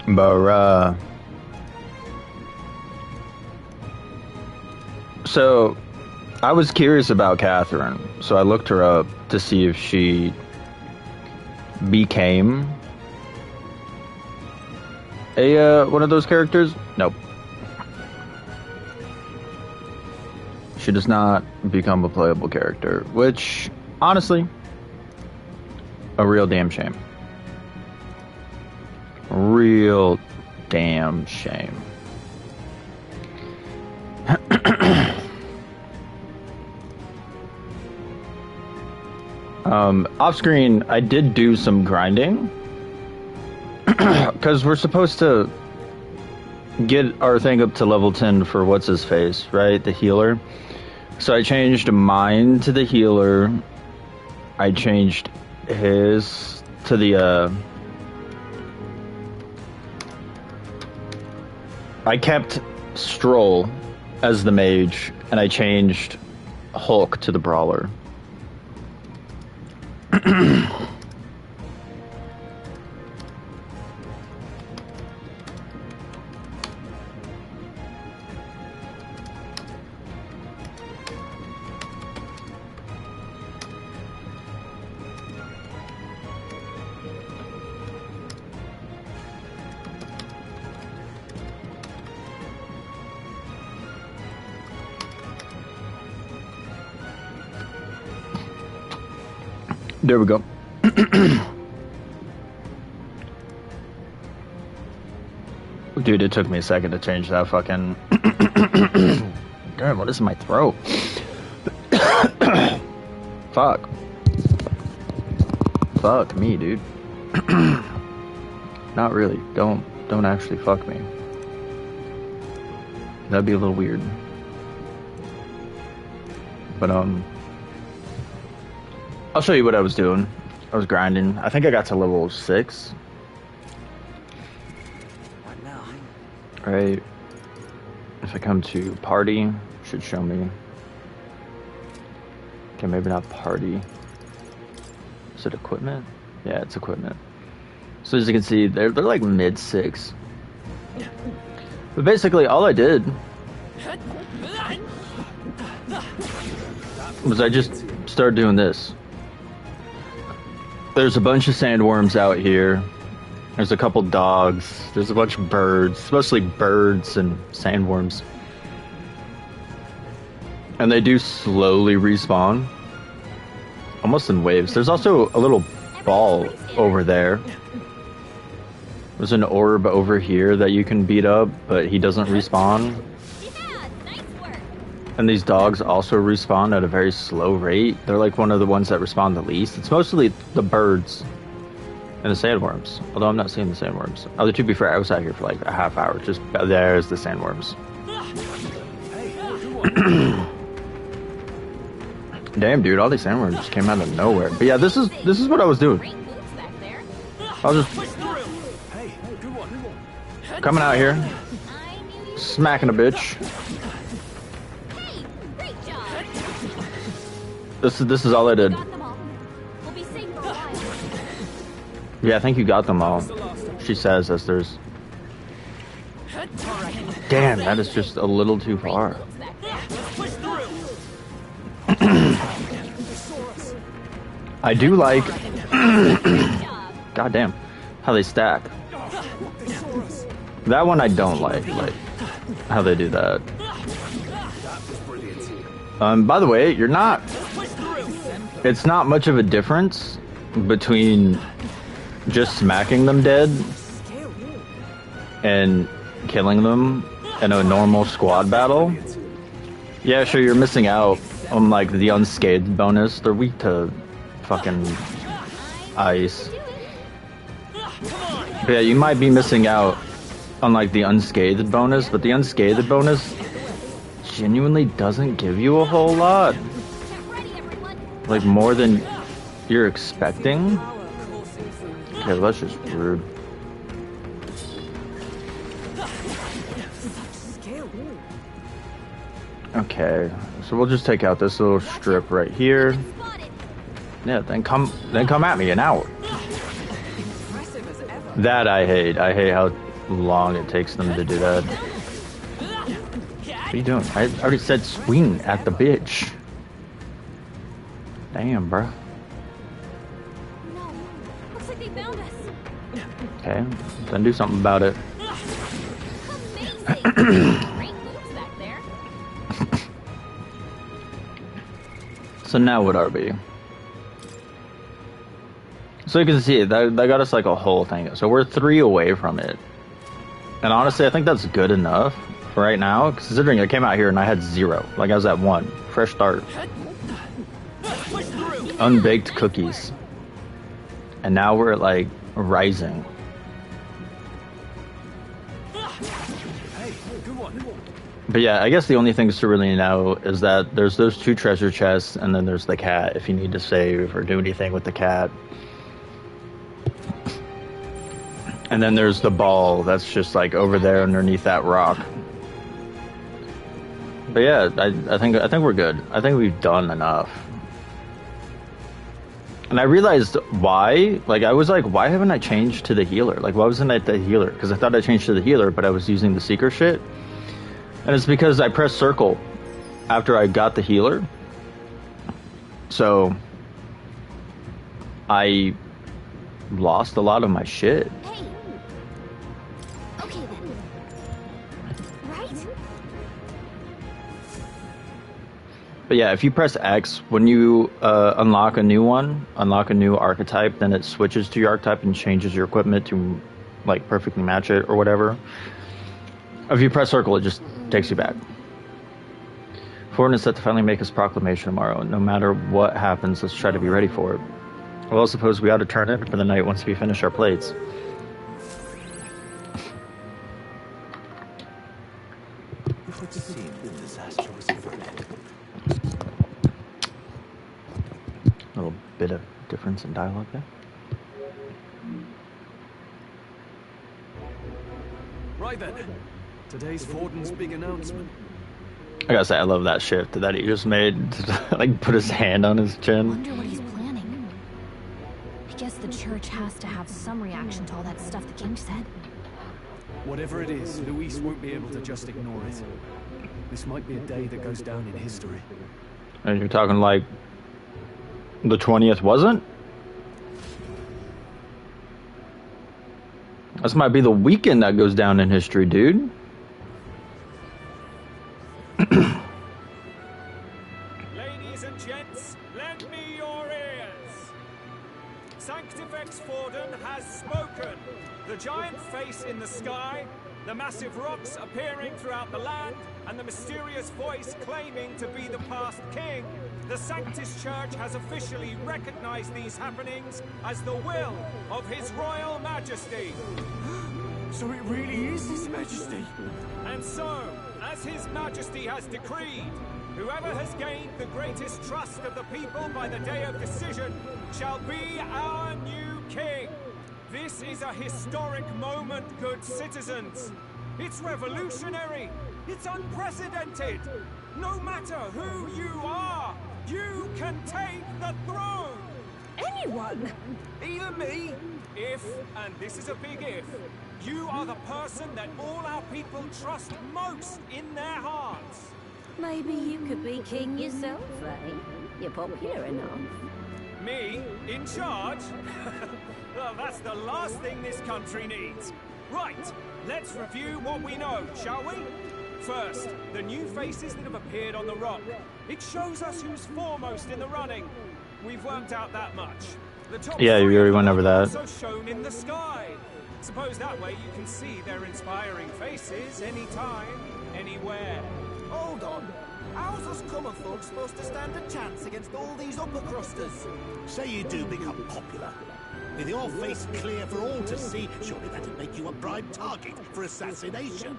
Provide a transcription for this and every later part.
But so I was curious about Catherine, so I looked her up to see if she became a one of those characters. Nope. She does not become a playable character, which, honestly, a real damn shame. Real damn shame. Off screen, I did do some grinding because we're supposed to get our thing up to level 10 for what's his face, right? The healer. So I changed mine to the healer. I changed his to the I kept Stroll as the mage, and I changed Hulk to the brawler. There we go. Dude, it took me a second to change that fucking... Damn, what is in my throat? Fuck. Fuck me, dude. Not really. Don't actually fuck me. That'd be a little weird. But, I'll show you what I was doing. I was grinding. I think I got to level 6. What now? Right. If I come to party, it should show me. Okay, maybe not party. Is it equipment? Yeah, it's equipment. So as you can see, they're like mid 6. But basically, all I did was I just started doing this. There's a bunch of sandworms out here. There's a couple dogs. There's a bunch of birds, mostly birds and sandworms. And they do slowly respawn, almost in waves. There's also a little ball over there. There's an orb over here that you can beat up, but he doesn't respawn. And these dogs also respawn at a very slow rate. They're like one of the ones that respawn the least. It's mostly the birds and the sandworms. Although I'm not seeing the sandworms. Although to be fair, I was out here for like a half hour. Just there's the sandworms. Damn, dude, all these sandworms just came out of nowhere. But yeah, this is what I was doing. I was just coming out here, smacking a bitch. This is all I did. Yeah, I think you got them all. She says as there's... Damn, that is just a little too far. I do like... God damn. How they stack. That one I don't like how they do that. By the way, you're not... It's not much of a difference between just smacking them dead and killing them in a normal squad battle. Yeah, sure, you're missing out on like the unscathed bonus. They're weak to fucking ice. But yeah, you might be missing out on like the unscathed bonus, but the unscathed bonus genuinely doesn't give you a whole lot. Like more than you're expecting. Okay, well, that's just rude. Okay, so we'll just take out this little strip right here. Yeah, then come at me an hour. That I hate. I hate how long it takes them to do that. What are you doing? I already said swing at the bitch. Damn, bro. No, looks like they found us. Okay, then do something about it. Amazing. Great moves back there. So now what are we? So you can see that got us like a whole thing. So we're 3 away from it. And honestly, I think that's good enough for right now, considering I came out here and I had 0. Like I was at 1. Fresh start. Unbaked cookies. And now we're at like rising. But yeah, I guess the only things to really know is that there's those 2 treasure chests, and then there's the cat if you need to save or do anything with the cat. And then there's the ball that's just like over there underneath that rock. But yeah, I think we're good. I think we've done enough. And I realized why. Like I was like, why haven't I changed to the healer? Like why wasn't I the healer? Because I thought I changed to the healer, but I was using the seeker shit. And it's because I pressed circle after I got the healer. So I lost a lot of my shit. Hey. Okay then. Right? But yeah, if you press X, when you unlock a new one, unlock a new archetype, then it switches to your archetype and changes your equipment to like perfectly match it or whatever. If you press circle, it just takes you back. Forden is set to finally make his proclamation tomorrow. No matter what happens, let's try to be ready for it. Well, I suppose we ought to turn in for the night once we finish our plates. It would seem the disaster was averted. A little bit of difference in dialogue there. Right then. Today's Forden's big announcement. I gotta say, I love that shift that he just made to, like, put his hand on his chin. Wonder what he's planning. I guess the church has to have some reaction to all that stuff the king said. Whatever it is, Luis won't be able to just ignore it. This might be a day that goes down in history. And you're talking like the 20th wasn't? This might be the weekend that goes down in history, dude. Ladies and gents, lend me your ears. Sanctifex Forden has spoken. The giant face in the sky, the massive rocks appearing throughout the land, and the mysterious voice claiming to be the past king. The Sanctus Church has officially recognized these happenings as the will of His Royal Majesty. So it really is His Majesty. And so, as His Majesty has decreed, whoever has gained the greatest trust of the people by the day of decision shall be our new king. This is a historic moment, good citizens. It's revolutionary. It's unprecedented. No matter who you are, you can take the throne. Anyone? Even me. If, and this is a big if, you are the person that all our people trust most in their hearts. Maybe you could be king yourself, eh? You're popular enough. Me? In charge? Well, that's the last thing this country needs. Right, let's review what we know, shall we? First, the new faces that have appeared on the rock. It shows us who's foremost in the running. We've worked out that much. The top Yeah, you three already are went over that. also shown in the sky. Suppose that way you can see their inspiring faces anytime, anywhere. Hold on. How's us common folk supposed to stand a chance against all these upper crusters? Say you do become popular. With your face clear for all to see, surely that'd make you a prime target for assassination.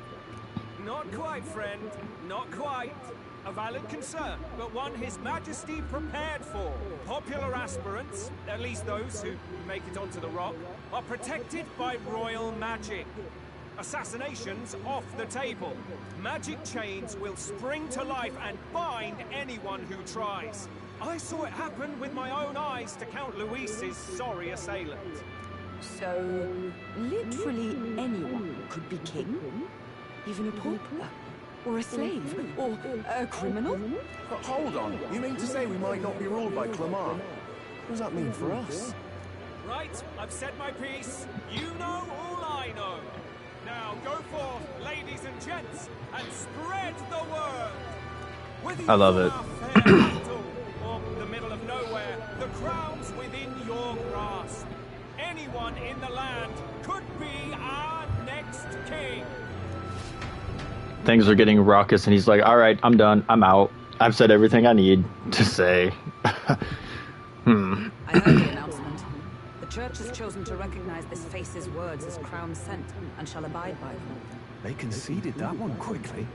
Not quite, friend. Not quite. A valid concern, but one His Majesty prepared for. Popular aspirants, at least those who make it onto the rock, are protected by royal magic. Assassinations off the table. Magic chains will spring to life and bind anyone who tries. I saw it happen with my own eyes to Count Luis's sorry assailant. So, literally anyone could be king? Even a pauper? Or a slave? Or a criminal? Hold on. You mean to say we might not be ruled by Clamart? What does that mean for us? Right, I've said my piece. You know all I know. Now go forth, ladies and gents, and spread the word. Whether I love you're it. our fair capital or the middle of nowhere, the crown's within your grasp. Anyone in the land could be our next king. Things are getting raucous, and he's like, all right, I'm done. I'm out. I've said everything I need to say. I heard the announcement. The church has chosen to recognize this face's words as crown sent and shall abide by them. They conceded that one quickly.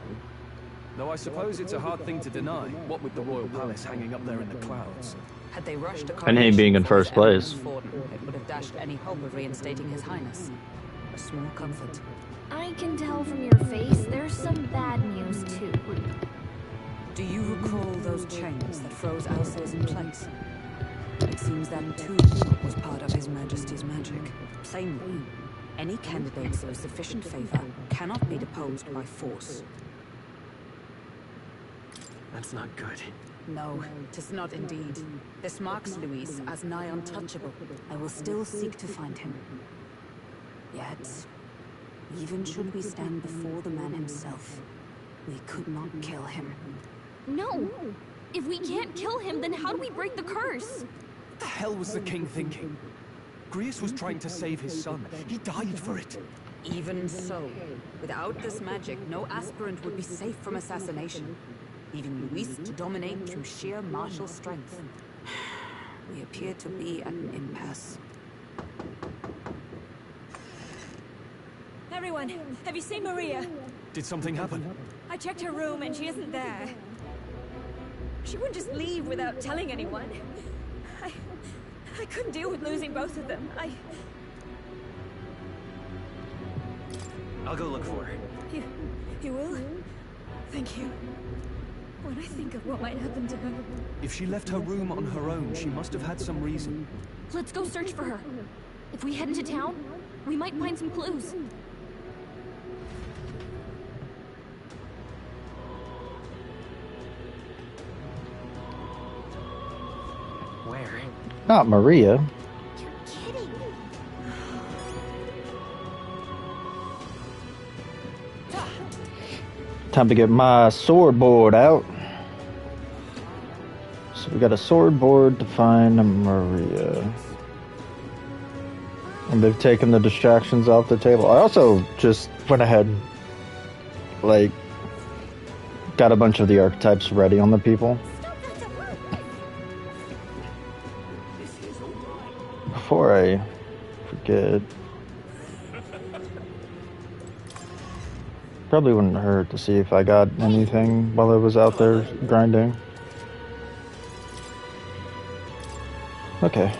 Though I suppose it's a hard thing to deny, what with the royal palace hanging up there in the clouds. Had they rushed a And him being in first place. Forden, it would have dashed any hope of reinstating his highness. A small comfort. I can tell from your face there's some bad news too. Do you recall those chains that froze Alsace in place? It seems that too was part of His Majesty's magic. Plainly, any candidates of sufficient favor cannot be deposed by force. That's not good. No, 'tis not indeed. This marks Louis as nigh untouchable. I will still seek to find him. Yet, even should we stand before the man himself, we could not kill him. No! If we can't kill him, then how do we break the curse? What the hell was the king thinking? Grius was trying to save his son. He died for it. Even so, without this magic, no aspirant would be safe from assassination, leaving Louis to dominate through sheer martial strength. We appear to be at an impasse. Everyone, have you seen Maria? Did something happen? I checked her room and she isn't there. She wouldn't just leave without telling anyone. I couldn't deal with losing both of them. I'll go look for her. You will? Thank you. When I think of what might happen to her... If she left her room on her own, she must have had some reason. Let's go search for her. If we head into town, we might find some clues. Where? Not Maria. You're kidding. Time to get my sword board out. So we got a sword board to find Maria. And they've taken the distractions off the table. I also just went ahead, like, got a bunch of the archetypes ready on the people. Before I forget, probably wouldn't hurt to see if I got anything while I was out there grinding. Okay.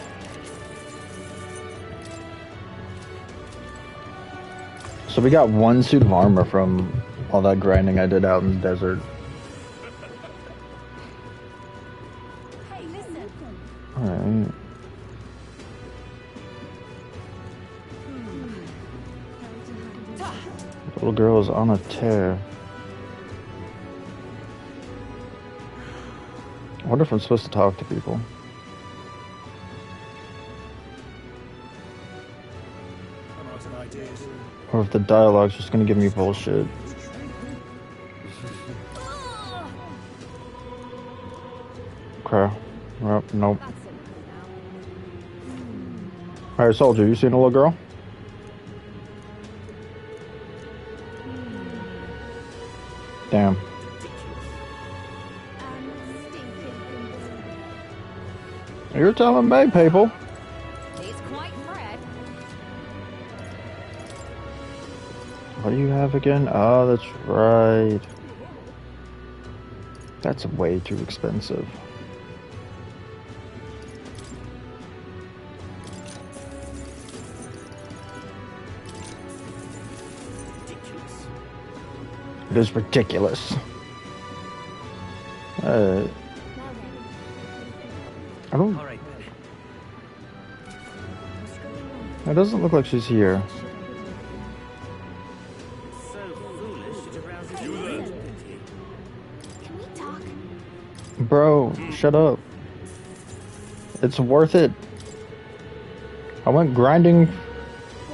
So we got one suit of armor from all that grinding I did out in the desert. Hey, listen. Alright. Little girl is on a tear. I wonder if I'm supposed to talk to people. I'm out of ideas. Or if the dialogue's just gonna give me bullshit. Okay. Well, nope. Alright, soldier, you seen a little girl? Damn. You're telling me, people. He's quite Fred. What do you have again? Oh, that's right. That's way too expensive. It is ridiculous. I don't. All right, then. It doesn't look like she's here. Can we talk? Bro, shut up. It's worth it. I went grinding.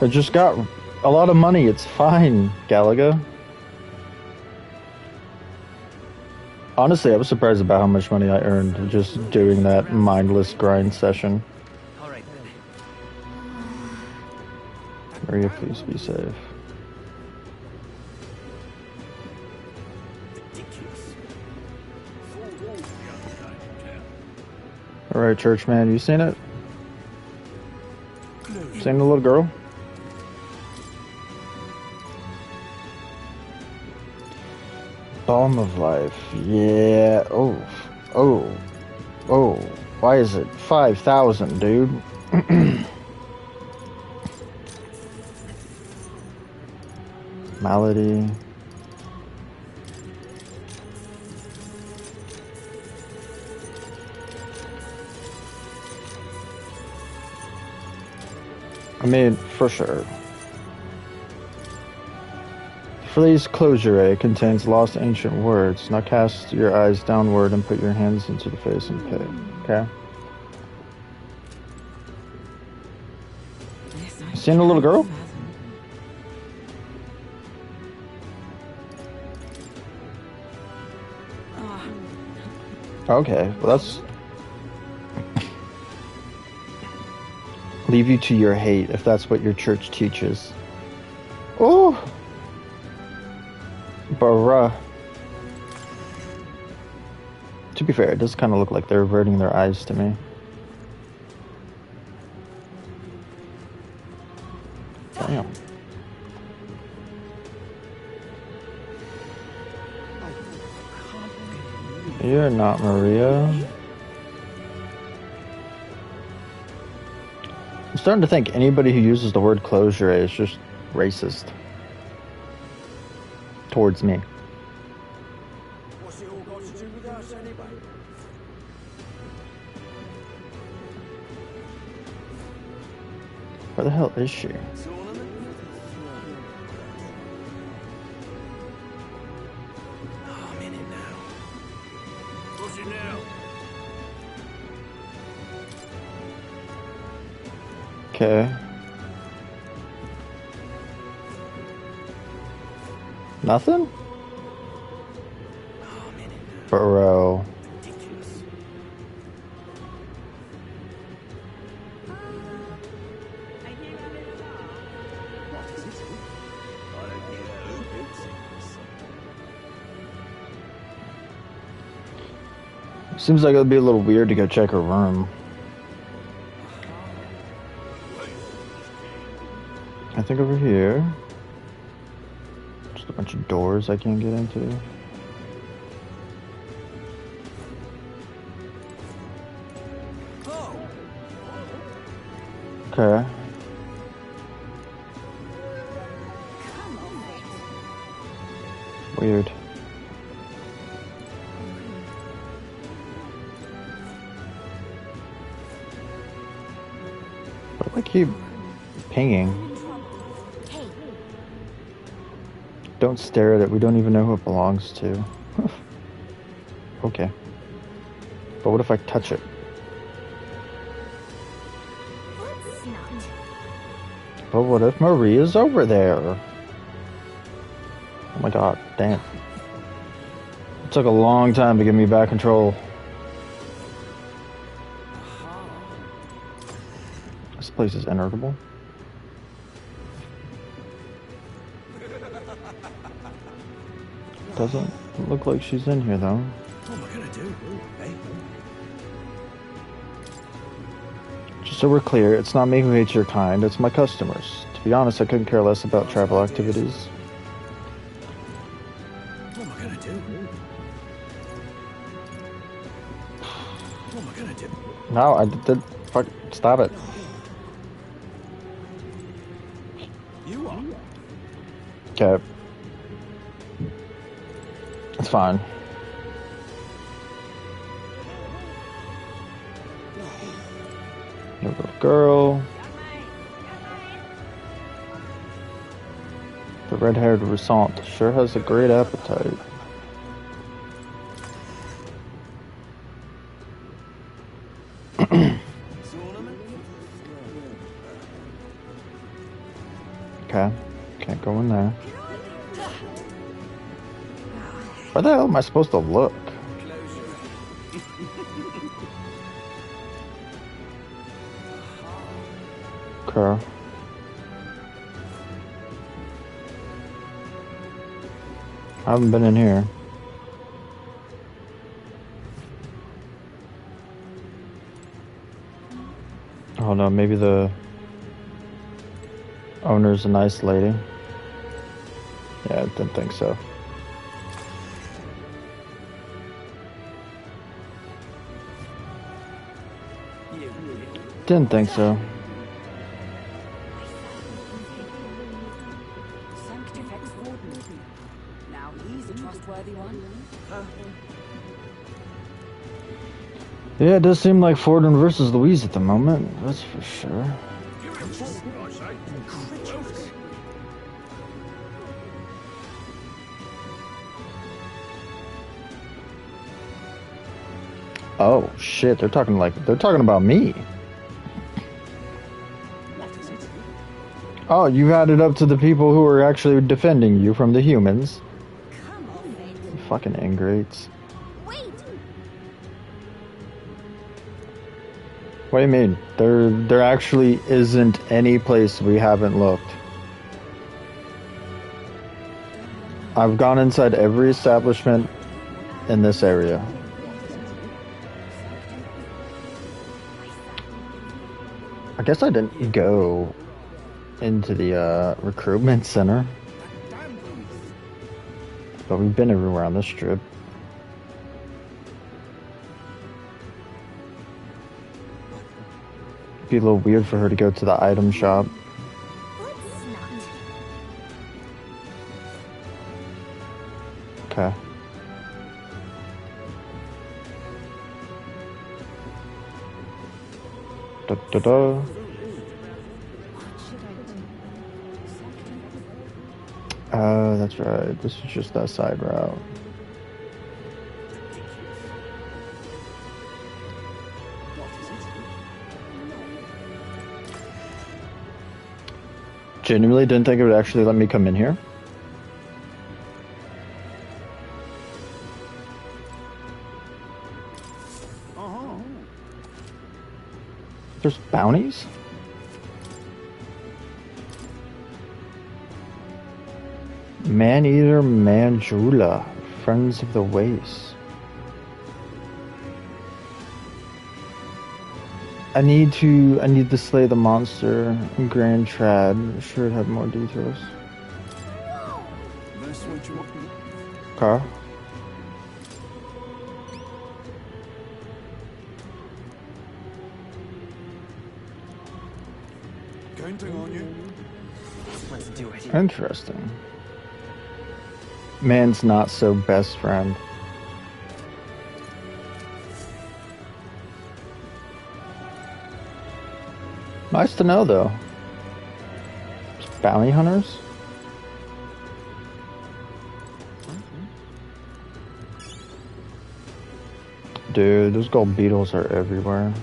I just got a lot of money. It's fine, Galaga. Honestly, I was surprised about how much money I earned just doing that mindless grind session. Alright then. Maria, please be safe. Alright, church man, you seen it? Seen the little girl? Balm of life. Yeah. Oh. Why is it 5,000, dude? Malady. I mean, for sure. The phrase closure contains lost ancient words. Now cast your eyes downward and put your hands into the face and pay. Okay? Seen a little girl? Okay, well that's... Leave you to your hate, if that's what your church teaches. Oh! Bruh. To be fair, it does kind of look like they're averting their eyes to me. Damn. You're not Maria. I'm starting to think anybody who uses the word closure is just racist. Towards me. What's it all got to do with us anyway? Where the hell is she? I'm in it now. What's it now? Okay. Nothing? Bro. Seems like it'd be a little weird to go check her room. I think over here. Just a bunch of doors I can't get into. Okay. Weird. Why do I keep pinging? Don't stare at it. We don't even know who it belongs to. Okay. But what if I touch it? But what if Maria's over there? Oh my god, damn. It took a long time to get me back control. This place is inevitable. Doesn't look like she's in here though. What am I gonna do? Hey? Just so we're clear, it's not me who hates your kind, it's my customers. To be honest, I couldn't care less about travel activities. What am I gonna do? What am I gonna do? No, I did. Fuck, stop it. You are. Okay. It's fine. Little girl. The red-haired Resant sure has a great appetite. Okay, can't go in there. Where the hell am I supposed to look? Okay. I haven't been in here. Oh no, maybe the owner's a nice lady. Yeah, I didn't think so. Didn't think so. Sanctifex Forden. Now he's a trustworthy one. Yeah, it does seem like Forden versus Louise at the moment. That's for sure. Oh shit! They're talking about me. Oh, you added up to the people who are actually defending you from the humans. Come on, mate. You fucking ingrates. Wait! What do you mean? There actually isn't any place we haven't looked. I've gone inside every establishment in this area. I guess I didn't go into the recruitment center, but we've been everywhere on this trip. It'd be a little weird for her to go to the item shop. Let's not. Okay. Da da da. Oh, that's right. This is just that side route. Genuinely didn't think it would actually let me come in here. There's bounties? Man-Eater Manjula, Friends of the Waste. I need to slay the monster in Grand Trad. Sure, it'd have more details. Okay. Counting on you. Let's do it. Interesting. Man's not so best friend. Nice to know, though. Bounty hunters? Dude, those gold beetles are everywhere.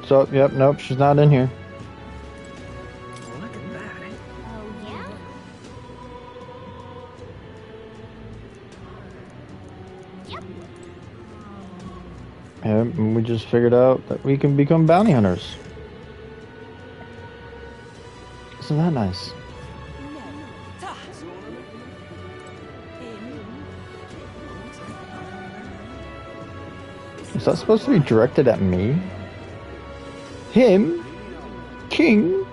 So, yep, nope, she's not in here. Look at that. Oh, yeah? Yep. Yep, and we just figured out that we can become bounty hunters. Isn't that nice? Is that supposed to be directed at me? Him? King?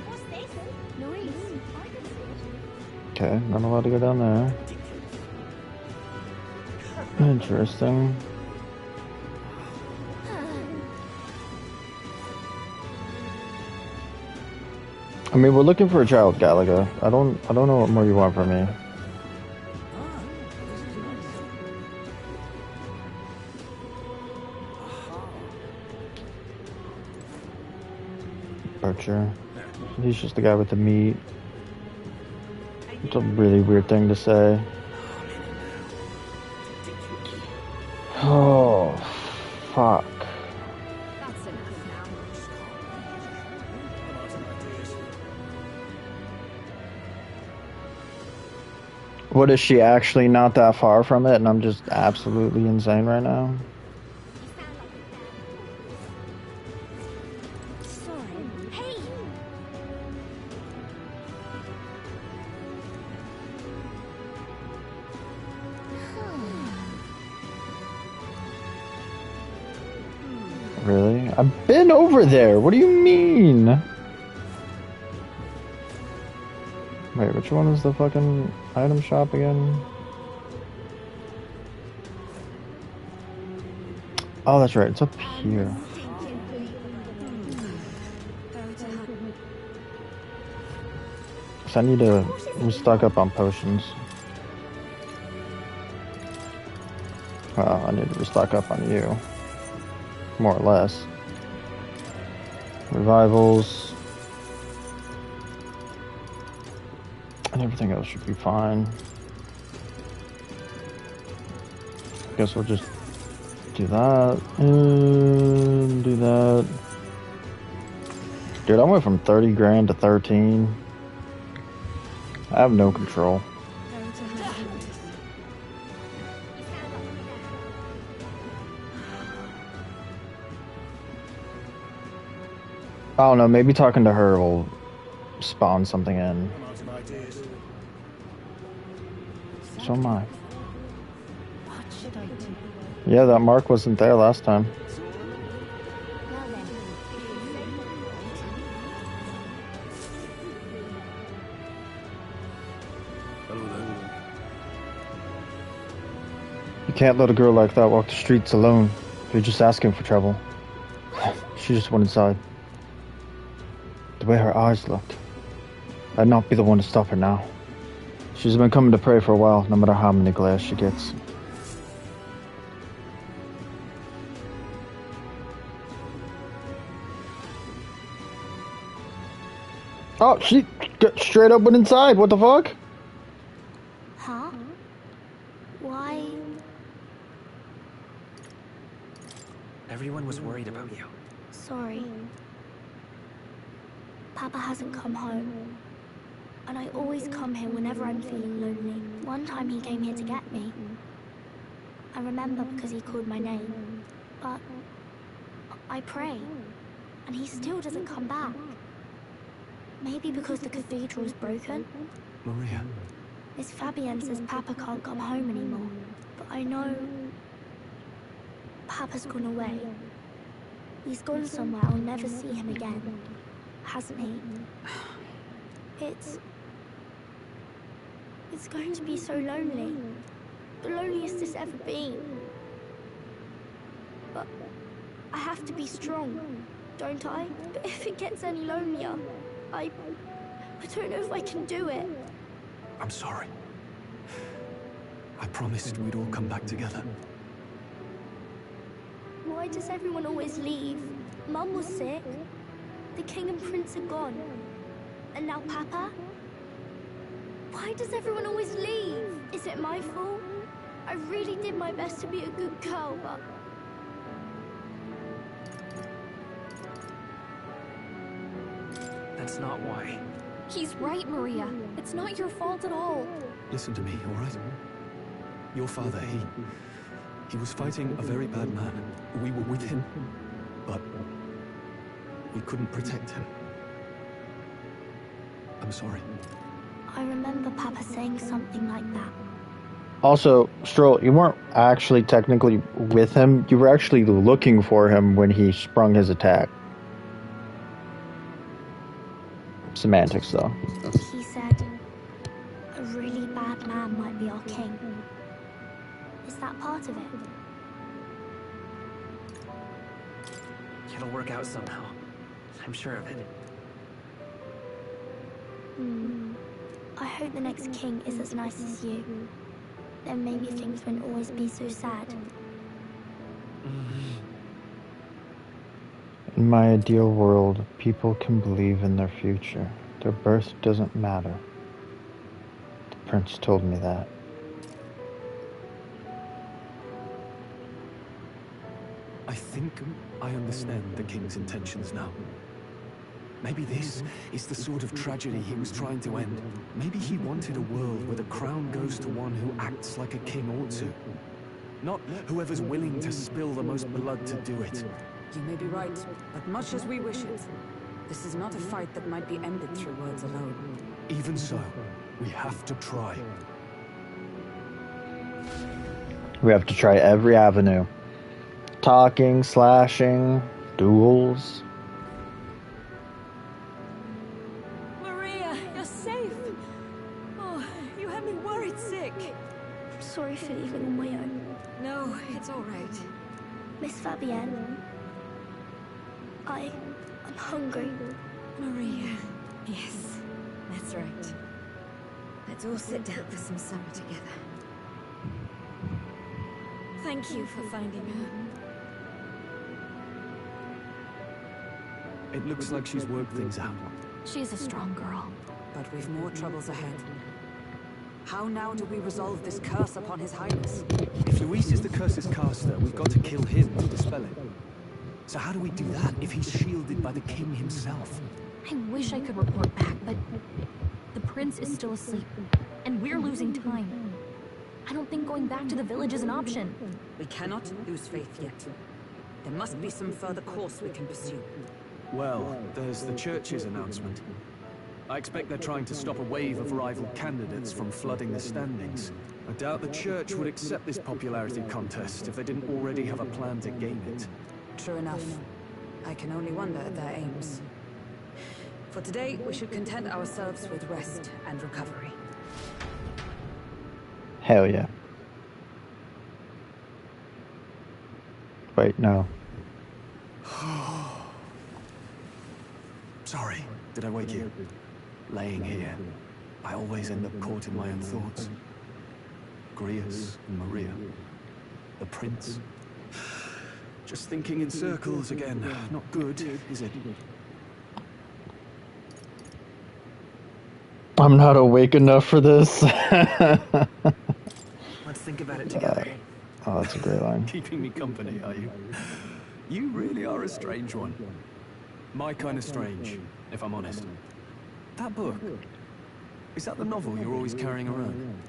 What's this? Louise. Okay, not allowed to go down there. Interesting. I mean, we're looking for a child, Gallagher. I don't know what more you want from me. Butcher. He's just the guy with the meat. It's a really weird thing to say. Oh, fuck. That's enough now. What, is she actually not that far from it and I'm just absolutely insane right now? Sorry. Hey! Really? I've been over there. What do you mean? Wait, which one is the fucking item shop again? Oh, that's right. It's up here. So I need to stock up on potions. Well, I need to restock up on you. More or less. Revivals. And everything else should be fine. Guess we'll just do that. And do that. Dude, I went from 30 grand to 13. I have no control. I don't know, maybe talking to her will spawn something in. So am I. What should I do? Yeah, that mark wasn't there last time. Well then. You can't let a girl like that walk the streets alone. You're just asking for trouble. She just went inside. The way her eyes looked. I'd not be the one to stop her now. She's been coming to pray for a while, no matter how many glares she gets. Oh, she straight up went inside. What the fuck? Huh? Why? Everyone was worried about you. Sorry. Papa hasn't come home. And I always come here whenever I'm feeling lonely. One time he came here to get me. I remember because he called my name. But I pray. And he still doesn't come back. Maybe because the cathedral's broken? Maria. Miss Fabienne says Papa can't come home anymore. But I know... Papa's gone away. He's gone somewhere I'll never see him again. Hasn't he? It's going to be so lonely. The loneliest it's ever been. But I have to be strong, don't I? But if it gets any lonelier, I don't know if I can do it. I'm sorry. I promised we'd all come back together. Why does everyone always leave? Mum was sick. The king and prince are gone. And now Papa? Why does everyone always leave? Is it my fault? I really did my best to be a good girl, but... That's not why. He's right, Maria. It's not your fault at all. Listen to me, all right? Your father, he was fighting a very bad man. We were with him, but we couldn't protect him. I'm sorry. I remember Papa saying something like that. Also, Stroll, you weren't actually technically with him. You were actually looking for him when he sprung his attack. Semantics, though. He said, a really bad man might be our king. Is that part of it? It'll work out somehow. I'm sure of it. I hope the next king is as nice as you. Then maybe things won't always be so sad. In my ideal world, people can believe in their future. Their birth doesn't matter. The prince told me that. I think I understand the king's intentions now. Maybe this is the sort of tragedy he was trying to end. Maybe he wanted a world where the crown goes to one who acts like a king ought to. Not whoever's willing to spill the most blood to do it. You may be right, but much as we wish it, this is not a fight that might be ended through words alone. Even so, we have to try. We have to try every avenue. Talking, slashing, duels. Maria, you're safe. Oh, you had me worried sick. I'm sorry for leaving on my own. No, it's all right. Miss Fabienne, I'm hungry. Maria. Yes, that's right. Let's all sit down for some supper together. Thank you for finding her. It looks like she's worked things out. She's a strong girl. But we've more troubles ahead. How now do we resolve this curse upon His Highness? If Luis is the curse's caster, we've got to kill him to dispel it. So how do we do that if he's shielded by the king himself? I wish I could report back, but the prince is still asleep, and we're losing time. I don't think going back to the village is an option. We cannot lose faith yet. There must be some further course we can pursue. Well, there's the church's announcement. I expect they're trying to stop a wave of rival candidates from flooding the standings. I doubt the church would accept this popularity contest if they didn't already have a plan to gain it. True enough. I can only wonder at their aims. For today, we should content ourselves with rest and recovery. Hell yeah. Wait, no. Sorry, did I wake you? Laying here, I always end up caught in my own thoughts. Grius and Maria. The prince. Just thinking in circles again. Not good, is it? I'm not awake enough for this. Let's think about it together. Oh, that's a great line. Keeping me company, are you? You really are a strange one. My kind of strange, if I'm honest. That book, is that the novel you're always carrying around?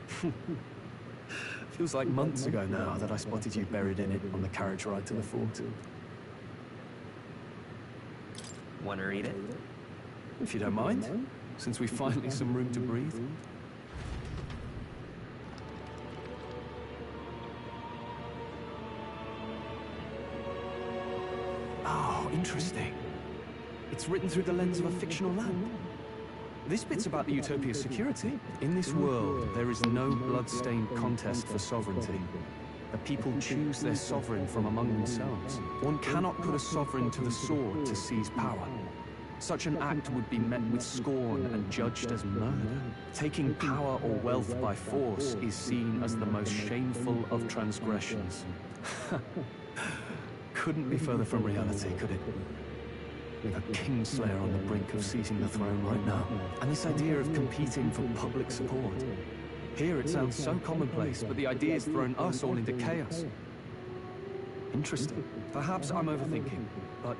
Feels like months ago now that I spotted you buried in it on the carriage ride to the fort. Want to read it? If you don't mind, since we've finally some room to breathe. Oh, interesting. It's written through the lens of a fictional land. This bit's about the Utopia's security. In this world, there is no blood-stained contest for sovereignty. The people choose their sovereign from among themselves. One cannot put a sovereign to the sword to seize power. Such an act would be met with scorn and judged as murder. Taking power or wealth by force is seen as the most shameful of transgressions. Couldn't be further from reality, could it? A kingslayer on the brink of seizing the throne right now. And this idea of competing for public support. Here it sounds so commonplace, but the idea's thrown us all into chaos. Interesting. Perhaps I'm overthinking, but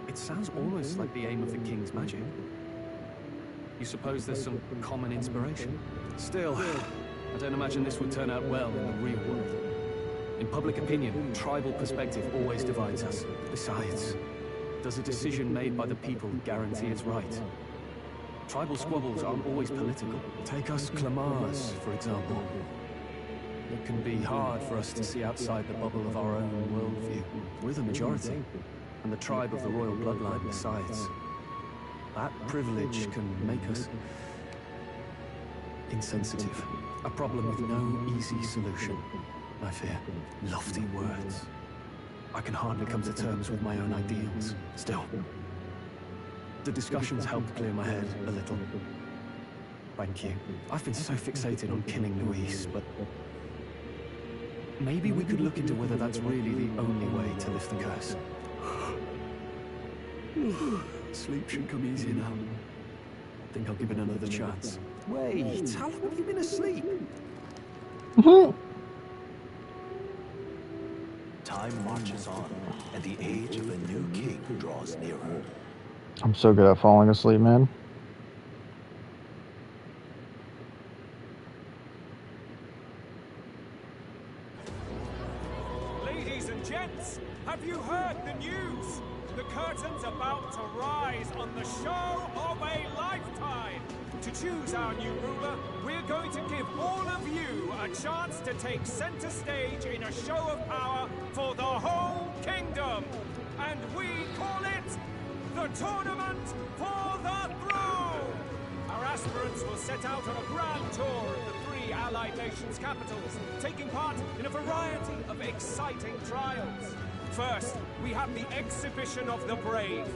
it sounds almost like the aim of the king's magic. You suppose there's some common inspiration? Still, I don't imagine this would turn out well in the real world. In public opinion, tribal perspective always divides us. Besides, does a decision made by the people guarantee it's right? Tribal squabbles aren't always political. Take us Clamars, for example. It can be hard for us to see outside the bubble of our own worldview. We're the majority, and the tribe of the royal bloodline besides. That privilege can make us insensitive. A problem with no easy solution, I fear. Lofty words. I can hardly come to terms with my own ideals. Still, the discussions helped clear my head a little. Thank you. I've been so fixated on killing Luis, but maybe we could look into whether that's really the only way to lift the curse. Sleep should come easier now. Think I'll give it another chance. Wait, how long have you been asleep? Time marches on, and the age of a new king draws nearer. I'm so good at falling asleep, man. Ladies and gents, have you heard the news? The curtain's about to rise on the show of a lifetime. To choose our new ruler, we're going to give all of you a chance to take center stage in a show of power for the whole kingdom. And we call it the Tournament for the Throne. Our aspirants will set out on a grand tour of the 3 allied nations' capitals, taking part in a variety of exciting trials. First, we have the exhibition of the brave.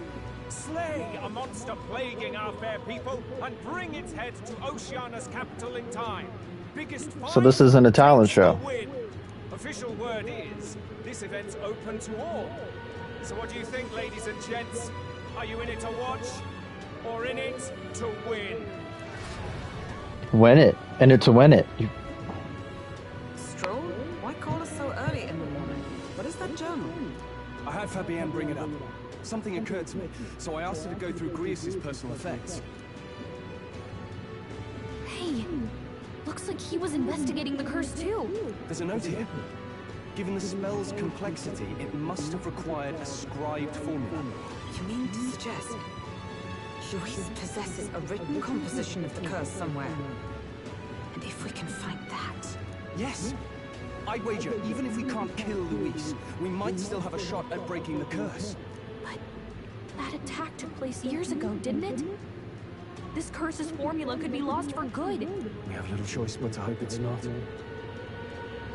Slay a monster plaguing our fair people and bring its head to Oceania's capital in time. Biggest So this isn't a talent show. win. Official word is, this event's open to all. So what do you think, ladies and gents? Are you in it to watch, or in it to win? Win it. In it to win it. Stroll? Why call us so early in the morning? What is that journal? I had Fabienne bring it up. Something occurred to me, so I asked her to go through Grius' personal effects. Hey, looks like he was investigating the curse too. There's a note here. Given the spell's complexity, it must have required a scribed formula. You mean to suggest Luis possesses a written composition of the curse somewhere? And if we can find that... Yes! I'd wager, even if we can't kill Luis, we might still have a shot at breaking the curse. But that attack took place years ago, didn't it? This curse's formula could be lost for good. We have little choice but to hope it's not.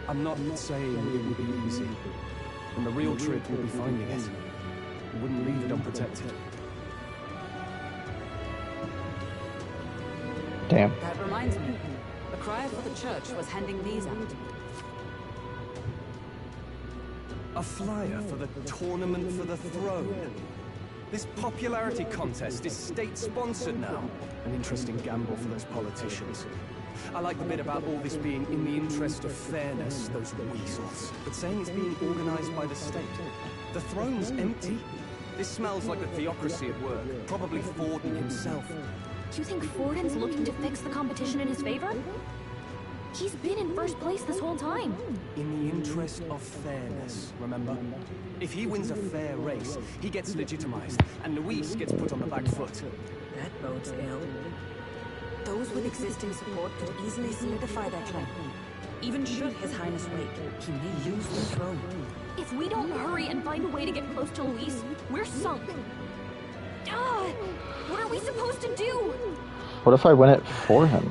I'm not saying it would be easy. And the real trick will be finding it. We wouldn't leave it unprotected. Damn. That reminds me. The crier for the church was handing these out. A flyer for the Tournament for the Throne. This popularity contest is state-sponsored now. An interesting gamble for those politicians. I like the bit about all this being in the interest of fairness, those weasels. But saying it's being organized by the state. The throne's empty. This smells like the theocracy at work. Probably Forden himself. Do you think Forden's looking to fix the competition in his favor? He's been in first place this whole time. In the interest of fairness, remember? If he wins a fair race, he gets legitimized, and Luis gets put on the back foot. That bodes ill. Those with existing support could easily solidify their claim. Even should His Highness wake, he may use the throne. If we don't hurry and find a way to get close to Luis, we're sunk. What are we supposed to do? What if I win it for him?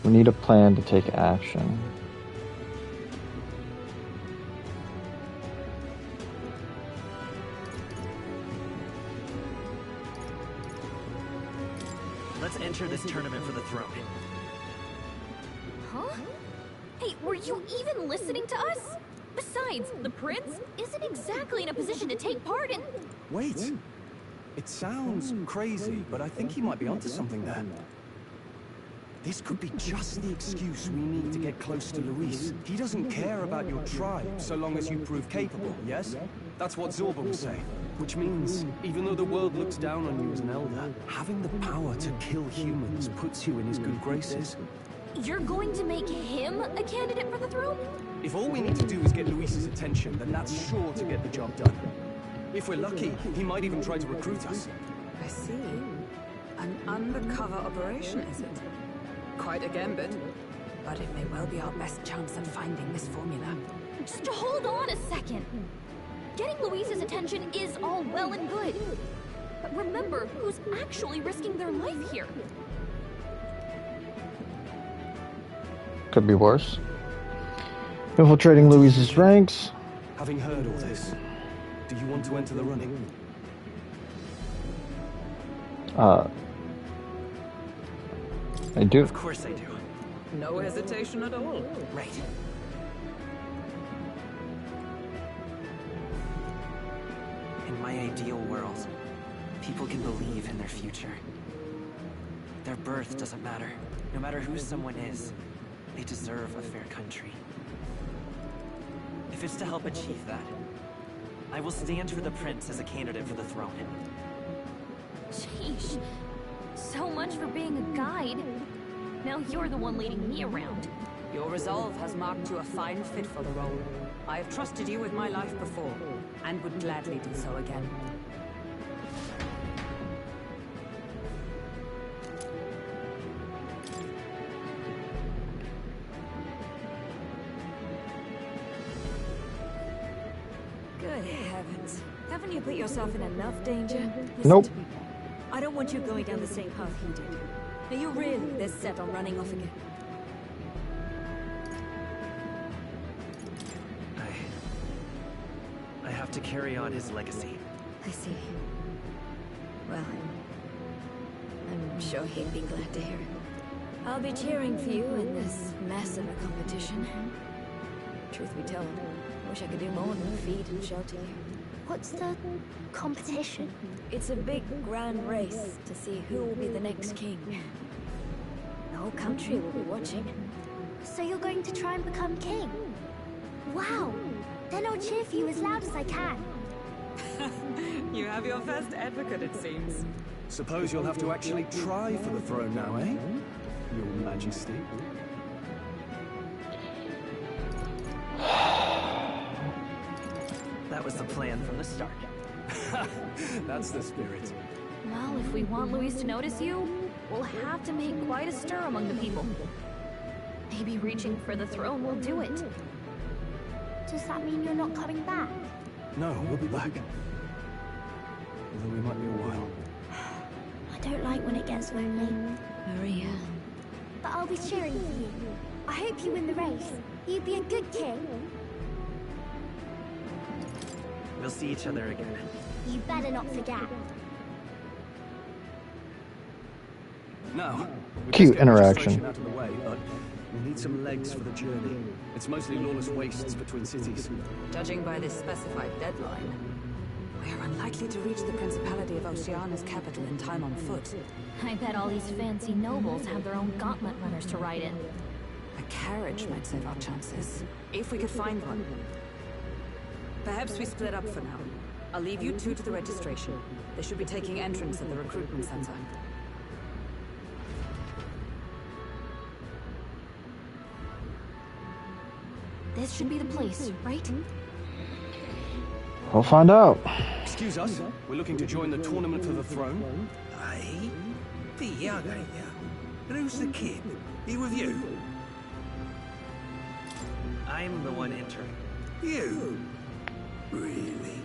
We need a plan to take action. Let's enter this tournament for the throne. Huh? Hey, were you even listening to us? Besides, the prince isn't exactly in a position to take part in... Wait. It sounds crazy, but I think he might be onto something there. This could be just the excuse we need to get close to Luis. He doesn't care about your tribe, so long as you prove capable, yes? That's what Zorba will say. Which means, even though the world looks down on you as an elder, having the power to kill humans puts you in his good graces. You're going to make him a candidate for the throne? If all we need to do is get Luis's attention, then that's sure to get the job done. If we're lucky, he might even try to recruit us. I see. An undercover operation, is it? Quite a gambit. But it may well be our best chance at finding this formula. Just hold on a second. Getting Luis's attention is all well and good. But remember who's actually risking their life here. Could be worse. Infiltrating Luis's ranks. Having heard all this, do you want to enter the running? I do. Of course I do. No hesitation at all. Right. In my ideal world, people can believe in their future. Their birth doesn't matter. No matter who someone is, they deserve a fair country. If it's to help achieve that, I will stand for the prince as a candidate for the throne. Sheesh. So much for being a guide. Now you're the one leading me around. Your resolve has marked you a fine fit for the role. I have trusted you with my life before, and would gladly do so again. Good heavens. Haven't you put yourself in enough danger? Nope. To me. I don't want you going down the same path he did. Are you really this set on running off again? I have to carry on his legacy. I see. Well, I'm sure he'd be glad to hear it. I'll be cheering for you in this mess of a competition. Truth be told, I wish I could do more than feed and shelter you. What's the competition? It's a big, grand race to see who will be the next king. The whole country will be watching. So you're going to try and become king? Wow! Then I'll cheer for you as loud as I can. You have your first advocate, it seems. Suppose you'll have to actually try for the throne now, eh? Your Majesty. That was the plan from the start. That's the spirit. Well, if we want Luis to notice you, we'll have to make quite a stir among the people. Maybe reaching for the throne will do it. Does that mean you're not coming back? No, we'll be back. Although we might be a while. I don't like when it gets lonely. Maria. But I'll be cheering for you. I hope you win the race. You'd be a good king. We'll see each other again. You better not forget. Now, we Cute just get the interaction. registration out of the way, but we need some legs for the journey. It's mostly lawless wastes between cities. Judging by this specified deadline, we are unlikely to reach the Principality of Oceana's capital in time on foot. I bet all these fancy nobles have their own gauntlet runners to ride in. A carriage might save our chances, if we could find one. Perhaps we split up for now. I'll leave you two to the registration. They should be taking entrance at the recruitment center. This should be the place, right? We'll find out. Excuse us, we're looking to join the tournament for the throne. Aye? Bit young, ain't ya? And who's the kid? He with you? I'm the one entering. You? Really?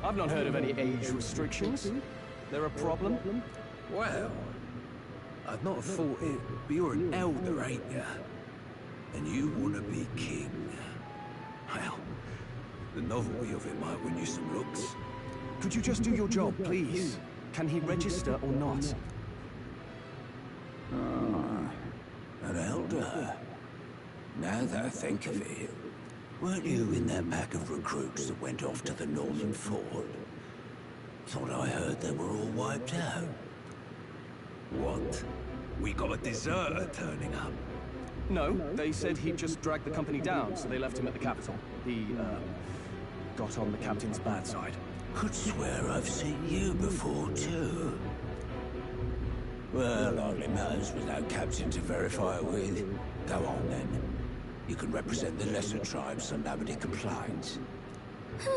I've not heard of any age restrictions. They're a problem? Well, I'd not have thought it, but you're an elder, ain't ya? And you want to be king. Well, the novelty of it might win you some looks. Could you just do your job, please? Can he register or not? An elder? Now that I think of it, weren't you in that pack of recruits that went off to the Northern Ford? Thought I heard they were all wiped out. What? We got a deserter turning up? No, they said he'd just dragged the company down, so they left him at the capital. He, got on the captain's bad side. Could swear I've seen you before, too. Well, hardly matters with no captain to verify it with. Go on, then. You can represent the lesser tribes so nobody complains.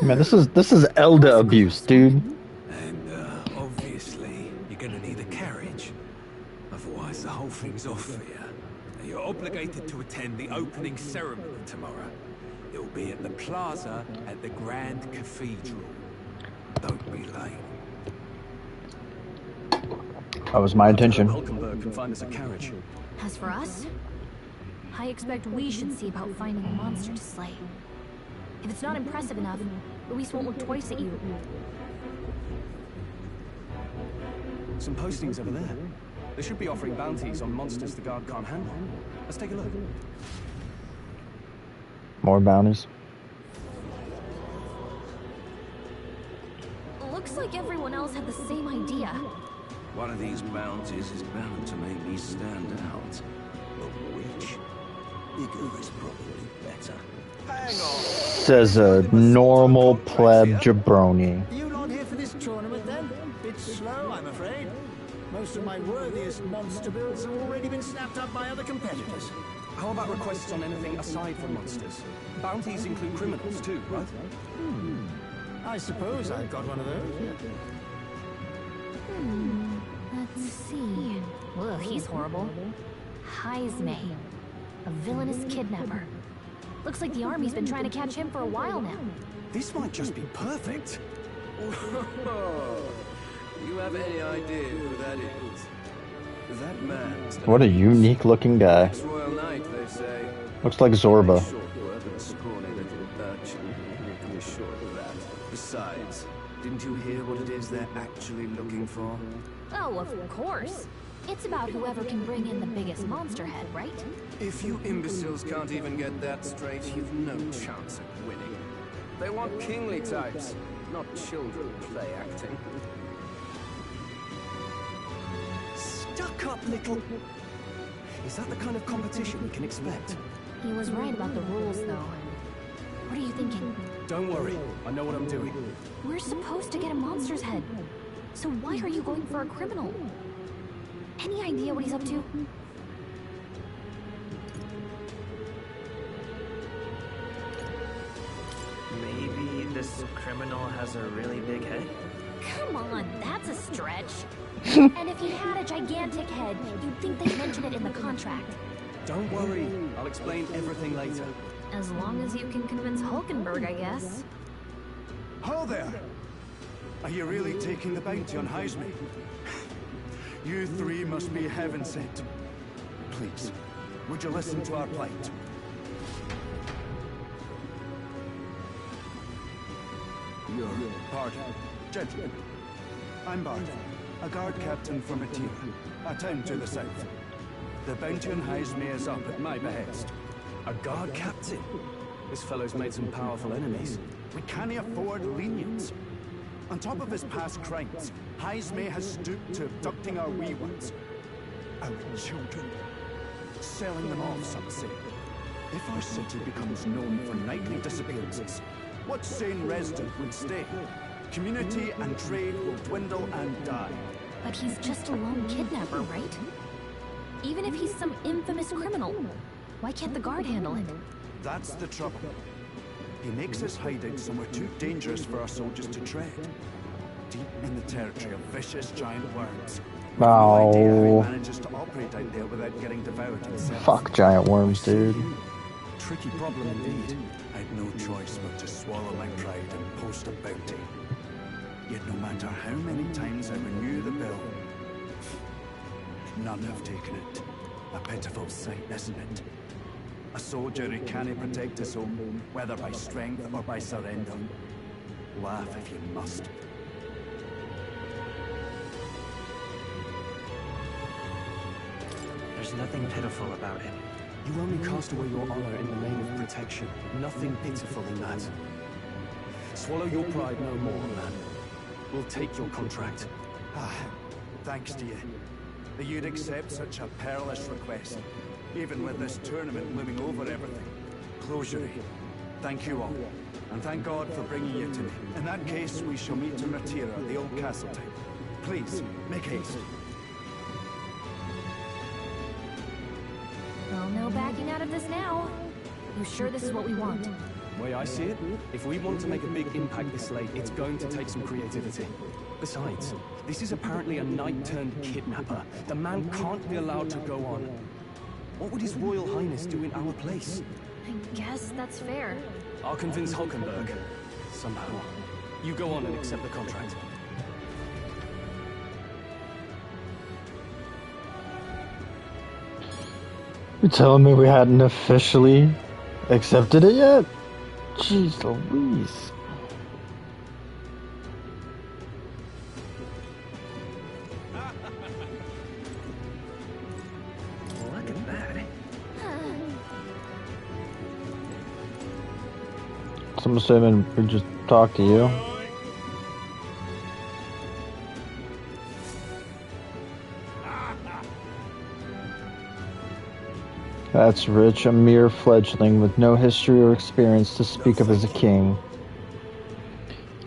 Man, this is elder abuse, dude. And, obviously, you're gonna need a carriage. Otherwise, the whole thing's off for you. You're obligated to attend the opening ceremony tomorrow. It'll be at the plaza at the Grand Cathedral. Don't be late. That was my intention. Hulkenberg can find us a carriage. As for us, I expect we should see about finding a monster to slay. If it's not impressive enough, Luis won't look twice at you. Some postings over there. They should be offering bounties on monsters the guard can't handle. Let's take a look. More bounties. Looks like everyone else had the same idea. One of these bounties is bound to make me stand out. But which? Bigger is probably better. Hang on. Says a normal pleb jabroni. You not here for this tournament then? Bit slow, I'm afraid. Most of my worthiest monster builds have already been snapped up by other competitors. How about requests on anything aside from monsters? Bounties include criminals too, right? I suppose I've got one of those. Let's see. Ugh, he's horrible. Heisme, a villainous kidnapper. Looks like the army's been trying to catch him for a while now. This might just be perfect. You have any idea who that is? That man's What a unique looking guy. Royal Knight, they say. Looks like Zorba. Short work and a scrawny little urchin. You can be sure of that. Besides, didn't you hear what it is they're actually looking for? Oh, of course. It's about whoever can bring in the biggest monster head, right? If you imbeciles can't even get that straight, you've no chance at winning. They want kingly types, not children play acting. Stuck up little... Is that the kind of competition we can expect? He was right about the rules, though. What are you thinking? Don't worry, I know what I'm doing. We're supposed to get a monster's head. So why are you going for a criminal? Any idea what he's up to? Maybe this criminal has a really big head? Come on, that's a stretch. And if he had a gigantic head, you'd think they'd mention it in the contract. Don't worry, I'll explain everything later. As long as you can convince Hulkenberg, I guess. Ho there! Are you really taking the bounty on Heisme? You three must be heaven sent. Please, would you listen to our plight? Your pardon, gentlemen. I'm Bard, a guard captain from Atira, a town to the south. The bounty on Heisme is up at my behest. A guard captain? This fellow's made some powerful enemies. We can't afford lenience. On top of his past crimes, Heisme has stooped to abducting our wee ones. Our children. Selling them off, some say. If our city becomes known for nightly disappearances, what sane resident would stay? Community and trade will dwindle and die. But he's just a lone kidnapper, right? Even if he's some infamous criminal, why can't the guard handle it? That's the trouble. He makes his hideout somewhere too dangerous for our soldiers to tread. Deep in the territory of vicious giant worms. No idea how he manages to operate out there without getting devoured himself. Fuck giant worms, dude. Tricky problem indeed. I'd no choice but to swallow my pride and post a bounty. Yet no matter how many times I renew the bill, none have taken it. A pitiful sight, isn't it? A soldier who can't protect his home, whether by strength or by surrender. Laugh if you must. There's nothing pitiful about it. You only cast away your honor in the name of protection. Nothing pitiful in that. Swallow your pride no more, man. We'll take your contract. Thanks to you. That you'd accept such a perilous request, even with this tournament looming over everything. Closure. Thank you all, and thank God for bringing you to me. In that case, we shall meet in Ratira, the old castle type. Please, make haste. Well, no backing out of this now. You sure this is what we want? The way I see it, if we want to make a big impact this late, it's going to take some creativity. Besides, this is apparently a knight-turned-kidnapper. The man can't be allowed to go on. What would His Royal Highness do in our place? I guess that's fair. I'll convince Hulkenberg. Somehow. You go on and accept the contract. You're telling me we hadn't officially accepted it yet? Jeez Louise. I'm assuming we just talk to you. That's Rich, a mere fledgling with no history or experience to speak of as a king.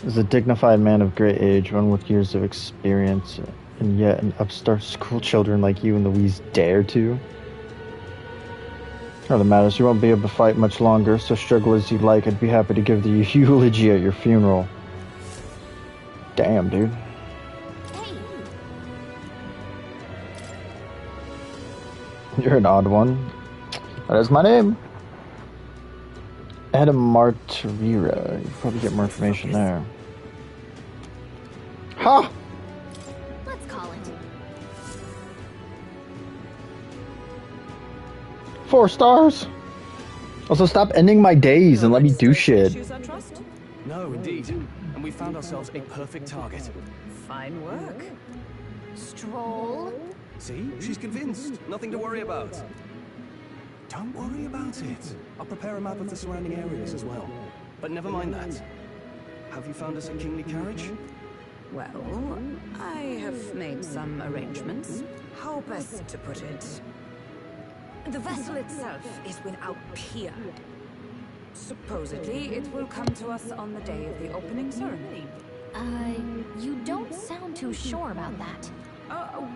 As a dignified man of great age, one with years of experience, and yet an upstart school children like you and Louise dare to? Other matters, you won't be able to fight much longer, so struggle as you like. I'd be happy to give the eulogy at your funeral. Damn, dude. You're an odd one. That is my name. Adam Martirera. You can probably get more information there. Ha! Let's call it. 4 stars. Also, stop ending my days and let me do shit. No, indeed. And we found ourselves a perfect target. Fine work. Stroll. See? She's convinced. Nothing to worry about. Don't worry about it. I'll prepare a map of the surrounding areas as well. But never mind that. Have you found us a kingly carriage? Well, I have made some arrangements. How best to put it? The vessel itself is without peer. Supposedly, it will come to us on the day of the opening ceremony. You don't sound too sure about that. Oh,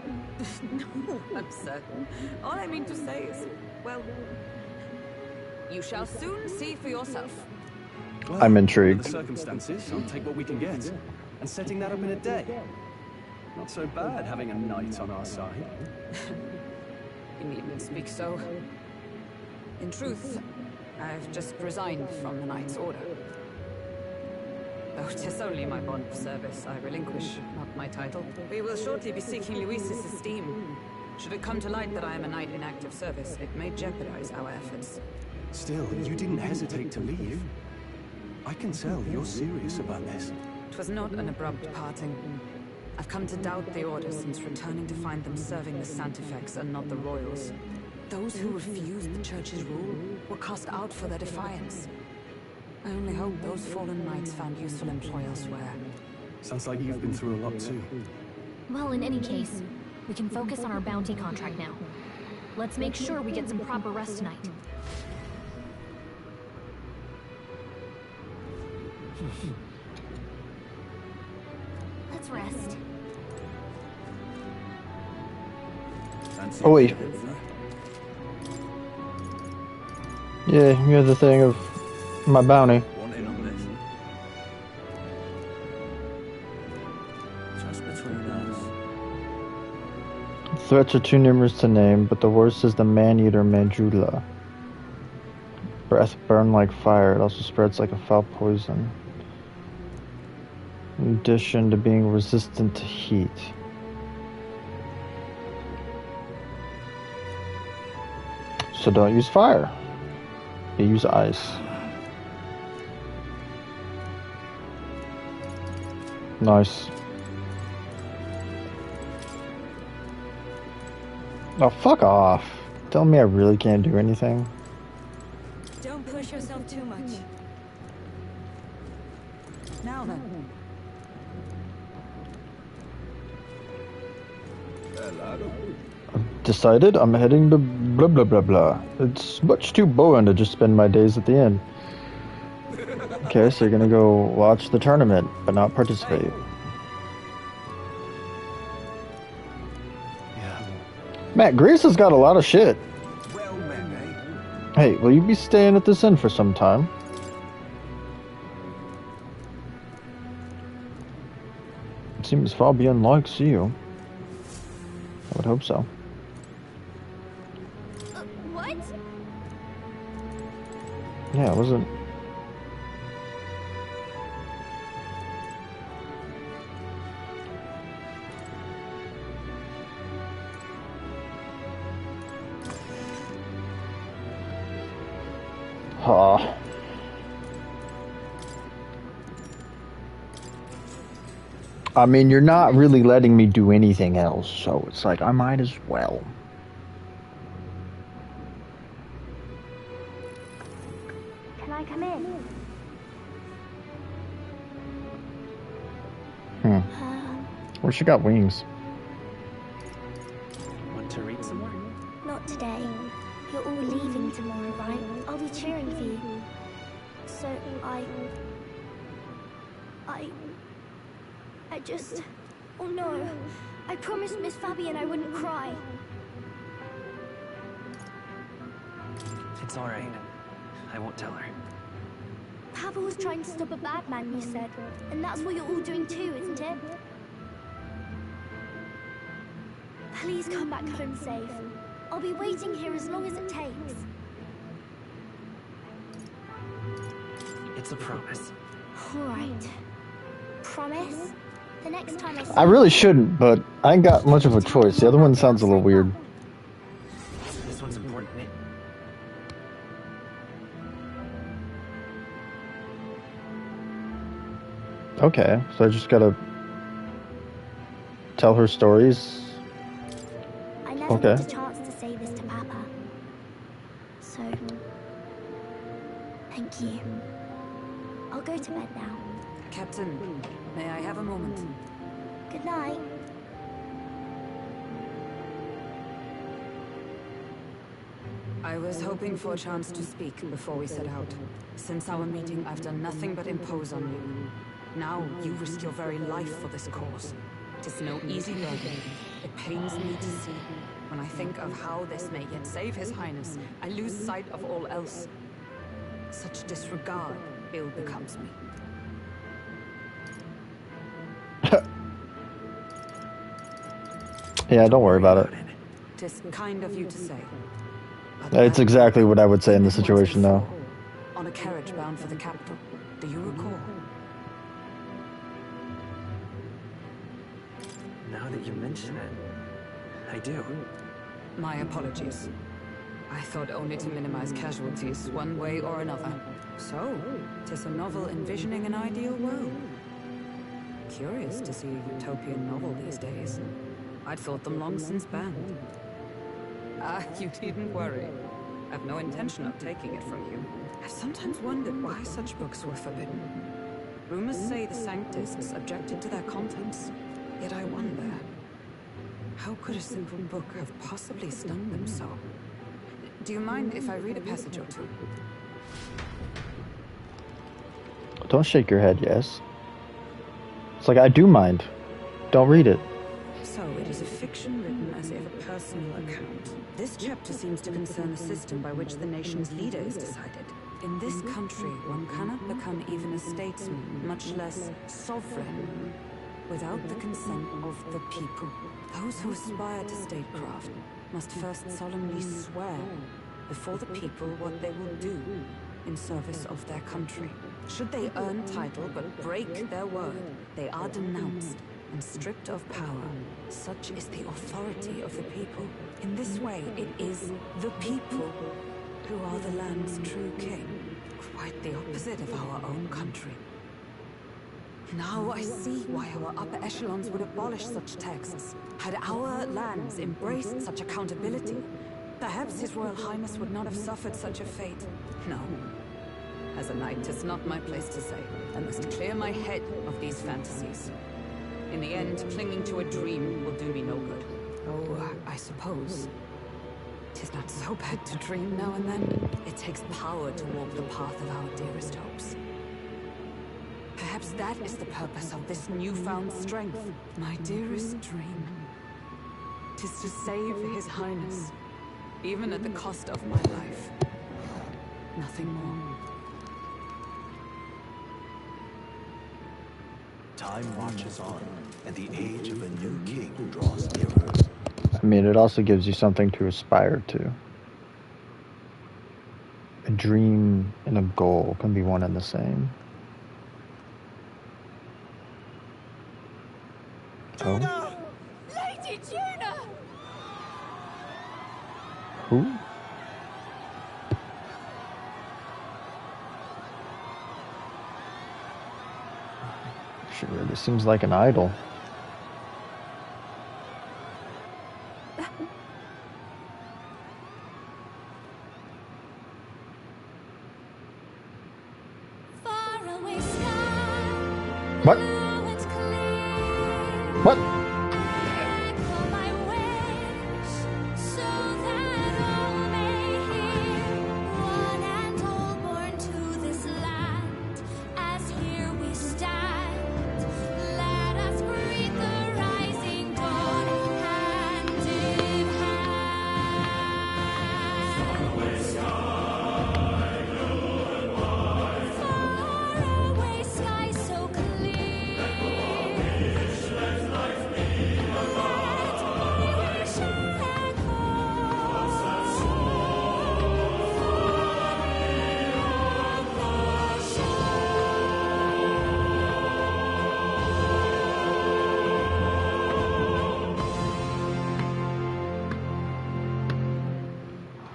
no, I'm certain. All I mean to say is, well, you shall soon see for yourself. Well, I'm intrigued. The circumstances, I'll take what we can get. And setting that up in a day. Not so bad having a knight on our side. You needn't speak so. In truth, I've just resigned from the Knight's Order. Though 'tis only my bond of service I relinquish, not my title. We will shortly be seeking Luis's esteem. Should it come to light that I am a knight in active service, it may jeopardize our efforts. Still, you didn't hesitate to leave. I can tell you're serious about this. It was not an abrupt parting. I've come to doubt the Order since returning to find them serving the Santifex and not the Royals. Those who refused the Church's rule were cast out for their defiance. I only hope those fallen knights found useful employ elsewhere. Sounds like you've been through a lot too. Well, in any case, we can focus on our bounty contract now. Let's make sure we get some proper rest tonight. Let's rest. Oh wait. Yeah, you have the thing of my bounty. Want in on this? Just between us. Threats are too numerous to name, but the worst is the man-eater Manjula. Breath burn like fire. It also spreads like a foul poison. In addition to being resistant to heat. So don't use fire. You use ice. Nice. Oh, fuck off. Tell me I really can't do anything. Don't push yourself too much. Now then. I've decided I'm heading to blah blah blah blah. It's much too boring to just spend my days at the inn. Okay, so you're gonna go watch the tournament, but not participate. Yeah. Matt, Greece has got a lot of shit. Well met, eh? Hey, will you be staying at this inn for some time? It seems far beyond like see you. I would hope so. What? Yeah, it wasn't. Ah. I mean, you're not really letting me do anything else, so it's like I might as well. Can I come in? Or she got wings. Want to read some more? Not today. You're all leaving tomorrow, right? I'll be cheering for you. So I just... Oh no. I promised Miss Fabian I wouldn't cry. It's alright. I won't tell her. Papa was trying to stop a bad man, you said. And that's what you're all doing too, isn't it? Please come back home safe. I'll be waiting here as long as it takes. It's a promise. Alright. Promise? The next time I see I really shouldn't, but I ain't got much of a choice. The other one sounds a little weird. This one's important. Okay, so I just gotta tell her stories. I never Okay. got a chance to say this to Papa. So, thank you. I'll go to bed now. Captain, may I have a moment? Good night. I was hoping for a chance to speak before we set out. Since our meeting, I've done nothing but impose on you. Now, you risk your very life for this cause. Tis no easy burden. It pains me to see. When I think of how this may yet save His Highness, I lose sight of all else. Such disregard ill becomes me. Yeah, don't worry about it. Tis kind of you to say. It's exactly what I would say in this situation, though. On a carriage bound for the capital. Do you recall? Now that you mention it, I do. My apologies. I thought only to minimize casualties, one way or another. So, 'tis a novel envisioning an ideal world. Curious to see a utopian novel these days. I'd thought them long since banned. Ah, you needn't worry. I've no intention of taking it from you. I've sometimes wondered why such books were forbidden. Rumors say the Sanctists objected to their contents. Yet I wonder, how could a simple book have possibly stung them so? Do you mind if I read a passage or two? Don't shake your head, yes. It's like, I do mind. Don't read it. So, it is a fiction written as if a personal account. This chapter seems to concern the system by which the nation's leader is decided. In this country, one cannot become even a statesman, much less sovereign, without the consent of the people. Those who aspire to statecraft must first solemnly swear before the people what they will do in service of their country. Should they earn title but break their word, they are denounced and stripped of power. Such is the authority of the people. In this way, it is the people who are the land's true king. Quite the opposite of our own country. Now I see why our upper echelons would abolish such texts. Had our lands embraced such accountability, perhaps His Royal Highness would not have suffered such a fate. No. As a knight, 'tis not my place to say. I must clear my head of these fantasies. In the end, clinging to a dream will do me no good. Oh, I suppose 'tis not so bad to dream now and then. It takes power to walk the path of our dearest hopes. Perhaps that is the purpose of this newfound strength. My dearest dream. 'Tis to save His Highness, even at the cost of my life. Nothing more. Time marches on, and the age of a new king draws nearer. I mean, it also gives you something to aspire to. A dream and a goal can be one and the same. Oh. Lady Juna! Who? She really seems like an idol. What? What?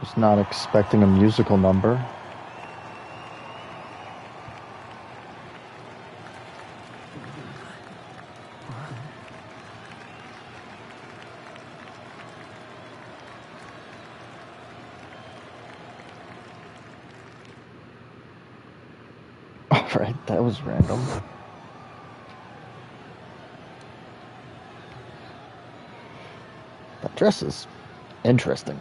Was not expecting a musical number. Alright, that was random. That dress is interesting.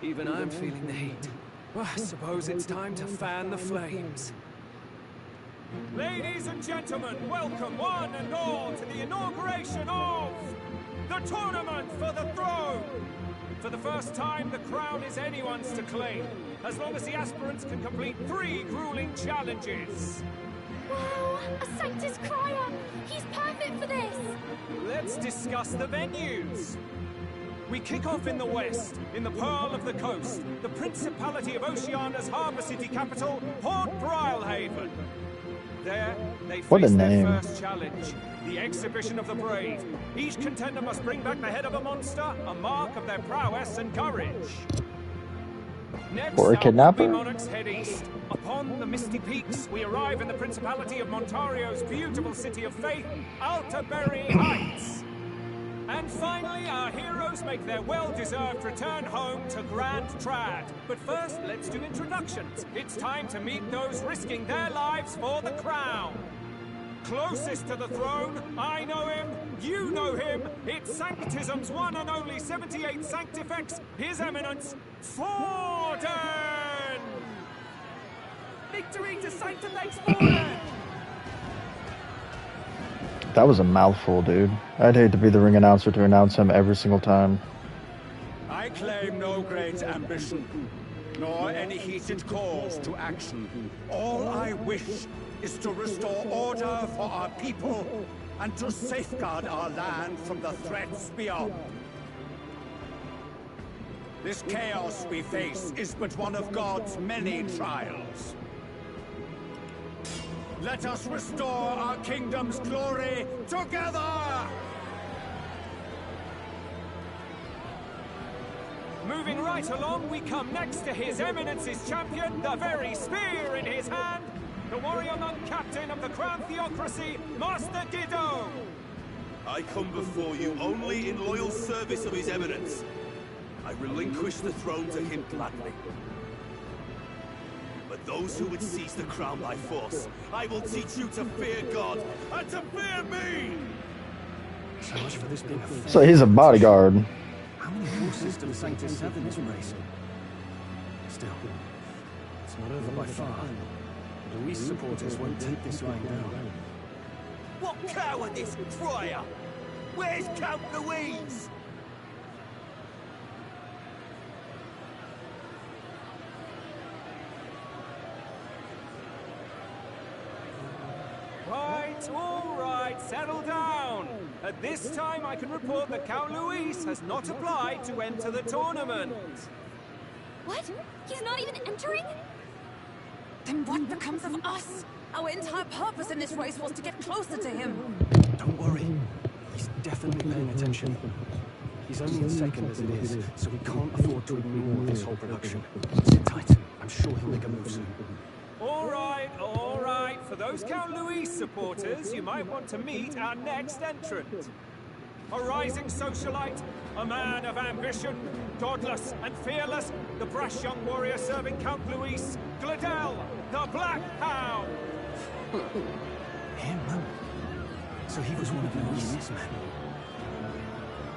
Even I'm feeling the heat. Well, I suppose it's time to fan the flames. Ladies and gentlemen, welcome one and all to the inauguration of the Tournament for the Throne! For the first time, the crown is anyone's to claim, as long as the aspirants can complete 3 grueling challenges. Wow, a Sanctus Crier! He's perfect for this! Let's discuss the venues. We kick off in the west, in the Pearl of the Coast, the Principality of Oceania's harbour city capital, Port Brilehaven. There, they face their first challenge, the Exhibition of the Brave. Each contender must bring back the head of a monster, a mark of their prowess and courage. Next, For a kidnapper? our monarchs head east. Upon the misty peaks, we arrive in the Principality of Montario's beautiful city of faith, Altaberry Heights. And finally, our heroes make their well-deserved return home to Grand Trad. But first, let's do introductions. It's time to meet those risking their lives for the crown. Closest to the throne, I know him, you know him. It's Sanctism's one and only 78 Sanctifex, His Eminence, Forden! Victory to Sanctifex Forden! That was a mouthful, dude. I'd hate to be the ring announcer to announce him every single time. I claim no great ambition, nor any heated calls to action. All I wish is to restore order for our people and to safeguard our land from the threats beyond. This chaos we face is but one of God's many trials. Let us restore our kingdom's glory together! Moving right along, we come next to His Eminence's champion, the very spear in his hand, the warrior monk captain of the Crown Theocracy, Master Guido! I come before you only in loyal service of His Eminence. I relinquish the throne to him gladly. But those who would seize the crown by force, I will teach you to fear God and to fear me! So much for this being a fair So he's a bodyguard. How many horses do the Sanctus have in this race? Still, it's not over by far. Luis supporters won't take this lying down. What cowardice, Friar! Where's Count Louise? All right, settle down. At this time, I can report that Count Luis has not applied to enter the tournament. What? He's not even entering? Then what becomes of us? Our entire purpose in this race was to get closer to him. Don't worry. He's definitely paying attention. He's only in second as it is, so we can't afford to ignore this whole production. Sit tight. I'm sure he'll make a move soon. All right, all right. For those Count Luis supporters, you might want to meet our next entrant. A rising socialite, a man of ambition, godless and fearless, the brash young warrior serving Count Luis, Gladel, the Black Hound. Him? So he was one of Luis's men.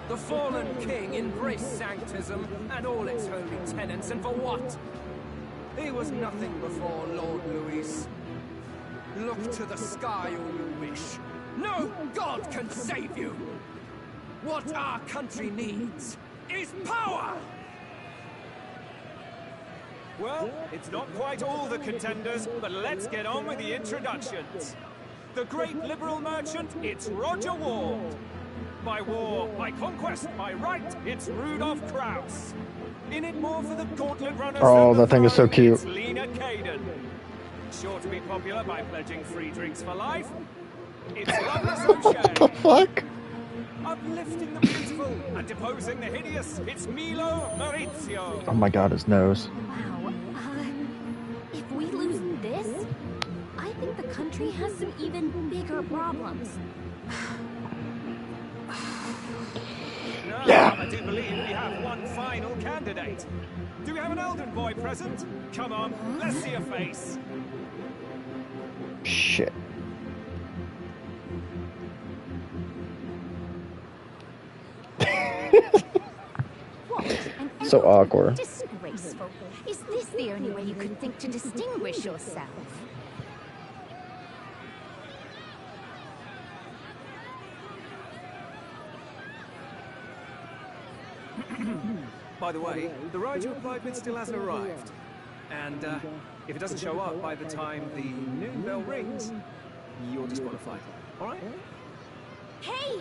The fallen king embraced sanctism and all its holy tenets, and for what? He was nothing before Lord Luis. Look to the sky all you wish. No god can save you! What our country needs is power! Well, it's not quite all the contenders, but let's get on with the introductions. The great liberal merchant, it's Roger Ward. By war, by conquest, by right, it's Rudolph Krauss. In it more for the gauntlet runners. Oh, that thing is so cute. It's Lena Caden. Sure to be popular by pledging free drinks for life. It's Loveless O'Shea. What the fuck? Uplifting the beautiful and deposing the hideous, it's Milo Maurizio. Oh my god, his nose. Wow. If we lose this, I think the country has some even bigger problems. Now, I do believe we have one final candidate. Do we have an Elden boy present? Come on, let's see a face. Shit. So awkward. Disgraceful. Is this the only way you could think to distinguish yourself? By the way, the ride you applied with still hasn't arrived. And if it doesn't show up by the time the noon bell rings, you're disqualified. All right? Hey!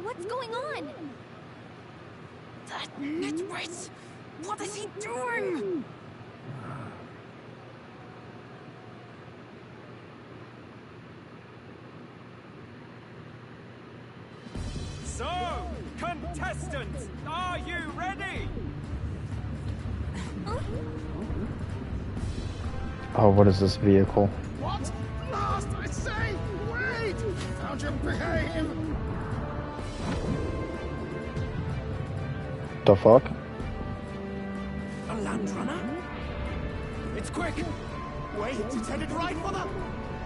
What's going on? That nitwit! What is he doing? So, contestants, are you ready? Oh, what is this vehicle? What? Last, I say! Wait! Don't you behave! The fuck? A land runner? It's quick! Wait, it's headed right for the...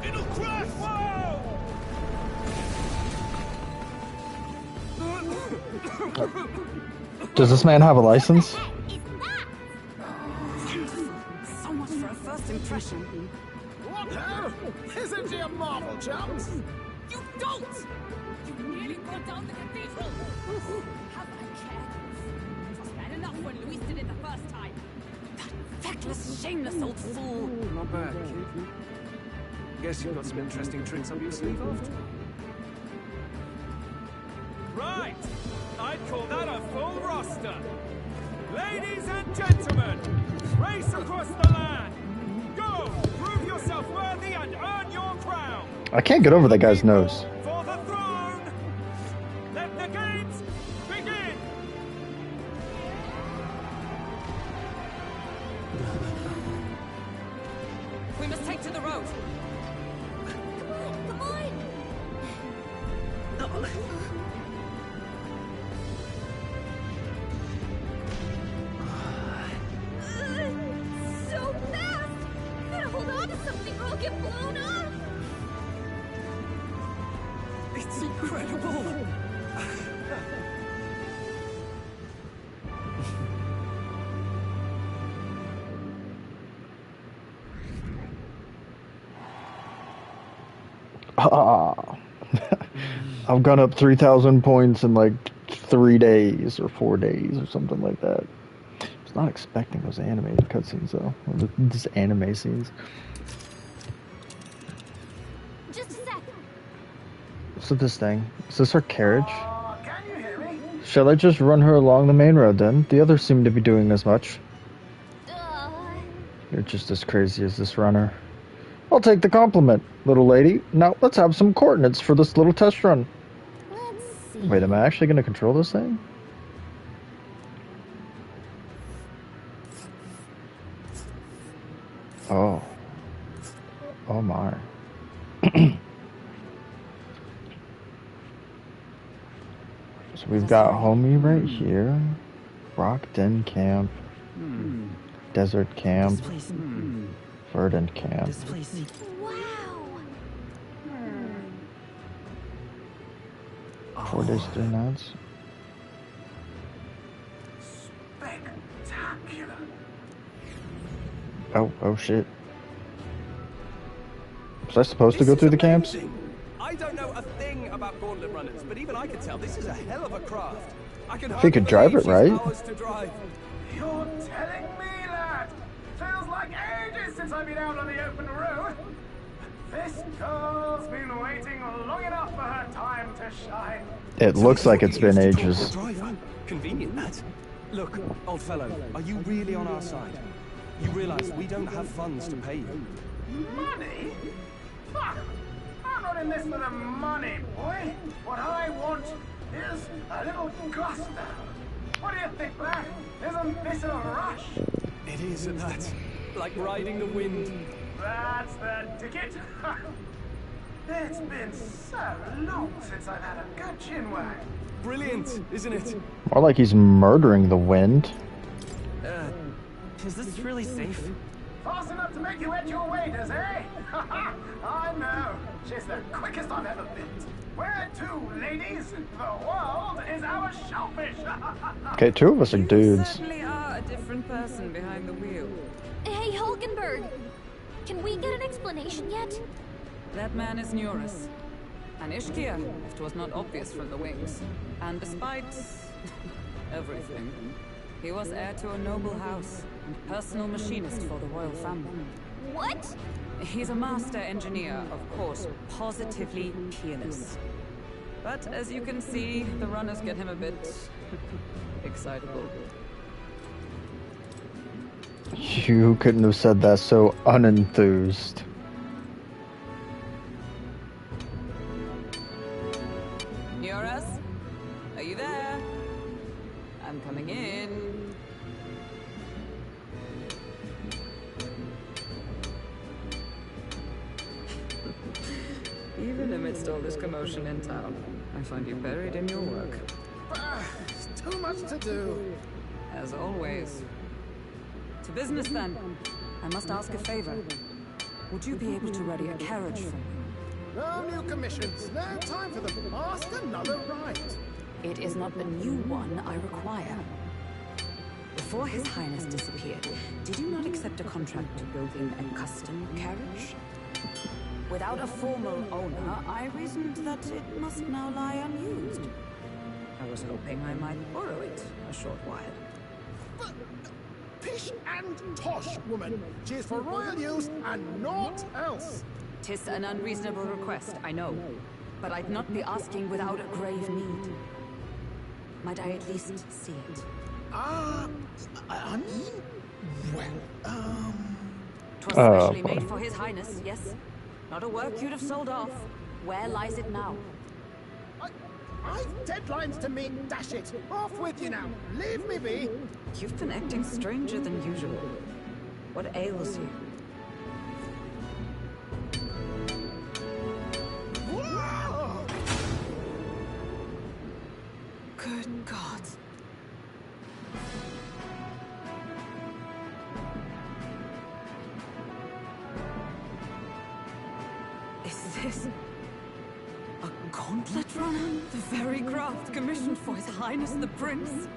It'll crash! Whoa! Does this man have a license? So much for a first impression. What now? Isn't she a marvel, chums? You don't! You nearly brought down the cathedral! Have I cared? It was bad enough when Luis did it the first time. That feckless, shameless old fool! Not bad, kid. Guess you've got some interesting tricks up your sleeve after all. Right! I'd call that a full roster. Ladies and gentlemen, race across the land. Go! Prove yourself worthy and earn your crown. I can't get over that guy's nose. For the throne! Let the games begin! We must take to the road. Come on! So fast! Gotta hold on to something or I'll get blown up! It's incredible! I've gone up 3,000 points in like 3 days or 4 days or something like that. I was not expecting those animated cutscenes though. Or these anime scenes. Just a sec. What's with this thing? Is this her carriage? Shall I just run her along the main road then? The others seem to be doing as much. You're just as crazy as this runner. I'll take the compliment, little lady. Now let's have some coordinates for this little test run. Let's see. Wait, am I actually going to control this thing? Oh. Oh my. So we've got Homie right here. Rock Den Camp. Desert Camp. Forden Camp. Wow! 4 days, 3 nights. Spectacular. Oh shit. Was I supposed to go through the camps? I don't know a thing about gauntlet runners, but even I can tell this is a hell of a craft. I can If you could drive it right. Hours to drive. You're telling me that? Feels like ages since I've been out on the open road. This girl's been waiting long enough for her time to shine. It looks like it's been ages. Convenient, that. Look, old fellow, are you really on our side? You realize we don't have funds to pay you. Money? Fuck! I'm not in this for the money, boy. What I want is a little gusto. What do you think, lad? Isn't this a rush? It is at that. Like riding the wind. That's the ticket. It's been so long since I've had a good chin wag. Brilliant, isn't it? More like he's murdering the wind. Is this really safe? Fast enough to make you edge your waders, eh? I know. She's the quickest I've ever been. Where to, ladies? The world is our shellfish. Okay, 2 of us are dudes. You certainly are a different person behind the wheel. Hey, Hulkenberg! Can we get an explanation yet? That man is Neurus. An Ishkia, if 'twas not obvious from the wings. And despite everything, he was heir to a noble house and personal machinist for the royal family. What? He's a master engineer, of course, positively peerless. But as you can see, the runners get him a bit excitable. You couldn't have said that so unenthused. Neurus? Are you there? I'm coming in. Even amidst all this commotion in town, I find you buried in your work. Too much to do. As always. To business then. I must ask a favor. Would you be able to ready a carriage for me? No new commissions. No time for them. Ask another right. It is not a new one I require. Before His Highness disappeared, did you not accept a contract to build him a custom carriage? Without a formal owner, I reasoned that it must now lie unused. I was hoping I might borrow it a short while. But, pish and tosh, woman. She is for royal use and naught else. 'Tis an unreasonable request, I know. But I'd not be asking without a grave need. Might I at least see it? I mean, well, 'Twas specially made for His Highness, yes? Not a work you'd have sold off. Where lies it now? I've deadlines to meet, dash it. Off with you now. Leave me be. You've been acting stranger than usual. What ails you? Whoa! Good God. Is this a gauntlet runner? The very craft commissioned for His Highness the Prince?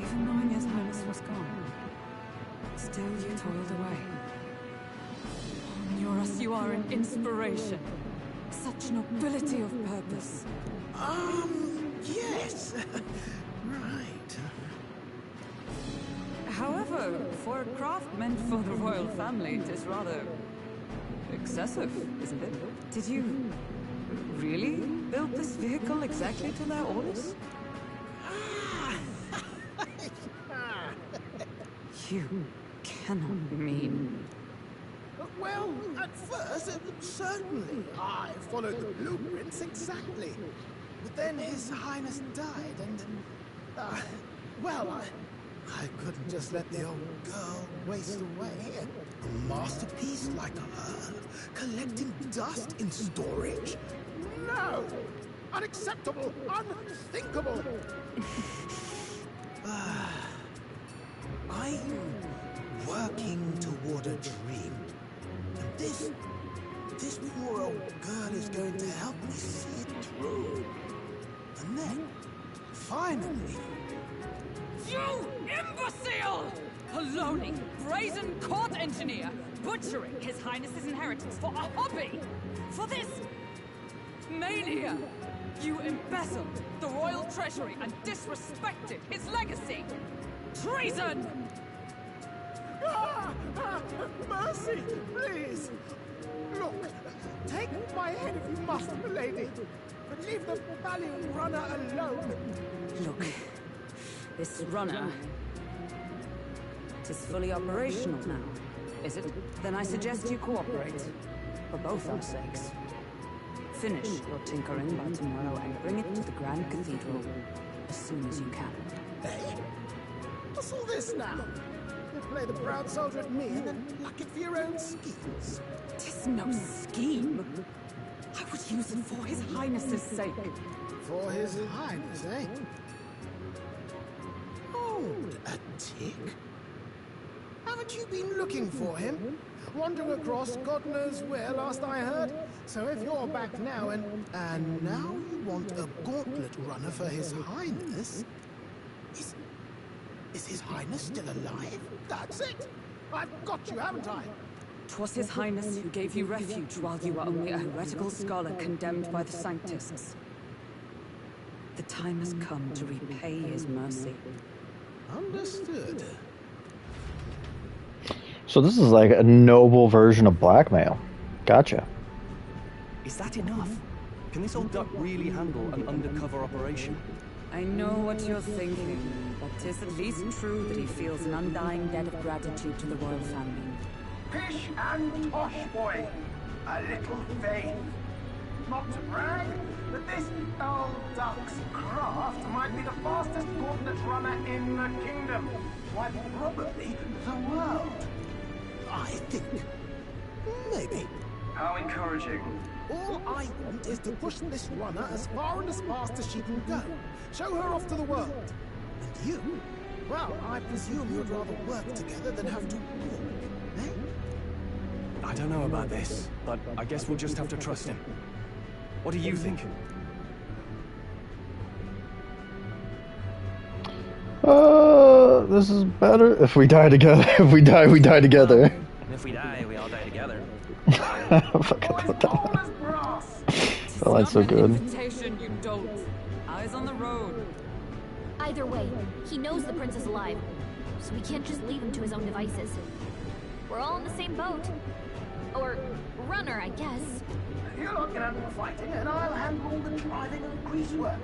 Even knowing His Highness was gone, still you toiled away. Oh, Neurus, you are an inspiration. Such nobility of purpose. Yes. Right. However, for a craft meant for the royal family, it is rather excessive, isn't it? Did you really build this vehicle exactly to their orders? You cannot mean... Well, at first, certainly. I followed the blueprints exactly. But then His Highness died and... well, I couldn't just let the old girl waste away. A masterpiece like her, collecting dust in storage? No! Unacceptable! Unthinkable! I'm working toward a dream. And this this poor old girl is going to help me see it through. And then, finally... You imbecile! Poloni, brazen court engineer, butchering His Highness's inheritance for a hobby! For this... mania! You embezzled the royal treasury and disrespected his legacy! Treason! Mercy, please! Look, take my head if you must, milady, but leave the Valiant runner alone. Look, this runner... it is fully operational now, is it? Then I suggest you cooperate, for both our sakes. Finish your tinkering by tomorrow and bring it to the Grand Cathedral as soon as you can. Hey, what's all this now? You play the proud soldier at me and then pluck it for your own schemes. Tis no scheme. I would use it for His Highness's sake. For His Highness, eh? Hold a tick. Haven't you been looking for him? Wandering across God knows where, last I heard. So if you're back now and now you want a gauntlet runner for His Highness... Is His Highness still alive? That's it! I've got you, haven't I? 'Twas His Highness who gave you refuge while you were only a heretical scholar condemned by the Sanctists. The time has come to repay his mercy. Understood. So this is like a noble version of blackmail. Gotcha. Is that enough? Can this old duck really handle an undercover operation? I know what you're thinking, but 'tis at least true that he feels an undying debt of gratitude to the royal family. Pish and tosh, boy. A little faith. Not to brag, but this old duck's craft might be the fastest gauntlet runner in the kingdom. Why, probably the world. I think. Maybe. How encouraging. All I want is to push this runner as far and as fast as she can go. Show her off to the world. And you? Well, I presume you'd rather work together than have to walk, eh? I don't know about this, but I guess we'll just have to trust him. What do you think? This is better. If we die together. If we die, we die together. If we die, we all die together. Oh, that's so good. Invitation, you dolt. Eyes on the road. Either way, he knows the prince is alive, so we can't just leave him to his own devices. We're all in the same boat. Or runner, I guess. You lot can handle the fighting, and I'll handle the driving and grease work.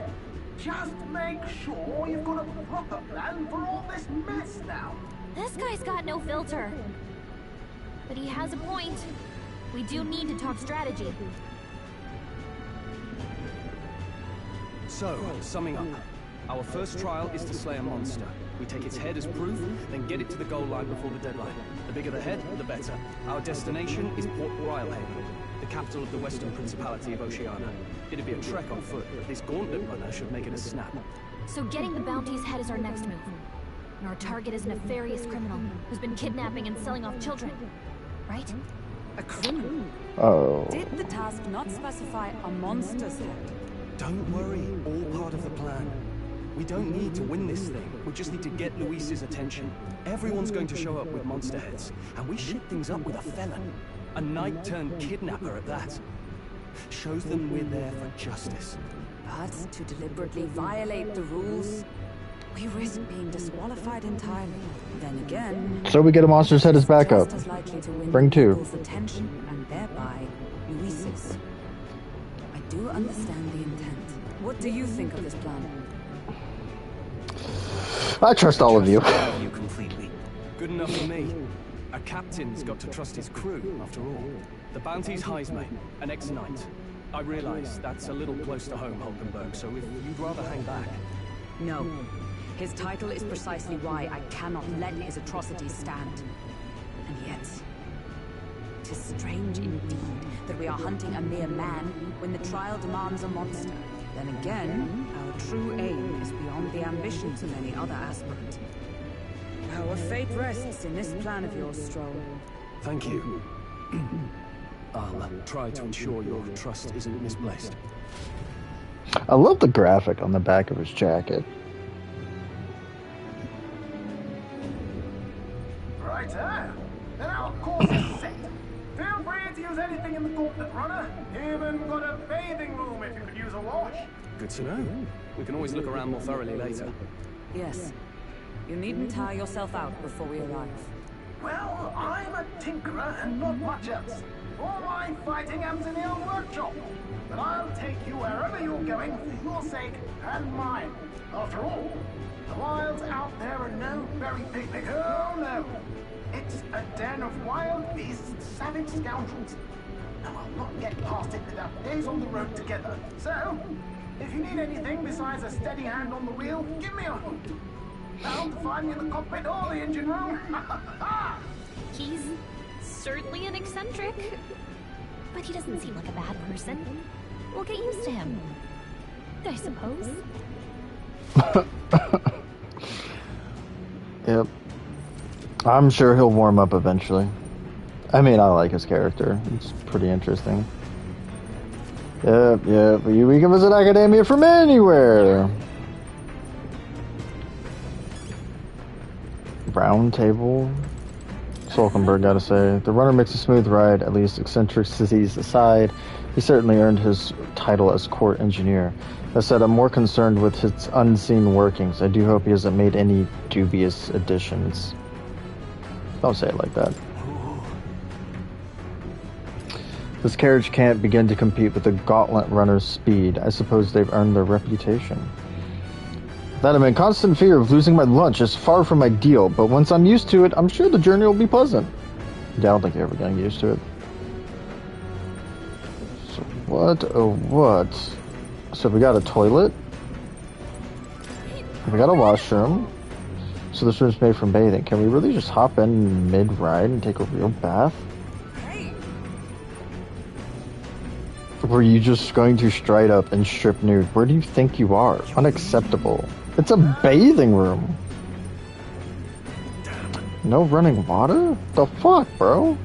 Just make sure you've got a proper plan for all this mess now. This guy's got no filter. But he has a point. We do need to talk strategy. So, summing up. Our first trial is to slay a monster. We take its head as proof, then get it to the goal line before the deadline. The bigger the head, the better. Our destination is Port Royalhaven, the capital of the Western Principality of Oceania. It'd be a trek on foot, but this gauntlet runner should make it a snap. So getting the bounty's head is our next move. And our target is a nefarious criminal who's been kidnapping and selling off children. Right? A criminal? Oh. Did the task not specify a monster's head? Don't worry, all part of the plan. We don't need to win this thing. We just need to get Luis's attention. Everyone's going to show up with monster heads, and we shake things up with a felon. A knight-turned-kidnapper at that. Shows them we're there for justice. But to deliberately violate the rules, we risk being disqualified entirely. Then again... So we get a monster's head as backup. Just as likely to win Bring two. people's attention, and thereby, Luis's. I do understand the intent. What do you think of this plan? I trust all of you. You completely. Good enough for me. A captain's got to trust his crew, after all. The bounty's Heisme, an ex-knight. I realize that's a little close to home, Hulkenberg, so if you'd rather hang back... No. His title is precisely why I cannot let his atrocities stand. And yet... 'tis strange indeed that we are hunting a mere man when the trial demands a monster. Then again, our true aim is beyond the ambitions of any other aspirant. Our fate rests in this plan of yours, Stroll. Thank you. I'll try to ensure your trust isn't misplaced. I love the graphic on the back of his jacket. Righto. Then our course is set. Feel free to use anything in the gauntlet runner. Even got a bathing room if you could use a wash. Good to know. We can always look around more thoroughly later. Yes. You needn't tire yourself out before we arrive. Well, I'm a tinkerer and not much else. All my fighting happens in the old workshop. But I'll take you wherever you're going for your sake and mine. After all, the wilds out there are no very picnic. Oh no. It's a den of wild beasts and savage scoundrels. And I'll not get past it without days on the road together. So, if you need anything besides a steady hand on the wheel, give me a hoot. Bound to find me in the cockpit or the engine room. He's certainly an eccentric, but he doesn't seem like a bad person. We'll get used to him, I suppose. Yep. I'm sure he'll warm up eventually. I mean, I like his character. It's pretty interesting. Yep. We can visit Academia from anywhere. Round table. Solkenberg, gotta say. The runner makes a smooth ride, at least eccentricities aside. He certainly earned his title as court engineer. That said, I'm more concerned with his unseen workings. I do hope he hasn't made any dubious additions. Don't say it like that. This carriage can't begin to compete with the gauntlet runner's speed. I suppose they've earned their reputation. That I'm in constant fear of losing my lunch is far from ideal, but once I'm used to it, I'm sure the journey will be pleasant. Yeah, I don't think you're ever getting used to it. So what? So we got a toilet. We got a washroom. So this room's made for bathing. Can we really just hop in mid-ride and take a real bath? Were you just going to straight up and strip nude? Where do you think you are? Unacceptable. It's a bathing room. No running water? The fuck, bro?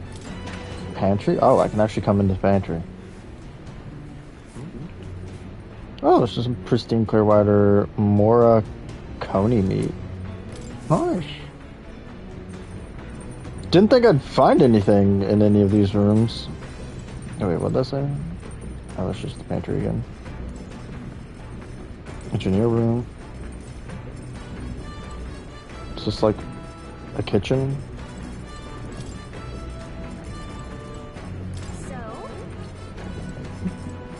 Pantry? Oh, I can actually come into the pantry. Oh, this is some pristine Clearwater Mora Coney meat. Nice. Didn't think I'd find anything in any of these rooms. Oh wait, what'd that say? Oh, that's just the pantry again. Engineer room. It's just like a kitchen. So?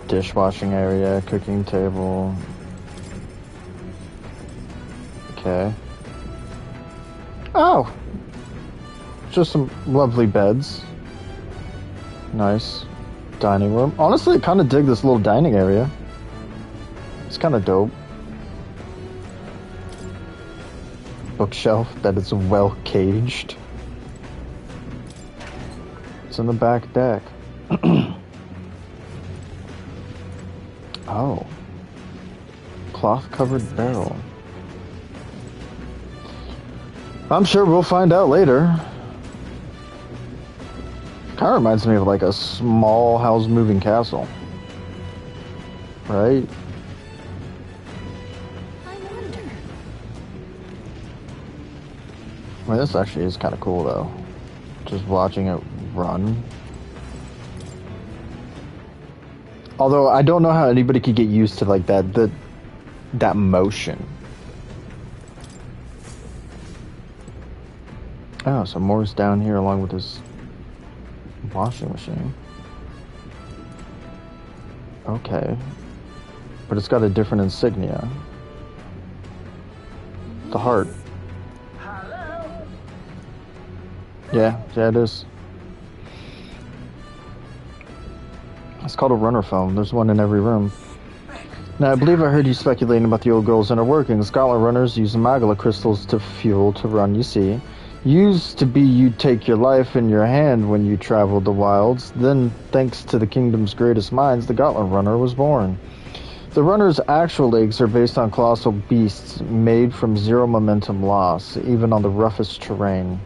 Dishwashing area, cooking table. Okay. Oh! Just some lovely beds. Nice. Dining room. Honestly, I kind of dig this little dining area. It's kind of dope. Bookshelf that is well caged. It's in the back deck. Oh. Cloth covered barrel. I'm sure we'll find out later. Kind of reminds me of like a small house moving castle. Right? I wonder. I mean, this actually is kind of cool though. Just watching it run. Although I don't know how anybody could get used to like that motion. Oh, so Moore's down here along with his washing machine. Okay. But it's got a different insignia. The heart. Hello? Yeah, it is. It's called a runner phone. There's one in every room. Now, I believe I heard you speculating about the old girl's inner workings. Gauntlet runners use Magala crystals to fuel to run, you see. Used to be you'd take your life in your hand when you traveled the wilds. Then, thanks to the kingdom's greatest minds, the Gauntlet runner was born. The runner's actual legs are based on colossal beasts made from zero momentum loss, even on the roughest terrain.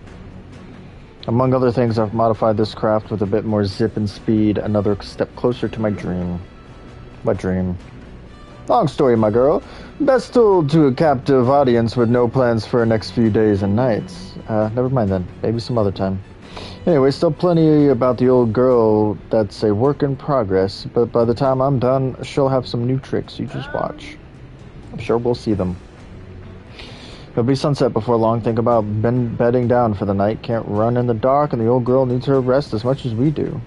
Among other things, I've modified this craft with a bit more zip and speed, another step closer to my dream. What dream? Long story, my girl. Best told to a captive audience with no plans for the next few days and nights. Never mind then. Maybe some other time. Anyway, still plenty about the old girl that's a work in progress, but by the time I'm done, she'll have some new tricks. You just watch. I'm sure we'll see them. It'll be sunset before long. Think about bedding down for the night. Can't run in the dark, and the old girl needs her rest as much as we do.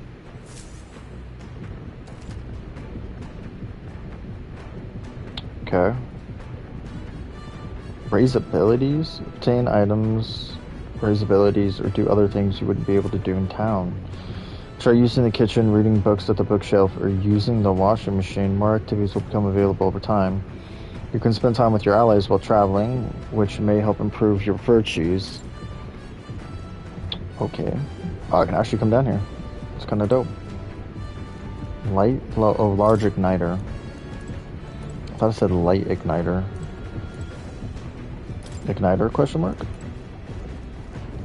Okay. Raise abilities. Obtain items. Raise abilities, or do other things you wouldn't be able to do in town. Try using the kitchen, reading books at the bookshelf, or using the washing machine. More activities will become available over time. You can spend time with your allies while traveling, which may help improve your virtues. Okay. Oh, I can actually come down here. It's kind of dope. Large igniter. I thought it said light igniter. Igniter, question mark?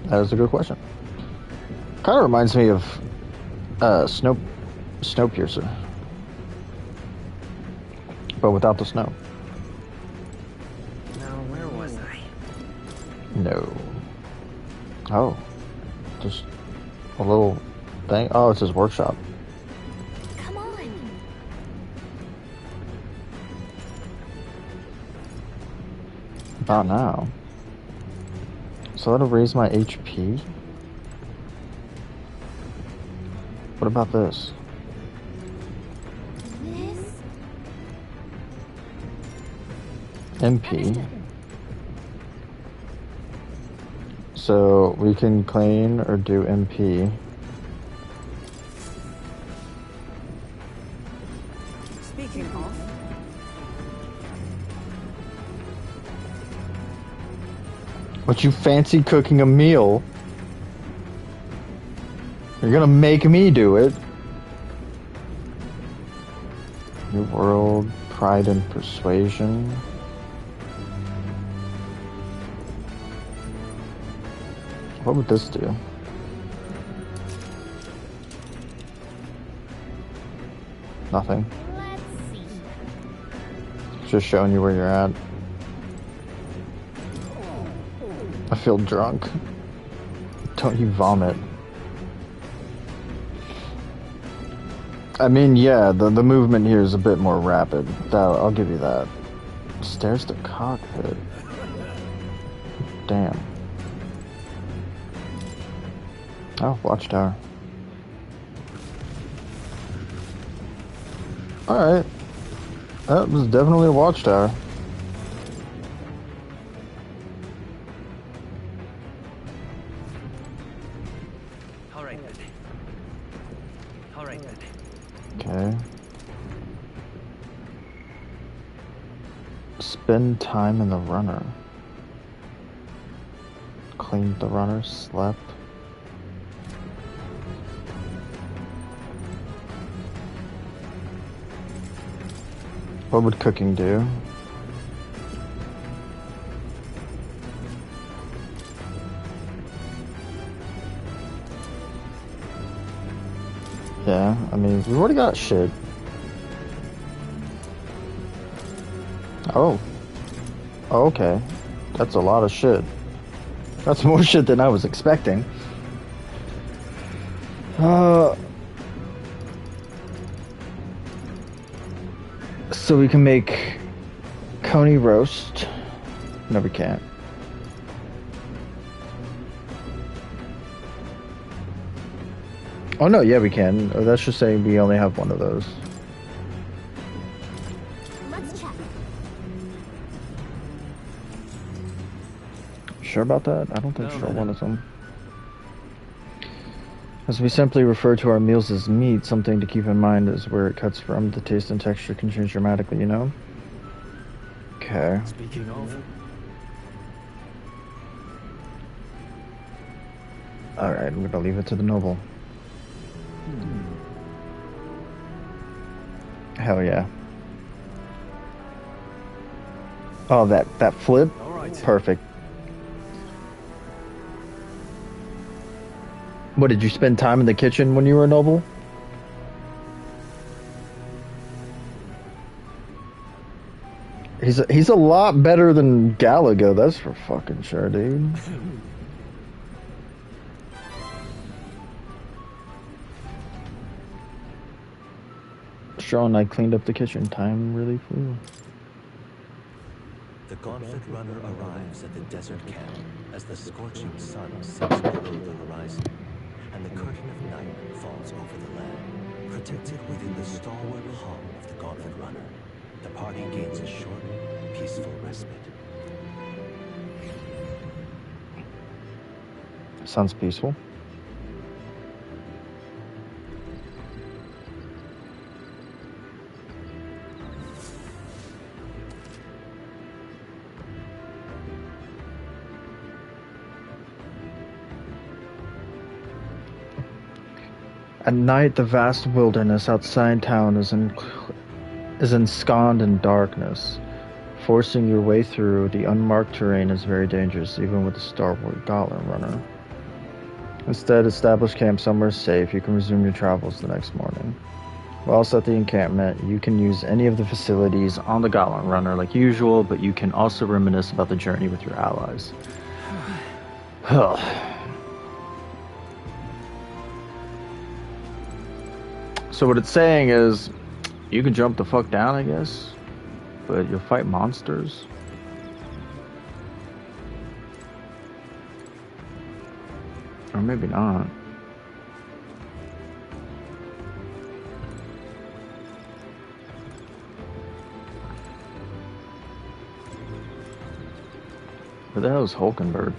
That is a good question. Kind of reminds me of Snowpiercer, but without the snow. Now, where was I? No. Oh, just a little thing. Oh, it's his workshop. Come on. About now. So that'll raise my HP. What about this? This? MP. So we can clean or do MP. Speaking of, What, you fancy cooking a meal? You're gonna make me do it. New World, Pride and Persuasion. What would this do? Nothing. Let's see. Just showing you where you're at. I feel drunk. Don't you vomit. I mean, yeah, the movement here is a bit more rapid. I'll give you that. Stairs to cockpit. Damn. Oh, watchtower. Alright. That was definitely a watchtower. Okay. Spend time in the runner. Cleaned the runner, slept. What would cooking do? Yeah, I mean, we've already got shit. Oh. Okay. That's a lot of shit. That's more shit than I was expecting. So we can make coney roast. No, we can't. Oh no, yeah, we can. That's just saying we only have one of those. Let's check. Sure about that? I don't think so. One of them. As we simply refer to our meals as meat, something to keep in mind is where it cuts from. The taste and texture can change dramatically, you know? Okay. Speaking of... Alright, I'm gonna leave it to the noble. Hell yeah. Oh, that flip? All right. Perfect. What, did you spend time in the kitchen when you were a noble? He's a lot better than Galaga, that's for fucking sure, dude. Sean, I cleaned up the kitchen. Time really flew. The gauntlet runner arrives at the desert camp as the scorching sun sets below the horizon, and the curtain of night falls over the land. Protected within the stalwart hull of the gauntlet runner, the party gains a short, peaceful respite. Sounds peaceful. At night, the vast wilderness outside town is ensconced in darkness. Forcing your way through the unmarked terrain is very dangerous, even with the stalwart gauntlet runner. Instead, establish camp somewhere safe. You can resume your travels the next morning. Whilst at the encampment, you can use any of the facilities on the gauntlet runner like usual, but you can also reminisce about the journey with your allies. So what it's saying is, you can jump the fuck down, I guess, but you'll fight monsters. Or maybe not. Where the hell is Hulkenberg?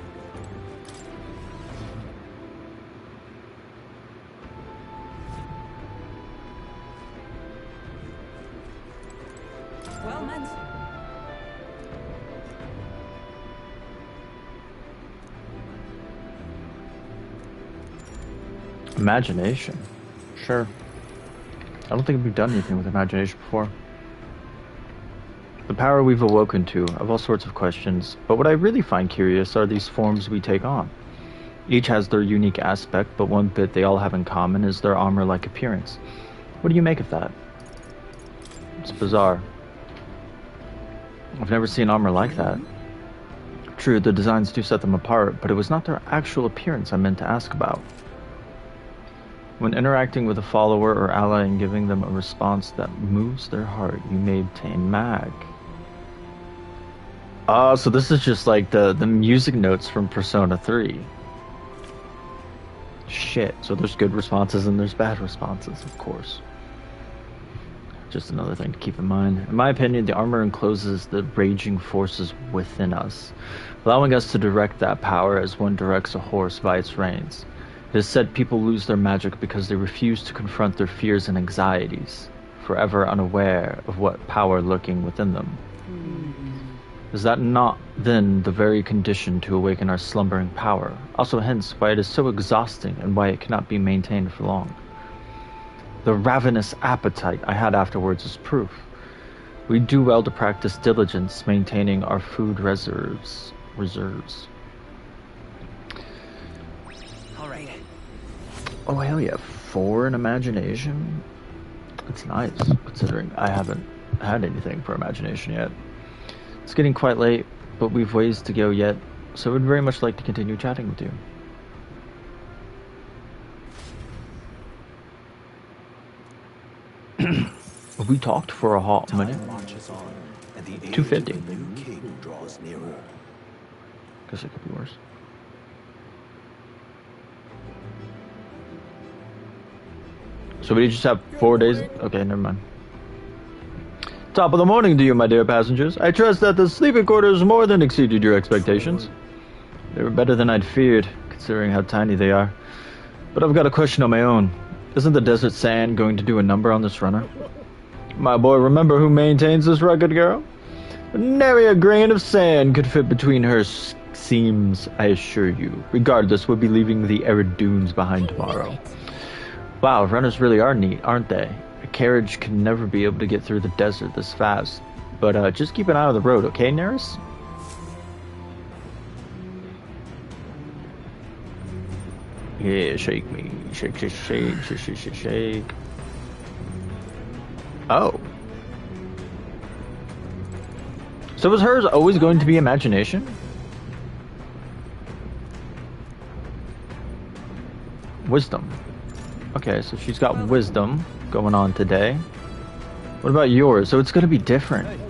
Well met. Imagination. Sure. I don't think we've done anything with imagination before. The power we've awoken to, I have all sorts of questions, but what I really find curious are these forms we take on. Each has their unique aspect, but one bit they all have in common is their armor-like appearance. What do you make of that? It's bizarre. I've never seen armor like that. True, the designs do set them apart, but it was not their actual appearance I meant to ask about. When interacting with a follower or ally and giving them a response that moves their heart, you may obtain mag. So this is just like the music notes from Persona 3. Shit, so there's good responses and there's bad responses, of course. Just another thing to keep in mind. In my opinion, the armor encloses the raging forces within us, allowing us to direct that power as one directs a horse by its reins. It is said people lose their magic because they refuse to confront their fears and anxieties, forever unaware of what power lurking within them. Is that not, then, the very condition to awaken our slumbering power? Also, hence, why it is so exhausting and why it cannot be maintained for long. The ravenous appetite I had afterwards is proof. We do well to practice diligence, maintaining our food reserves. All right. Oh, hell yeah. 4 in imagination? That's nice, considering I haven't had anything for imagination yet. It's getting quite late, but we've ways to go yet, so I would very much like to continue chatting with you. We talked for a hot minute. 250. Guess it could be worse. So we just have 4 days? Okay, never mind. Top of the morning to you, my dear passengers. I trust that the sleeping quarters more than exceeded your expectations. They were better than I'd feared, considering how tiny they are. But I've got a question of my own. Isn't the desert sand going to do a number on this runner? My boy, remember who maintains this rugged girl? Nary a grain of sand could fit between her seams, I assure you. Regardless, we'll be leaving the arid dunes behind tomorrow. Wow, runners really are neat, aren't they? A carriage can never be able to get through the desert this fast. But just keep an eye on the road, okay, Neris? Yeah, shake me. Shake, shake, shake, shake, shake, shake, shake. Oh. So was hers always going to be imagination? Wisdom. Okay, so she's got wisdom going on today. What about yours? So it's going to be different.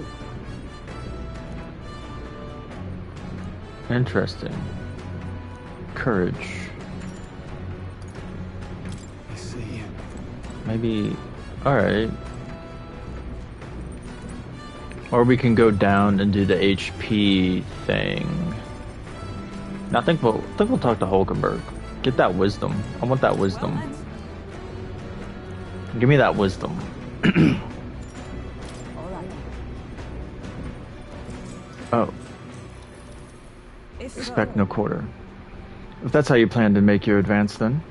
Interesting. Courage. I see. Maybe. Alright. Or we can go down and do the HP thing. Now I think we'll talk to Hulkenberg. Get that wisdom. I want that wisdom. Give me that wisdom. Oh. Expect no quarter. If that's how you plan to make your advance, then.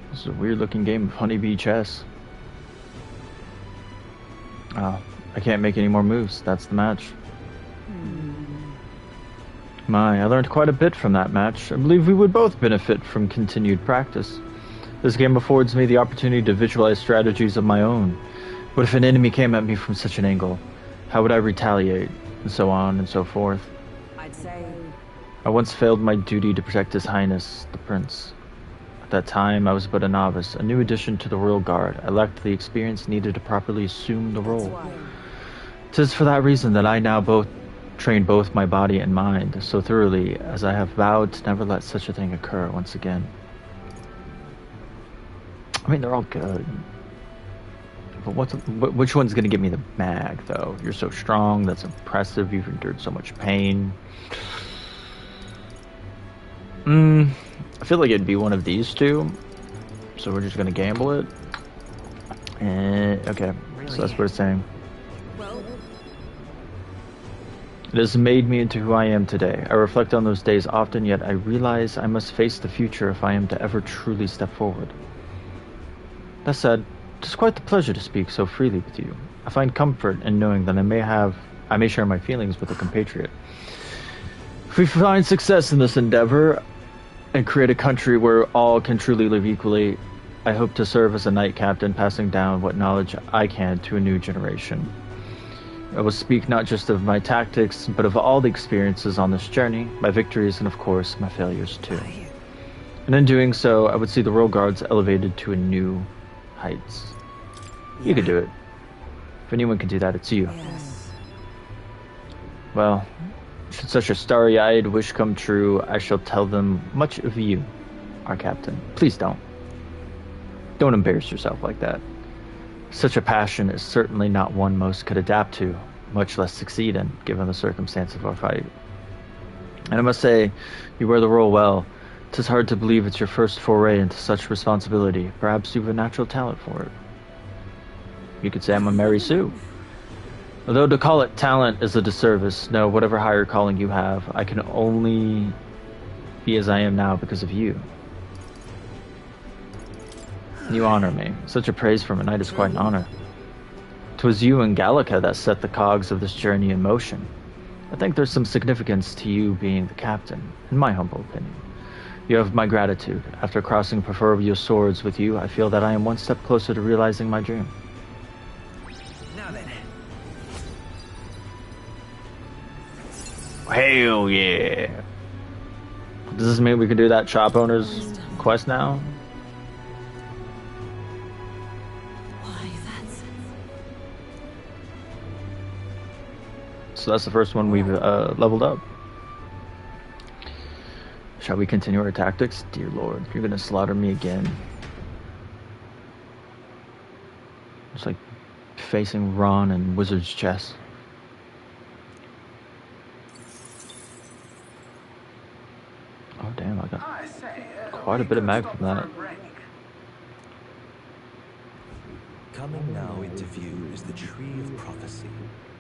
This is a weird looking game of honeybee chess. I can't make any more moves. That's the match. My, I learned quite a bit from that match. I believe we would both benefit from continued practice. This game affords me the opportunity to visualize strategies of my own. What if an enemy came at me from such an angle? How would I retaliate? And so on and so forth. I'd say... I once failed my duty to protect His Highness, the Prince. At that time, I was but a novice, a new addition to the Royal Guard. I lacked the experience needed to properly assume the role. 'Tis for that reason that I now train both my body and mind so thoroughly, as I have vowed to never let such a thing occur once again. I mean, they're all good. But which one's gonna give me the mag, though? You're so strong, that's impressive, you've endured so much pain. I feel like it'd be one of these two. So we're just gonna gamble it. And, okay, so that's what it's saying. It has made me into who I am today. I reflect on those days often, yet I realize I must face the future if I am to ever truly step forward. That said, it is quite the pleasure to speak so freely with you. I find comfort in knowing that I may share my feelings with a compatriot. If we find success in this endeavor and create a country where all can truly live equally, I hope to serve as a knight captain, passing down what knowledge I can to a new generation. I will speak not just of my tactics, but of all the experiences on this journey, my victories, and of course, my failures too. And in doing so, I would see the Royal Guards elevated to a new heights. You could do it. If anyone can do that, it's you. Well, should such a starry-eyed wish come true, I shall tell them much of you, our captain. Please don't. Don't embarrass yourself like that. Such a passion is certainly not one most could adapt to, much less succeed in, given the circumstance of our fight. And I must say, you wear the role well. 'Tis hard to believe it's your first foray into such responsibility. Perhaps you have a natural talent for it. You could say I'm a Mary Sue. Although to call it talent is a disservice, no, whatever higher calling you have, I can only be as I am now because of you. You honor me. Such a praise from a knight is quite an honor. 'Twas you and Gallica that set the cogs of this journey in motion. I think there's some significance to you being the captain, in my humble opinion. You have my gratitude. After crossing proverbial swords with you, I feel that I am one step closer to realizing my dream. Now then. Hell yeah! Does this mean we can do that shop owner's quest now? So that's the first one we've leveled up. Shall we continue our tactics? Dear Lord, you're gonna slaughter me again. It's like facing Ron and Wizard's chess. Oh damn, I got quite a bit of mag from that. Coming now into view is the Tree of Prophecy,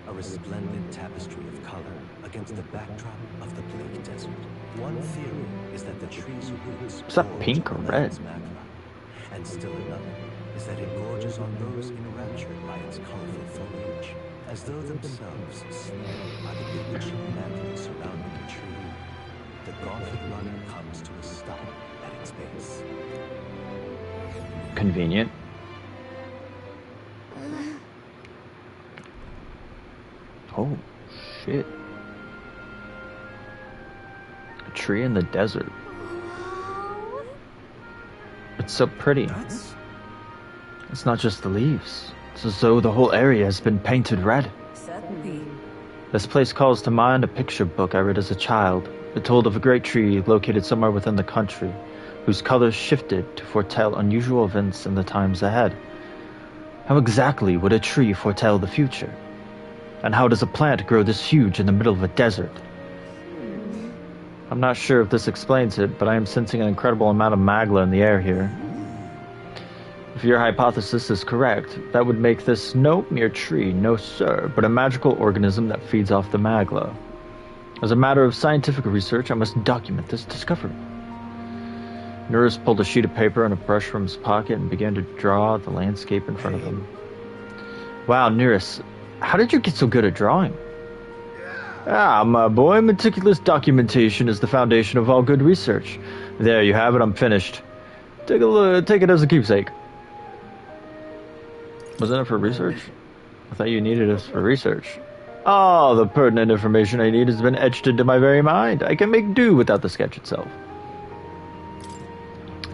a resplendent tapestry of color against the backdrop of the bleak desert. One theory is that the tree's roots... Is that pink or red? Magma, and still another is that it gorges on those enraptured by its colorful foliage, as though themselves snared by the bewitching mantle surrounding the tree. The gauntlet runner comes to a stop at its base. Convenient. Oh, shit. A tree in the desert. It's so pretty. It's not just the leaves. It's as though the whole area has been painted red. Certainly. This place calls to mind a picture book I read as a child. It told of a great tree located somewhere within the country, whose colors shifted to foretell unusual events in the times ahead. How exactly would a tree foretell the future? And how does a plant grow this huge in the middle of a desert? I'm not sure if this explains it, but I am sensing an incredible amount of magla in the air here. If your hypothesis is correct, that would make this no mere tree, no sir, but a magical organism that feeds off the magla. As a matter of scientific research, I must document this discovery. Nurse pulled a sheet of paper and a brush from his pocket and began to draw the landscape in front of him. Wow, Nurse, how did you get so good at drawing? Ah, my boy, meticulous documentation is the foundation of all good research. There you have it, I'm finished. Take a look, take it as a keepsake. Wasn't it for research? I thought you needed it for research. Oh, the pertinent information I need has been etched into my very mind. I can make do without the sketch itself.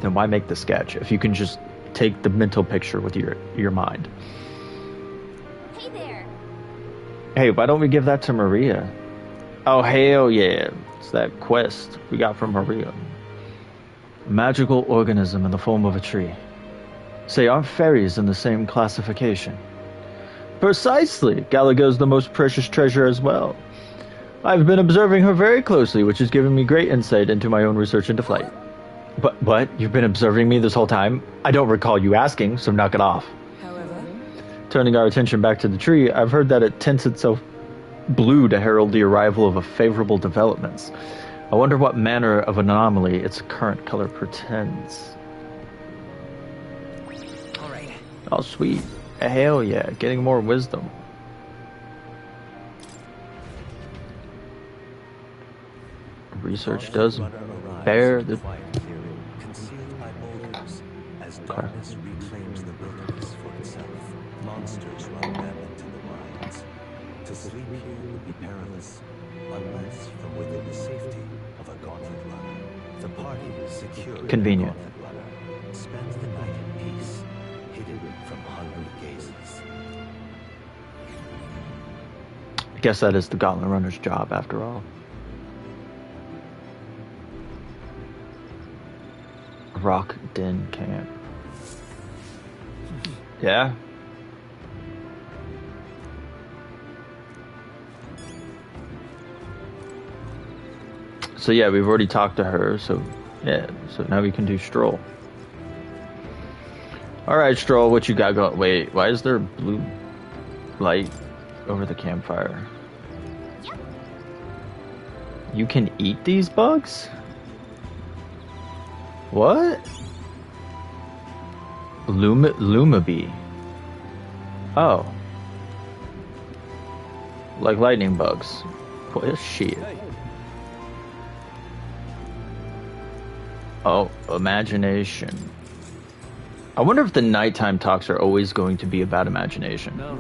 Then why make the sketch if you can just take the mental picture with your mind? Hey there. Hey, why don't we give that to Maria? Oh, hell yeah. It's that quest we got from Maria. A magical organism in the form of a tree. Say, aren't fairies in the same classification? Precisely. Gallagher's the most precious treasure as well. I've been observing her very closely, which has given me great insight into my own research into flight. But what? You've been observing me this whole time? I don't recall you asking, so knock it off. However, turning our attention back to the tree, I've heard that it tints itself blue to herald the arrival of a favorable developments. I wonder what manner of anomaly its current color portends. Alright. Oh, sweet. Hell yeah, getting more wisdom. Research does bear the... Concealed by boulders, as darkness reclaims the wilderness for itself. Monsters run rampant in the wilds. To sleep here would be perilous, unless from within the safety of a gauntlet runner. The party, secure convenient, in the gauntlet runner, spends the night in peace, hidden from hungry gazes. I guess that is the gauntlet runner's job after all. Rock Den Camp. Yeah. So yeah, we've already talked to her, so yeah, so now we can do Stroll. Alright, Stroll, what you got going? Wait, why is there blue light over the campfire? You can eat these bugs? What? Lumabee. Oh. Like lightning bugs. What shit? Oh, imagination. I wonder if the nighttime talks are always going to be about imagination. No.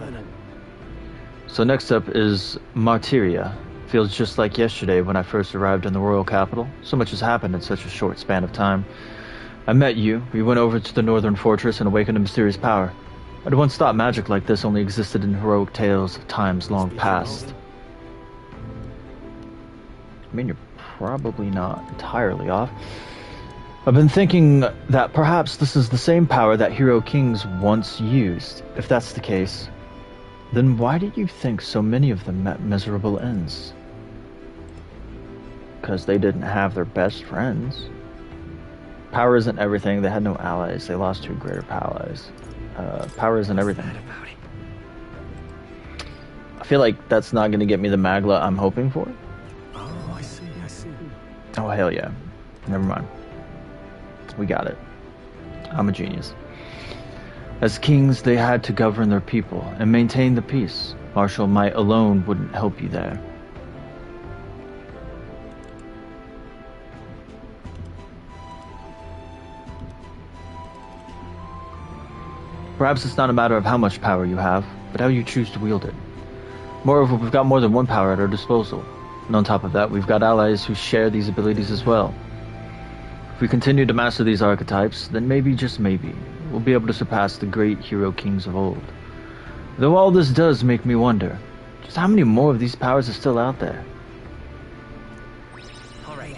So next up is Martyria. Feels just like yesterday when I first arrived in the royal capital. So much has happened in such a short span of time. I met you, we went over to the northern fortress and awakened a mysterious power. I'd once thought magic like this only existed in heroic tales of times long past. I mean, you're probably not entirely off. I've been thinking that perhaps this is the same power that hero kings once used. If that's the case, then why do you think so many of them met miserable ends? Because they didn't have their best friends. Power isn't everything. They had no allies. They lost two greater allies. Power isn't everything. I feel like that's not going to get me the magla I'm hoping for. Oh, I see. Oh, hell yeah. Never mind. We got it. I'm a genius. As kings, they had to govern their people and maintain the peace. Martial might alone wouldn't help you there. Perhaps it's not a matter of how much power you have, but how you choose to wield it. Moreover, we've got more than one power at our disposal. And on top of that, we've got allies who share these abilities as well. If we continue to master these archetypes, then maybe, just maybe, we'll be able to surpass the great hero kings of old. Though all this does make me wonder, just how many more of these powers are still out there? Alright.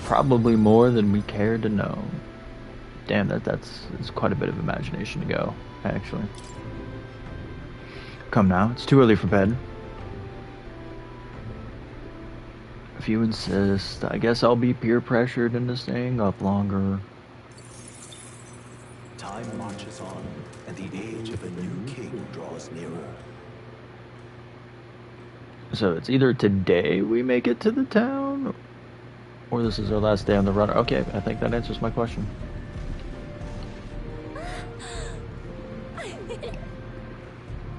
Probably more than we care to know. Damn, that's quite a bit of imagination to go, actually. Come now, it's too early for bed. If you insist, I guess I'll be peer pressured into staying up longer. Time marches on, and the age of a new king draws nearer. So it's either today we make it to the town, or this is our last day on the run. Okay, I think that answers my question.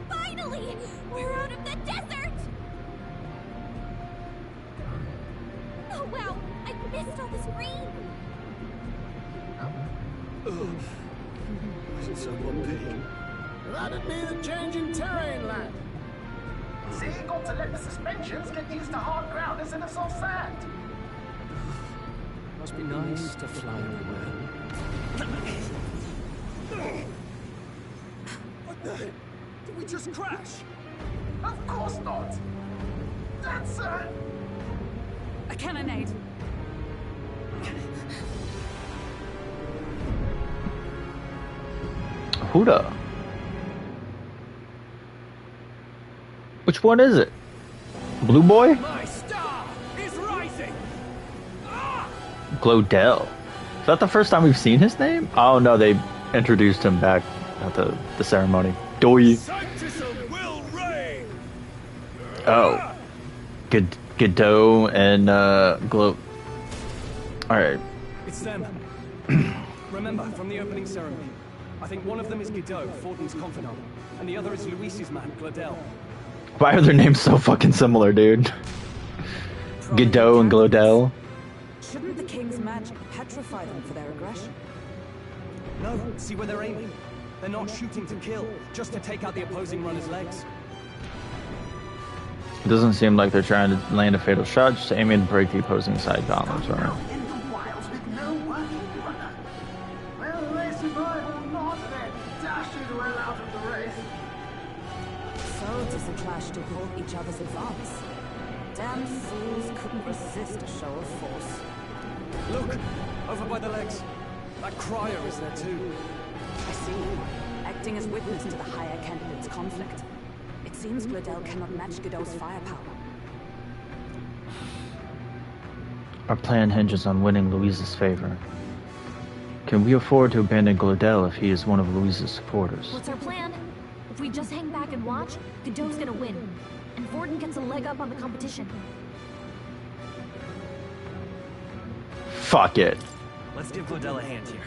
Finally! We're out of the desert! Oh wow, I missed all this green! Was it so big? That'd be the change in terrain, lad. See, got to let the suspensions get used to hard ground instead of soft sand. Must be nice to fly everywhere. What the? Did we just crash? Of course not. That's A cannonade. Huda. Which one is it? Blue Boy? My star is rising. Glodell. Is that the first time we've seen his name? Oh no, they introduced him back at the ceremony. Doi. Oh. Godot and Glow. Alright. It's them. Remember, from the opening ceremony. I think one of them is Godot, Forden's confidant, and the other is Luis's man, Glodell. Why are their names so fucking similar, dude? Godot and Glodell. Shouldn't the king's magic petrify them for their aggression? No, see where they're aiming. They're not shooting to kill, just to take out the opposing runner's legs. It doesn't seem like they're trying to land a fatal shot, just aiming to break the opposing side columns, right? Well, they survive or not, they're dashing well out of the race. So does the clash to halt each other's advance. Damn fools couldn't resist a show of force. Look! Over by the legs. That crier is there too. I see. Acting as witness to the higher candidate's conflict. It seems Glodell cannot match Godot's firepower. Our plan hinges on winning Louise's favor. Can we afford to abandon Glodell if he is one of Louise's supporters? What's our plan? If we just hang back and watch, Godot's gonna win. And Forden gets a leg up on the competition. Fuck it. Let's give Glodell a hand here.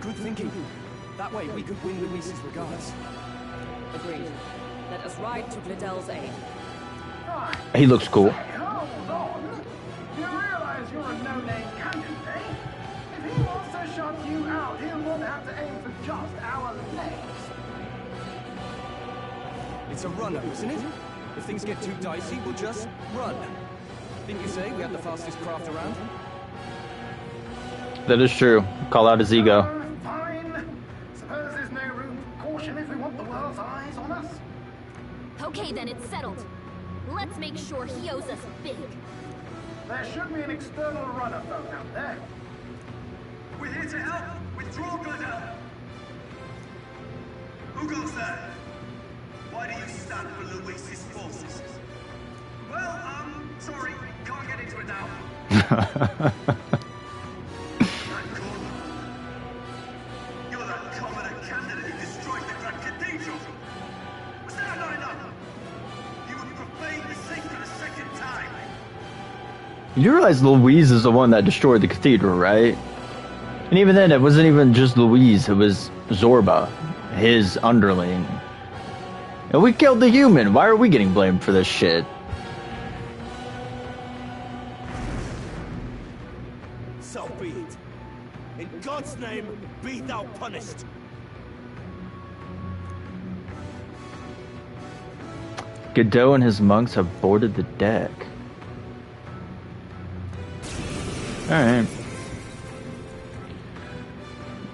Good thinking. That way we could win Luis's regards. Agreed. Let us ride to Glodell's aid. He looks cool. Hold on. You realize you're a no-name candidate? If he wants to shut you out, he'll not have to aim for just our legs. It's a runner, isn't it? If things get too dicey, we'll just run. Didn't you say we had the fastest craft around? That is true. Call out his ego. Fine. Suppose there's no room for caution if we want the world's eyes on us. Okay then, it's settled. Let's make sure he owes us big. There should be an external runner phone out there. We're here to help. Withdraw, Glodell. Who goes there? Why do you stand for Luis's forces? Well, sorry, can't get into it now. You're that commoner candidate who destroyed the Grand Cathedral. Was that not enough? You would profane the sacred a second time. You realize Louise is the one that destroyed the cathedral, right? And even then, it wasn't even just Louise, it was Zorba, his underling. And we killed the human, why are we getting blamed for this shit? So be it. In God's name, be thou punished. Godot and his monks have boarded the deck. Alright.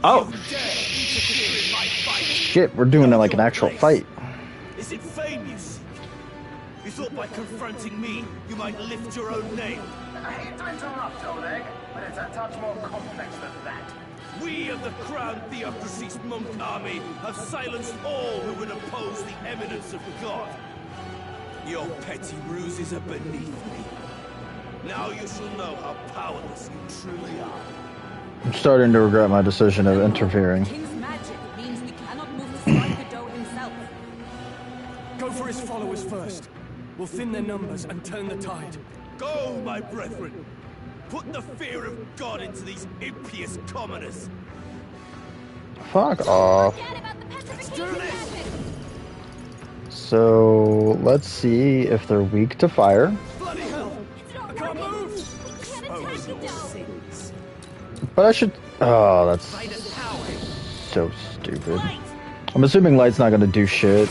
Oh! Shit, we're doing like an actual fight. Is it fame you seek? You thought by confronting me, you might lift your own name? I hate to interrupt, Oleg, but it's a touch more complex than that. We of the Crown Theocracy's monk army have silenced all who would oppose the eminence of God. Your petty ruses are beneath me. Now you shall know how powerless you truly are. I'm starting to regret my decision of interfering. King's magic means we cannot move to strike Godot himself. Go for his followers first. We'll thin their numbers and turn the tide. Go, my brethren! Put the fear of God into these impious commoners! Fuck off. Let's do this! So, let's see if they're weak to fire. Bloody hell! I can't move! But I should... Oh, that's so stupid. I'm assuming light's not gonna do shit.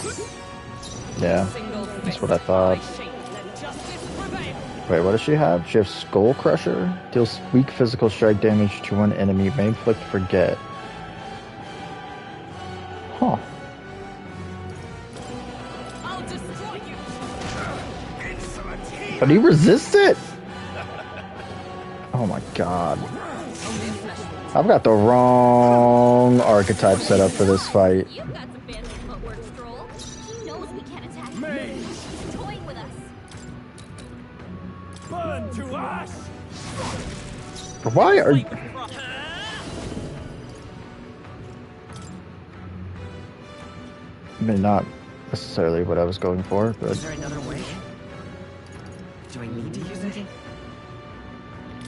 Yeah, that's what I thought. Wait, what does she have? She has Skull Crusher? Deals weak physical strike damage to one enemy. May inflict forget. Huh. But he resists it? Oh my god. I've got the wrong archetype set up for this fight. You've got some fancy footwork, Stroll. He knows we can't attack him. He's toying with us. Burn to ash! Why are you... I mean, not necessarily what I was going for, but... Is there another way? Do I need to use it?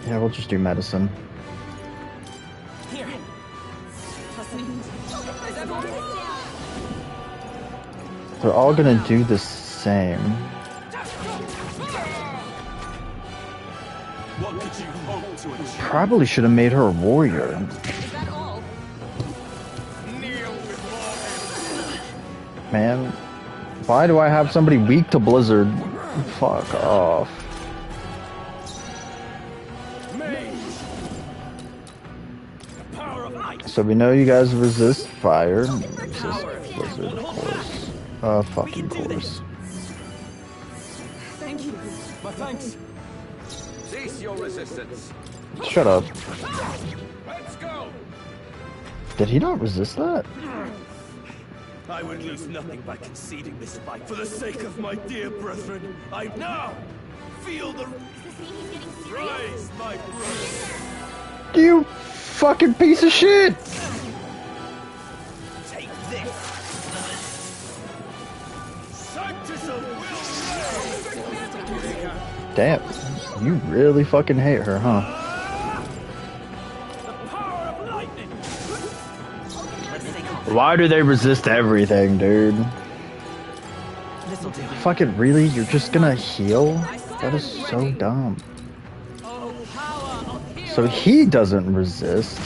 Yeah, we'll just do medicine. Here. Trust me. Is everyone? They're all gonna do the same. What could you hope to achieve? Probably should have made her a warrior. Is that all? Man, why do I have somebody weak to Blizzard? Fuck off. So we know you guys resist fire. Resist Blizzard, of course. Fucking course. Thank you. My thanks. Cease your resistance. Shut up. Let's go. Did he not resist that? I would lose nothing by conceding this fight for the sake of my dear brethren. I now feel the rise, my brother. You fucking piece of shit! Take this. Sanctus of will. Damn, you really fucking hate her, huh? Why do they resist everything, dude? Fucking really? You're just gonna heal? That is so dumb. So he doesn't resist.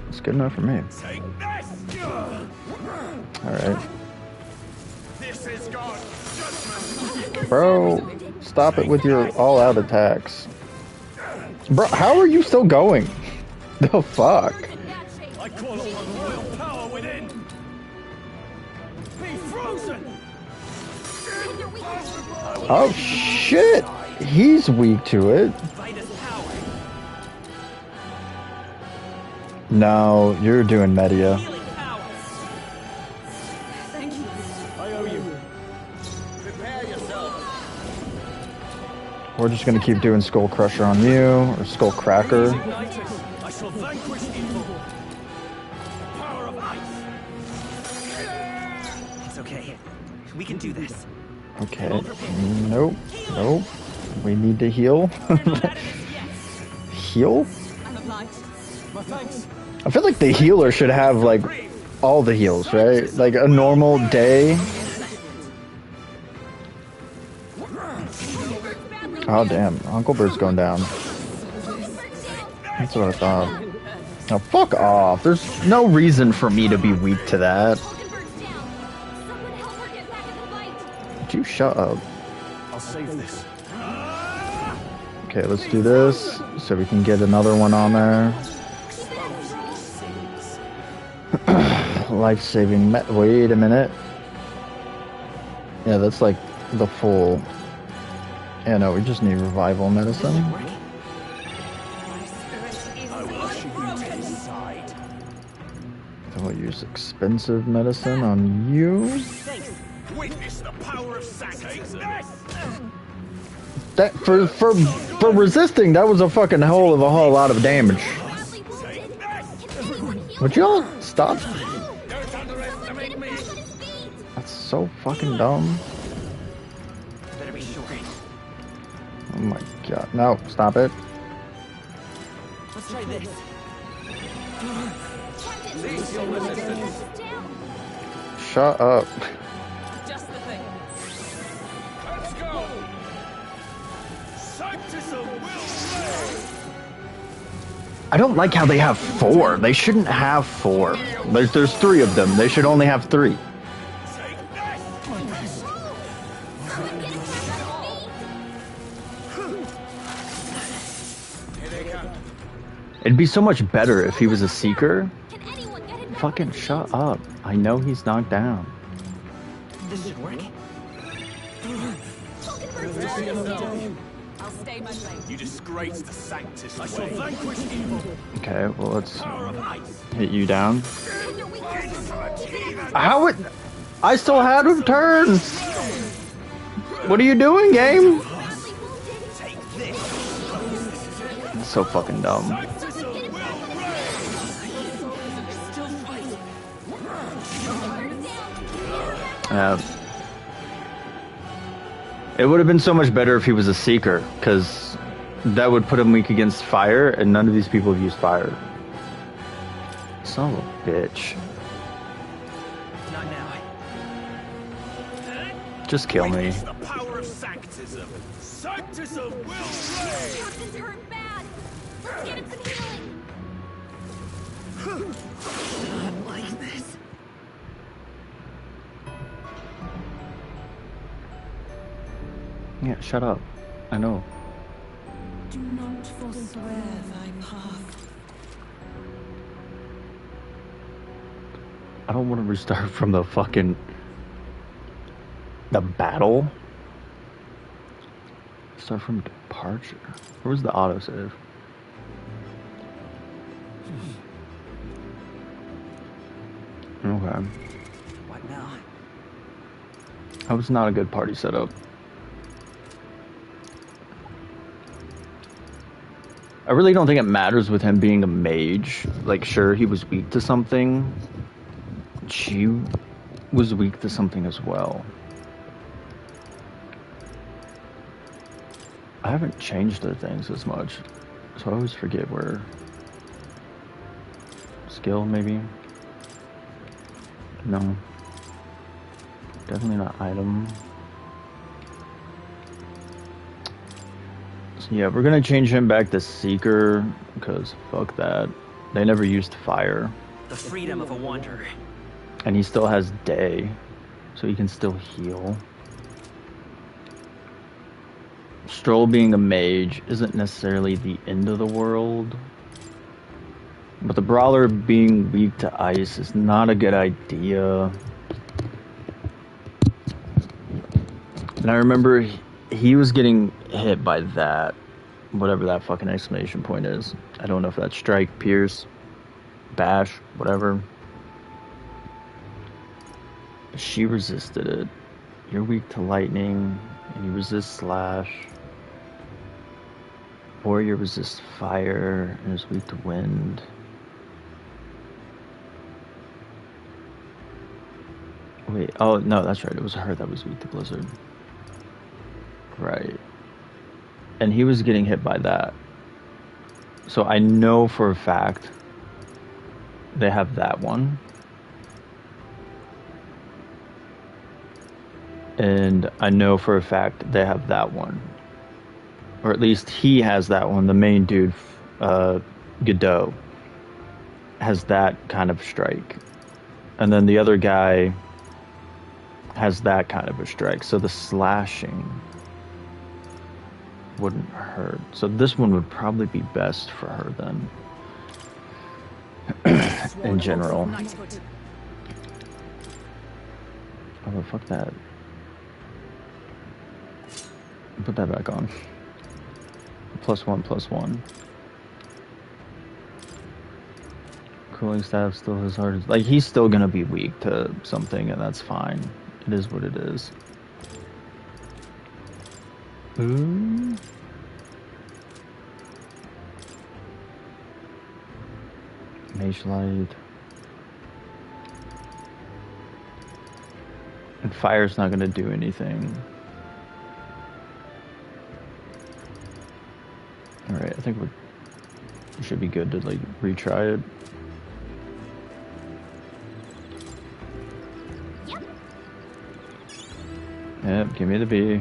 It's good enough for me. Alright. Bro, stop it with your all-out attacks. Bro, how are you still going? The fuck? I call upon royal power within. Be frozen. Oh shit! He's weak to it. No, you're doing Media. Thank you. I owe you. Prepare yourself. We're just gonna keep doing Skull Crusher on you, or Skull Cracker. I shall vanquish evil. Power of ice. It's okay. We can do this. Okay. Nope. Nope. We need to heal. Heal? My thanks. I feel like the healer should have, like, all the heals, right? Like, a normal day. Oh, damn. Uncle Bird's going down. That's what I thought. Oh, fuck off. There's no reason for me to be weak to that. Would you shut up? I'll save this. Okay, let's do this so we can get another one on there. Life-saving wait a minute. Yeah, that's like the full... Yeah, no, we just need revival medicine. Then we'll use expensive medicine on you. Witness the power of sanctism. That for resisting, that was a fucking whole lot of damage. Would y'all stop? That's so fucking dumb. Better be sure. Oh my god. No, stop it. Let's try this. Shut up. Just the thing. Let's go. Sanctism will reign. I don't like how they have 4. They shouldn't have 4. There's 3 of them. They should only have 3. It'd be so much better if he was a seeker. Fucking shut up. I know he's knocked down. This should work. I'll stay my lane. You disgrace the Sanctus I shall way. vanquish evil. Okay, well let's hit you down. How it? I still had a turn. What are you doing, game? That's so fucking dumb. It would have been so much better if he was a seeker, because that would put him weak against fire, and none of these people have used fire. Son of a bitch. Not now. Just kill me. The power of sanctism. Sanctism will reign. Captain's hurt bad. Let's get him some healing. Not like this. Yeah, shut up. I know. Do not forswear thy path. I don't want to restart from the battle. Start from departure. Where's the autosave? Okay. What now? That was not a good party setup. I really don't think it matters with him being a mage. Like, sure, he was weak to something. She was weak to something as well. I haven't changed the things as much, so I always forget where. Skill, maybe? No. Definitely not item. So yeah, we're gonna change him back to Seeker, because fuck that. They never used fire. The freedom of a wanderer. And he still has day, so he can still heal. Stroll being a mage isn't necessarily the end of the world, but the Brawler being weak to ice is not a good idea. And I remember he was getting hit by that, whatever that fucking exclamation point is. I don't know if that's strike, pierce, bash, whatever. But she resisted it. You're weak to lightning, and you resist slash. Warrior resists fire, and is weak to wind. Wait, oh no, that's right, it was her that was weak to blizzard. Right. And he was getting hit by that. So I know for a fact they have that one. And I know for a fact they have that one. Or at least he has that one. The main dude, Godot, has that kind of strike. And then the other guy has that kind of a strike, so the slashing wouldn't hurt. So this one would probably be best for her then. In general. Oh, fuck that. Put that back on. +1/+1. Cooling staff still his hard. Like, he's still gonna be weak to something, and that's fine. It is what it is. Ooh. Mage light. And fire's not gonna do anything. Alright, I think we should be good to, like, retry it. Yep, give me the B.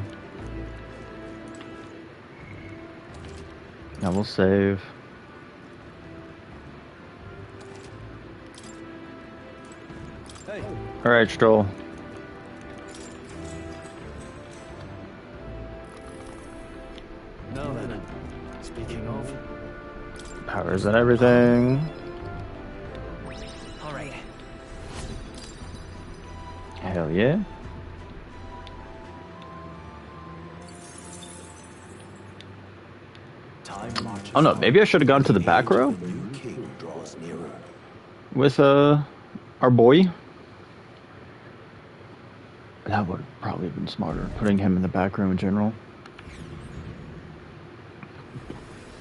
Now we'll save. Hey. Alright, Stroll. Now then, speaking of... Powers and everything. Alright. Hell yeah. Oh no, maybe I should have gone to the back row with our boy. That would have probably been smarter, putting him in the back row in general.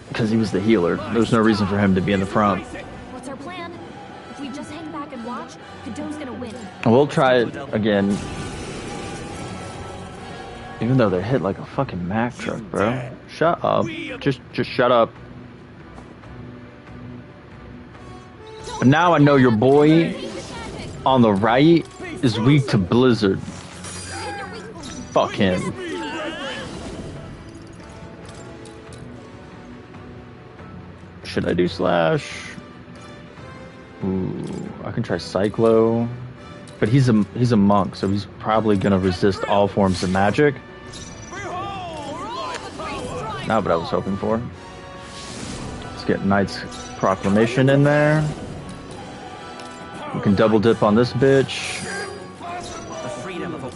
Because he was the healer. There's no reason for him to be in the front. What's our plan? If we just hang back and watch, Cado's gonna win. We'll try it again. Even though they're hit like a fucking Mack truck, bro. Shut up. Just shut up. But now I know your boy on the right is weak to Blizzard. Fuck him. Should I do slash? Ooh, I can try Cyclo. But he's a monk, so he's probably gonna resist all forms of magic. Not what I was hoping for. Let's get Knight's Proclamation in there. We can double dip on this bitch. The freedom of a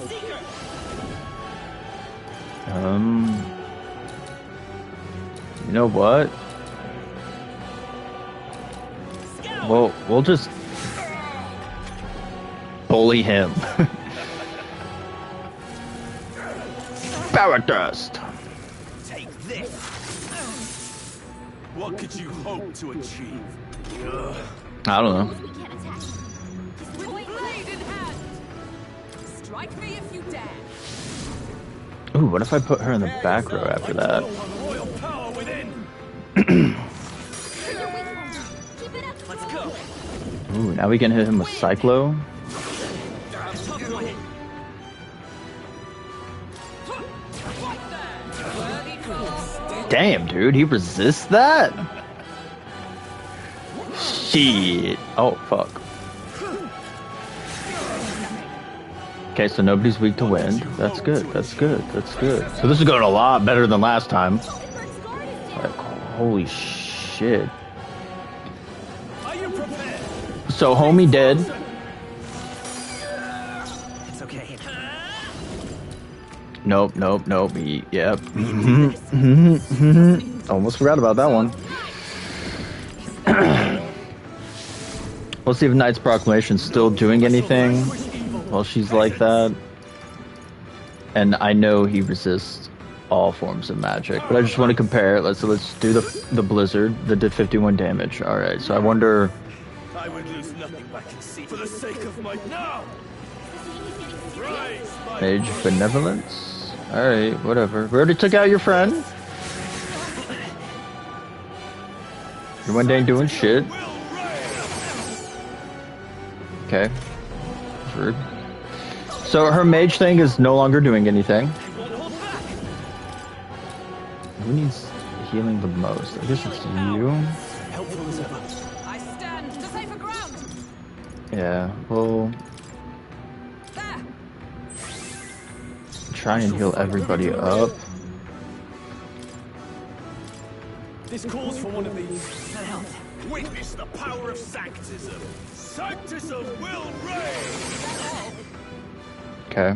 You know what? Well, we'll just bully him. Power Thrust. Take this. What could you hope to achieve? I don't know. Strike me if you dare. Ooh, what if I put her in the back row after that? Let's go. Ooh, now we can hit him with Cyclo. Damn, dude, he resists that? Shit. Oh, fuck. Okay, so nobody's weak to wind. That's good, that's good, that's good. So this is going a lot better than last time. Like, holy shit. So, homie dead. It's okay. Nope. Yep. Almost forgot about that one. Let's see if Knight's Proclamation's still doing anything while she's like that. And I know he resists all forms of magic, but I just want to compare it. Let's do the Blizzard that did 51 damage. All right, so I wonder. I would lose nothing by conceit for the sake of my now. Mage Benevolence. All right, whatever. We already took out your friend. Your one ain't doing shit. Okay. Rude. So her mage thing is no longer doing anything. Who needs healing the most? I guess it's you. Helpful as ever. I stand to safer ground. Yeah, well... try and heal everybody up. This calls for one of these. Witness the power of Sanctism. Sanctism will reign. Okay.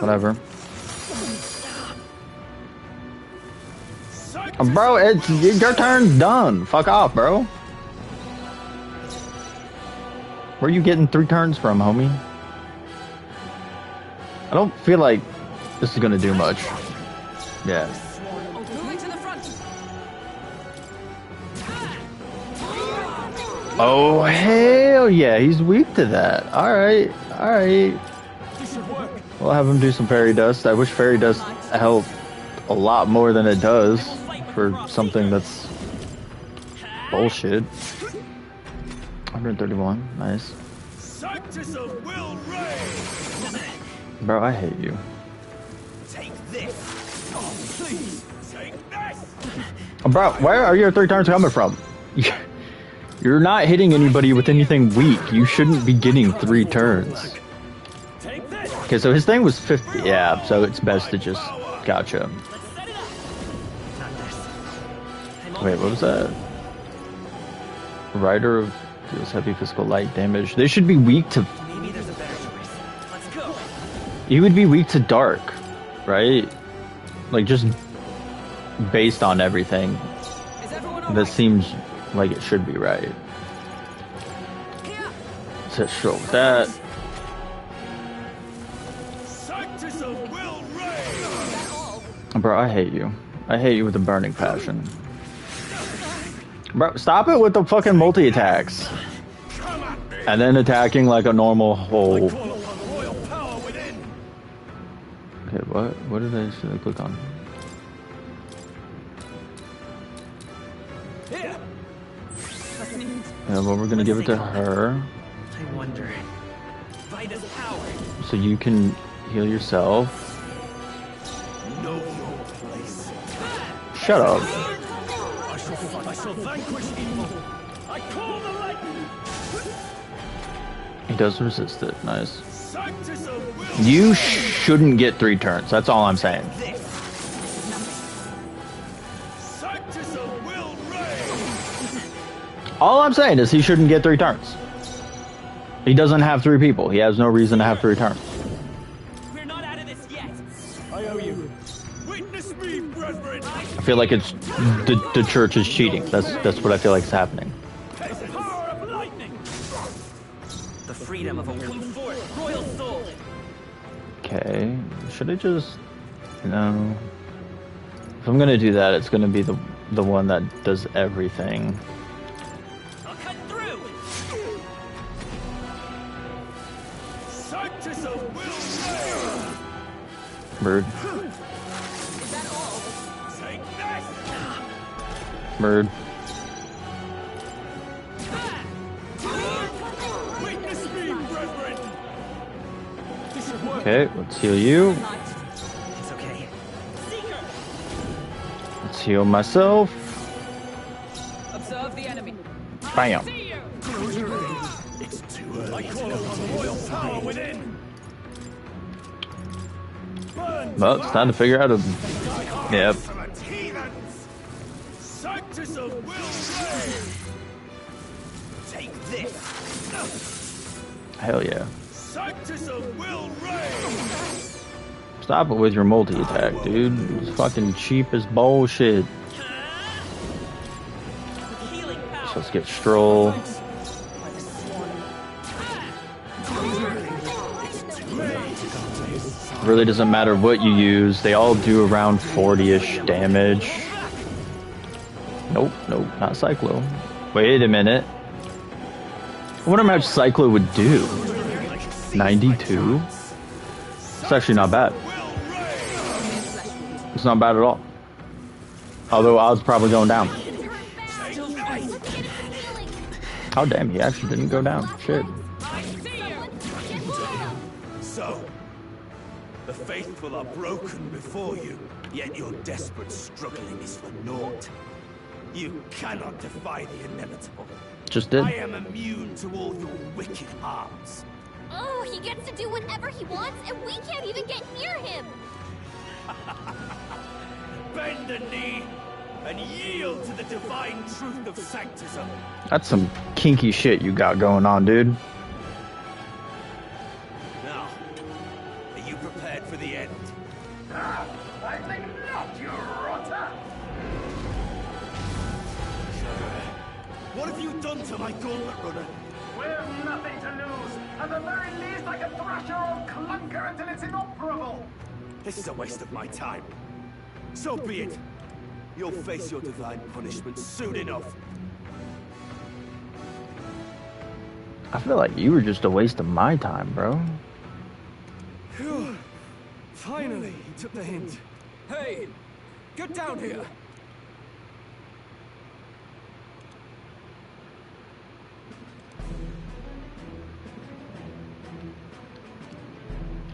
Whatever. Bro, it's your turn's done. Fuck off, bro. Where are you getting 3 turns from, homie? I don't feel like this is gonna do much. Yeah. Oh, hell yeah, he's weak to that. Alright, alright. We'll have him do some fairy dust. I wish fairy dust helped a lot more than it does for something that's bullshit. 131, nice. Bro, I hate you. Take this. Oh, please. Take this. Bro, where are your 3 turns coming from? You're not hitting anybody with anything weak. You shouldn't be getting 3 turns. Okay, so his thing was 50. Yeah, so it's best to just... Gotcha. Wait, what was that? Rider of deals heavy physical light damage. They should be weak to... Maybe there's a better choice. Let's go. You would be weak to dark, right? Like, just based on everything. That seems like it should be right. Let's show that. Bro, I hate you. I hate you with a burning passion. Bro, stop it with the fucking multi-attacks. And then attacking like a normal hole. Okay, what? What should I click on? Yeah, well, we're gonna give it to her. I wonder. Vida's power. So you can heal yourself. Know your place. Shut up. I shall vanquish evil. I call the lightning. He does resist it. Nice. You shouldn't get 3 turns. That's all I'm saying. All I'm saying is he shouldn't get 3 turns. He doesn't have 3 people. He has no reason to have 3 turns. We're not out of this yet. I owe you. Witness me, brethren. I feel like it's the church is cheating. That's what I feel like is happening. The freedom of a come forth, royal soul. Okay, should I just... No. If I'm gonna do that, it's gonna be the one that does everything. I'll cut through. Bird. Bird. Okay, let's heal you. It's okay. Let's heal myself. Observe the enemy. Bam. It's too early. I call upon the royal power within. Well, it's time to figure out a... Yep. Sanctism will reign. Take this. Hell yeah. Sanctism will reign. Stop it with your multi-attack, dude. It's fucking cheap as bullshit. So let's get Stroll. Really doesn't matter what you use. They all do around 40-ish damage. Nope, nope, not Cyclo. Wait a minute. I wonder how much Cyclo would do. 92? It's actually not bad. It's not bad at all. Although odds probably going down. Oh damn, he actually didn't go down. Shit. So, the faithful are broken before you, yet your desperate struggling is for naught. You cannot defy the inevitable. Just did. I am immune to all your wicked harms. Oh, he gets to do whatever he wants, and we can't even get near him! Bend the knee and yield to the divine truth of sanctism. That's some kinky shit you got going on, dude. Now, are you prepared for the end? I think not, you rotter! What have you done to my gauntlet runner? We've nothing to lose. At the very least, I can thrash your old clunker until it's inoperable. This is a waste of my time. So be it. You'll face your divine punishment soon enough. I feel like you were just a waste of my time, bro. Phew. Finally, he took the hint. Hey, get down here.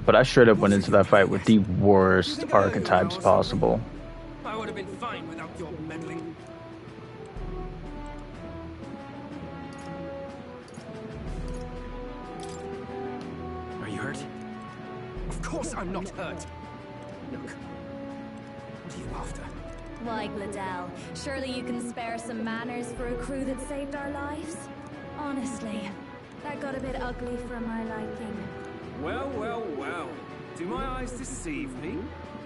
But I straight up went into that fight with the worst archetypes possible. I would have been fine without your meddling. Are you hurt? Of course I'm not hurt. Look, what are you after? Why, Gladell, surely you can spare some manners for a crew that saved our lives? Honestly, that got a bit ugly for my liking. Well, well, well. Do my eyes deceive me?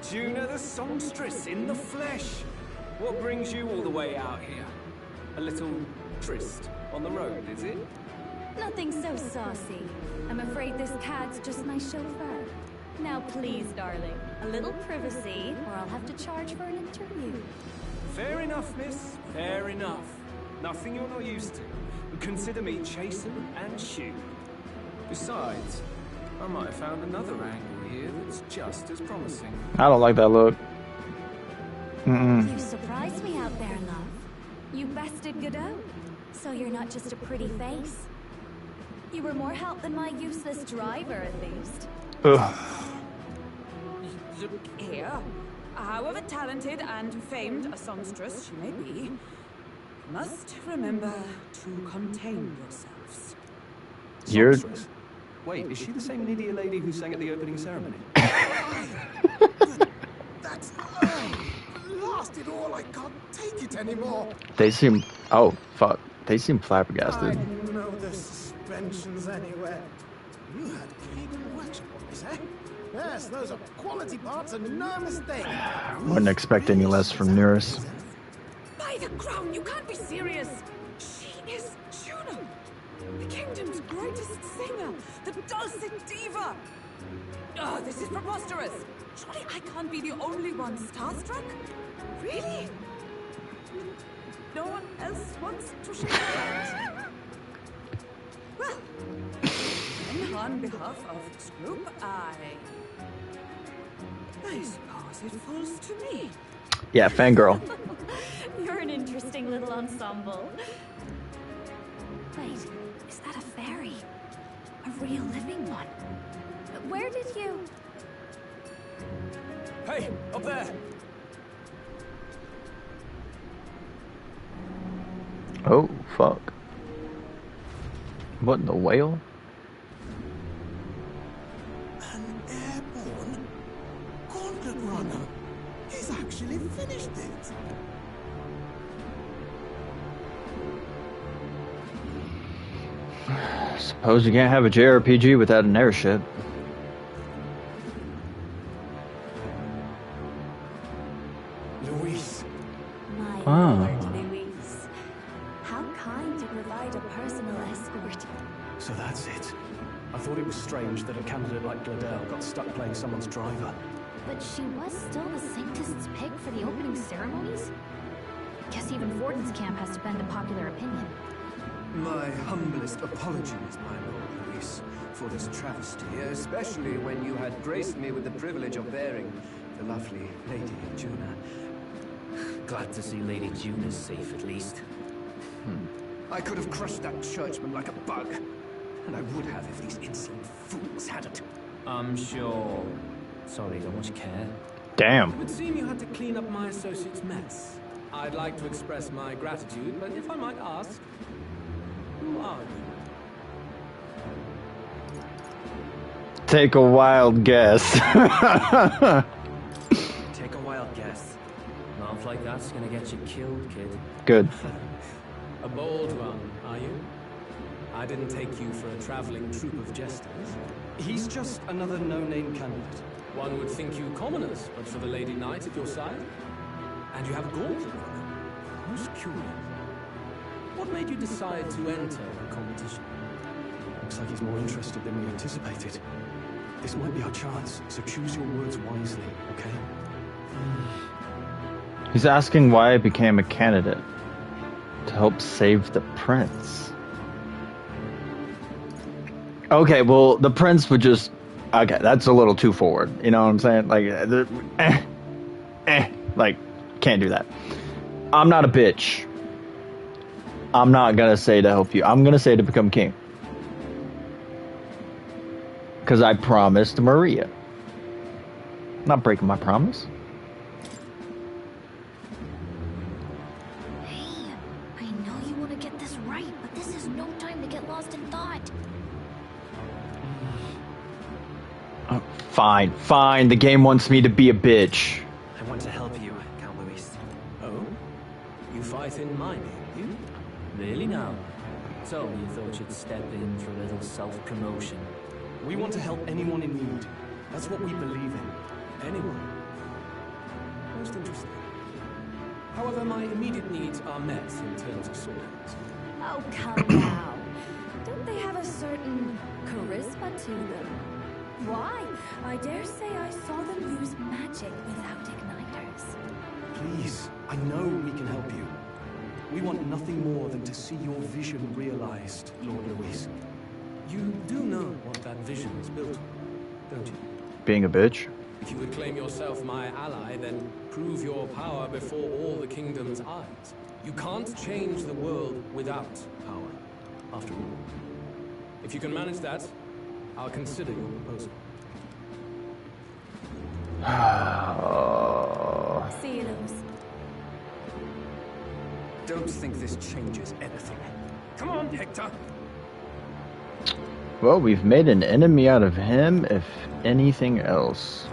Juna the songstress in the flesh. What brings you all the way out here? A little tryst on the road, is it? Nothing so saucy. I'm afraid this cat's just my chauffeur. Now please, darling, a little privacy, or I'll have to charge for an interview. Fair enough, miss. Fair enough. Nothing you're not used to. But consider me chasten and shoe. Besides, I might have found another angle here that's just as promising. I don't like that look. Mm-mm. You surprised me out there, love. You bested Godot. So you're not just a pretty face. You were more help than my useless driver, at least. Ugh. Look here. However talented and famed a songstress she may be, must remember to contain yourselves. You're... Wait, is she the same Lydia lady who sang at the opening ceremony? That's blasted all. I can't take it anymore. They seem... Oh, fuck. They seem flabbergasted. I know the suspensions anywhere. You had clean workshop boys, eh? Yes, those are quality parts and no mistake. Wouldn't expect any less from Neurus. By the crown, you can't be serious! She is Juno! The kingdom's greatest singer! The dulcet diva! Oh, this is preposterous! Surely I can't be the only one starstruck? Really? No one else wants to shake hands? Well, then on behalf of this group, I suppose it falls to me. Yeah, fangirl. You're an interesting little ensemble. Wait, is that a fairy? A real living one? Where did you... Hey, up there! Oh, fuck. What in the whale? An airborne gauntlet runner. He's actually finished it. Suppose you can't have a JRPG without an airship. Luis. My Ah. lord, Luis. How kind to provide a personal escort. So that's it. I thought it was strange that a candidate like Gladell got stuck playing someone's driver. But she was still the Sanctist's pick for the opening ceremonies? Guess even Forden's camp has to bend to popular opinion. My humblest apologies, my lord Luis, for this travesty, especially when you had graced me with the privilege of bearing the lovely Lady Juna. Glad to see Lady Juna's safe, at least. I could have crushed that churchman like a bug. And I would have if these insolent fools hadn't. I'm sure. Sorry, don't much care. Damn. It would seem you had to clean up my associate's mess. I'd like to express my gratitude, but if I might ask, who are you? Take a wild guess. Take a wild guess. Laugh like that's gonna get you killed, kid. Good. A bold one, are you? I didn't take you for a traveling troupe of jesters. He's just another no-name candidate. One would think you commoners, but for the Lady Knight at your side. And you have a gauntlet runner. Most curious. What made you decide to enter the competition? Looks like he's more interested than we anticipated. This might be our chance, so choose your words wisely, okay? He's asking why I became a candidate. To help save the prince. Okay, well, the prince would just... Okay, that's a little too forward. You know what I'm saying? Like, like, can't do that. I'm not a bitch. I'm not gonna say to help you. I'm gonna say to become king. Because I promised Maria. I'm not breaking my promise. Hey, I know you want to get this right, but this is no time to get lost in thought. Fine, fine. The game wants me to be a bitch. I want to help you, Count Luis. Oh? You fight in my name, you? Really now? So you thought you'd step in for a little self-promotion? We want to help anyone in need. That's what we believe in. Anyone. Most interesting. However, my immediate needs are met in terms of swords. Oh, come now. Don't they have a certain charisma to them? Why? I dare say I saw them use magic without igniters. Please, I know we can help you. We want nothing more than to see your vision realized, Lord Luis. You do know what that vision is built on, don't you? Being a bitch? If you would claim yourself my ally, then prove your power before all the kingdom's eyes. You can't change the world without power, after all. If you can manage that, I'll consider your proposal. See you, Lewis. Don't think this changes anything. Come on, Hector! Well, we've made an enemy out of him, if anything else.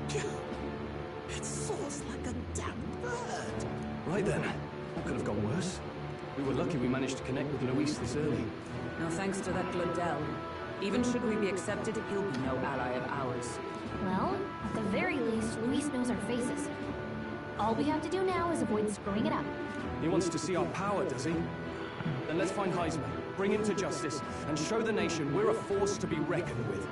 It soars like a damn bird. Right then, what could have gone worse? We were lucky we managed to connect with Luis this early. No thanks to that Glendell. Even should we be accepted, he'll be no ally of ours. Well, at the very least, Luis knows our faces. All we have to do now is avoid screwing it up. He wants to see our power, does he? Then let's find Heisman, bring him to justice, and show the nation we're a force to be reckoned with.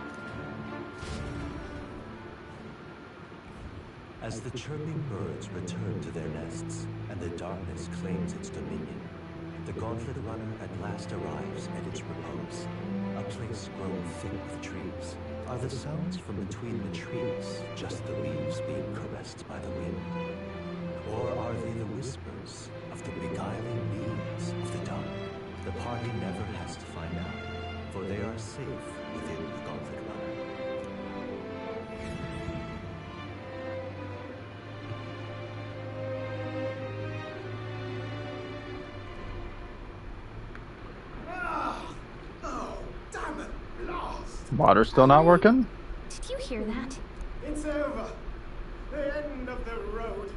As the chirping birds return to their nests, and the darkness claims its dominion, the Gauntlet Runner at last arrives at its repose, a place grown thick with trees. Are the sounds from between the trees just the leaves being caressed by the wind? Or are they the whispers of the beguiling beings of the dark? The party never has to find out, for they are safe within the Gauntlet Runner. Oh, damn it, blast! Water still not working? Did you hear that? It's over. The end of the road.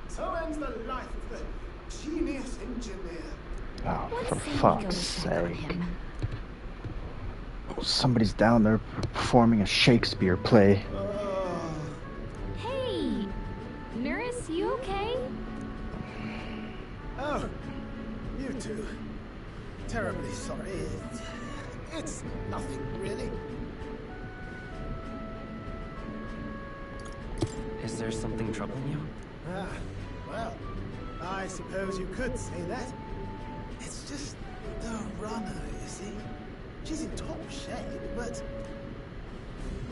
So ends the life of the genius engineer. Oh, for fuck's sake. Somebody's down there performing a Shakespeare play. Hey! Nurse, you okay? Oh, you too. Terribly sorry. It's nothing, really. Is there something troubling you? Ah, well, I suppose you could say that. It's just the runner, you see. She's in top shape, but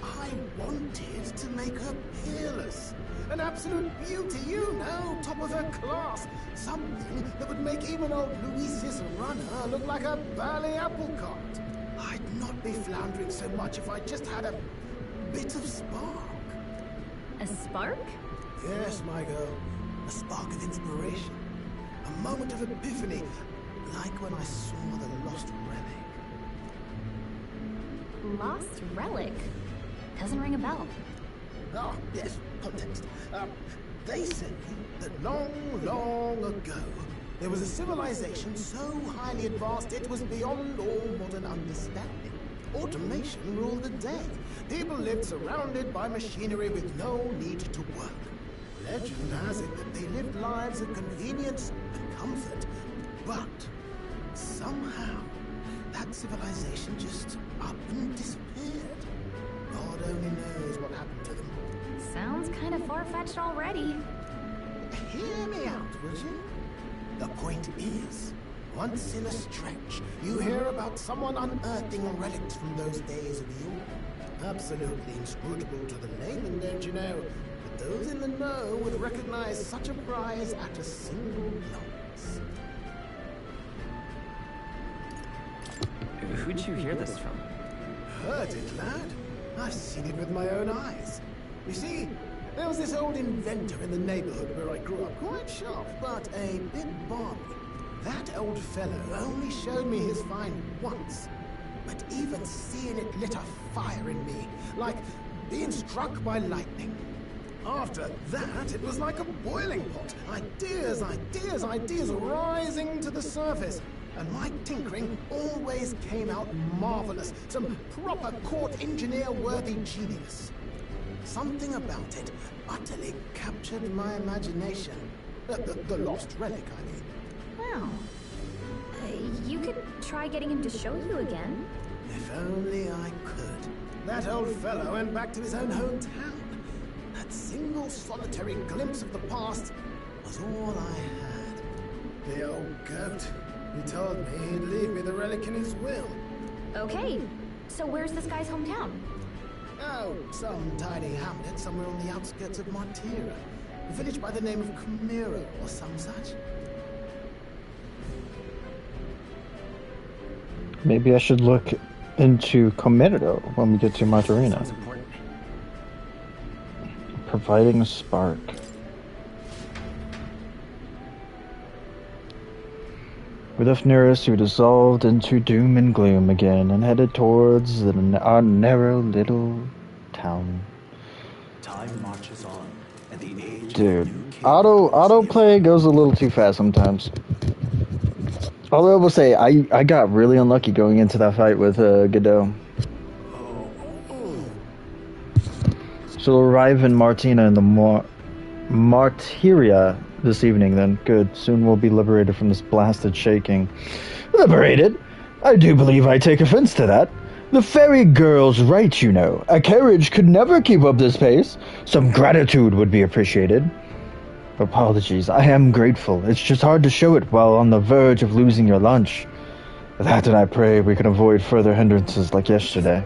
I wanted to make her peerless. An absolute beauty, you know, top of her class. Something that would make even old Luis's runner look like a burly apple cart. I'd not be floundering so much if I just had a bit of spark. A spark? Yes, my girl. A spark of inspiration. A moment of epiphany. Like when I saw the lost relic. Lost relic? Doesn't ring a bell. Ah, yes, context. They say that long, long ago, there was a civilization so highly advanced it was beyond all modern understanding. Automation ruled the day. People lived surrounded by machinery with no need to work. Legend has it that they lived lives of convenience and comfort. But somehow, that civilization just up and disappeared. God only knows what happened to them. Sounds kind of far-fetched already. Hear me out, would you? The point is, once in a stretch, you hear about someone unearthing relics from those days of yore. Absolutely inscrutable to the layman, don't you know? But those in the know would recognize such a prize at a single glance. Who'd you hear this from? Heard it, lad. I've seen it with my own eyes. You see, there was this old inventor in the neighborhood where I grew up, quite sharp, but a bit balmy. That old fellow only showed me his find once, but even seeing it lit a fire in me, like being struck by lightning. After that, it was like a boiling pot. Ideas, ideas, ideas rising to the surface. And my tinkering always came out marvelous. Some proper court engineer-worthy genius. Something about it utterly captured my imagination. The lost relic, I mean. Wow. You could try getting him to show you again. If only I could. That old fellow went back to his own hometown. That single solitary glimpse of the past was all I had. The old goat. He told me he'd leave me the relic in his will. Okay, so where's this guy's hometown? Oh, some tiny hamlet somewhere on the outskirts of Martira. A village by the name of Camiro or some such. Maybe I should look into Comero when we get to Martirina. Providing a spark. We left nearest, we dissolved into doom and gloom again and headed towards our narrow little town. Time marches on, and the age Dude, autoplay goes a little too fast sometimes. Although I will say, I got really unlucky going into that fight with Godot. So we'll arrive in Martina in the Martyria this evening then. Good. Soon we'll be liberated from this blasted shaking. Liberated? I do believe I take offense to that. The fairy girl's right, you know. A carriage could never keep up this pace. Some gratitude would be appreciated. Apologies, I am grateful. It's just hard to show it while on the verge of losing your lunch. That and I pray we can avoid further hindrances like yesterday.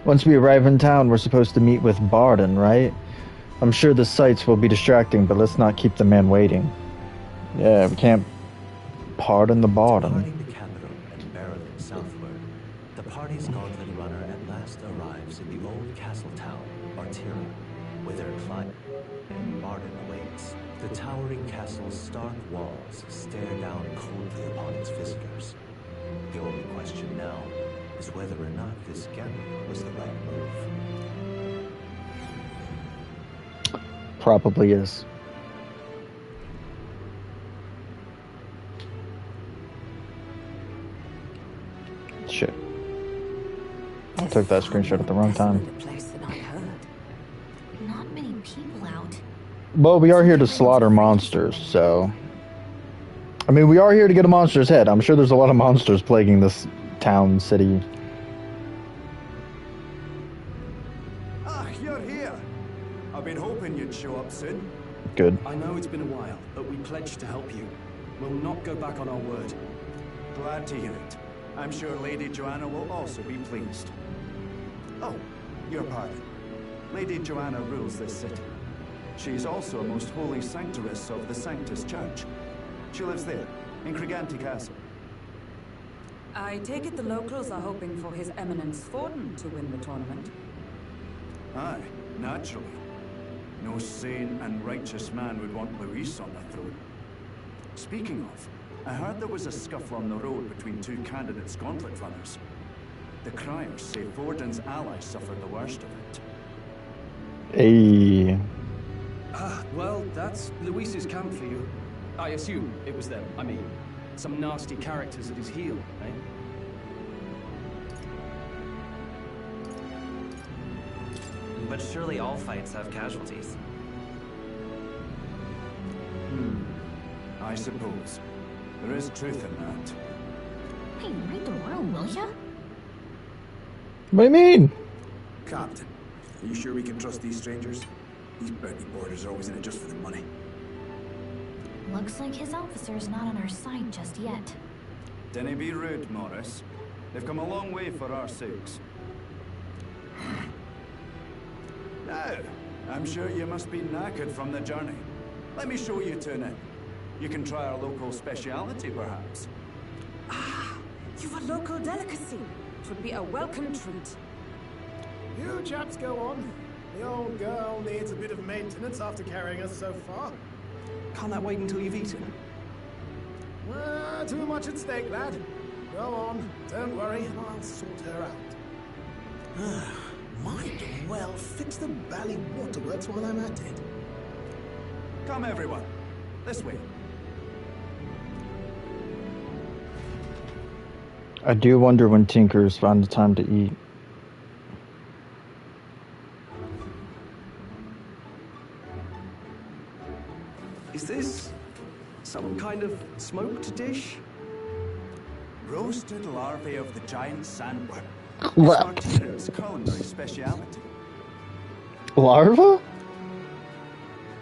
Once we arrive in town, we're supposed to meet with Forden, right? I'm sure the sights will be distracting, but let's not keep the man waiting. Yeah, we can't pardon the Forden. Departing the capital and barreling southward, the party's gauntlet runner at last arrives in the old castle town, Martira, whither flight and Forden awaits. The towering castle's stark walls stare down coldly upon its visitors. The only question now is whether or not this gamble was the right move. Probably is. Shit. I took that screenshot at the wrong time. Not many people out. Well, we are here to slaughter monsters, so... I mean, we are here to get a monster's head. I'm sure there's a lot of monsters plaguing this town, city. Ah, you're here. I've been hoping you'd show up soon. Good. I know it's been a while, but we pledged to help you. We'll not go back on our word. Glad to hear it. I'm sure Lady Joanna will also be pleased. Oh, your pardon. Lady Joanna rules this city. She's also a most holy sanctoress of the Sanctus Church. She lives there, in Criganti Castle. I take it the locals are hoping for His Eminence Forden to win the tournament. Aye, naturally. No sane and righteous man would want Luis on the throne. Speaking of, I heard there was a scuffle on the road between two candidates gauntlet runners. The criers say Forden's allies suffered the worst of it. Hey. Well, that's Luis's camp for you. I assume it was them. I mean, some nasty characters at his heel, eh? But surely all fights have casualties. I suppose. There is truth in that. Hey, read the room, will ya? What do you mean? Captain, are you sure we can trust these strangers? These bounty boarders are always in it just for the money. Looks like his officer's not on our side just yet. Dinna be rude, Morris. They've come a long way for our sakes. Now, I'm sure you must be knackered from the journey. Let me show you to an inn. You can try our local speciality, perhaps. Ah, you've a local delicacy. It would be a welcome treat. You chaps go on. The old girl needs a bit of maintenance after carrying us so far. Can't that wait until you've eaten? Too much at stake, lad. Go on. Don't worry, I'll sort her out. Might well fix the bally waterworks while I'm at it. Come, everyone. This way. I do wonder when Tinker's found the time to eat. Is this some kind of smoked dish? Roasted larvae of the giant sandworm. What? Martina's culinary speciality. Larva?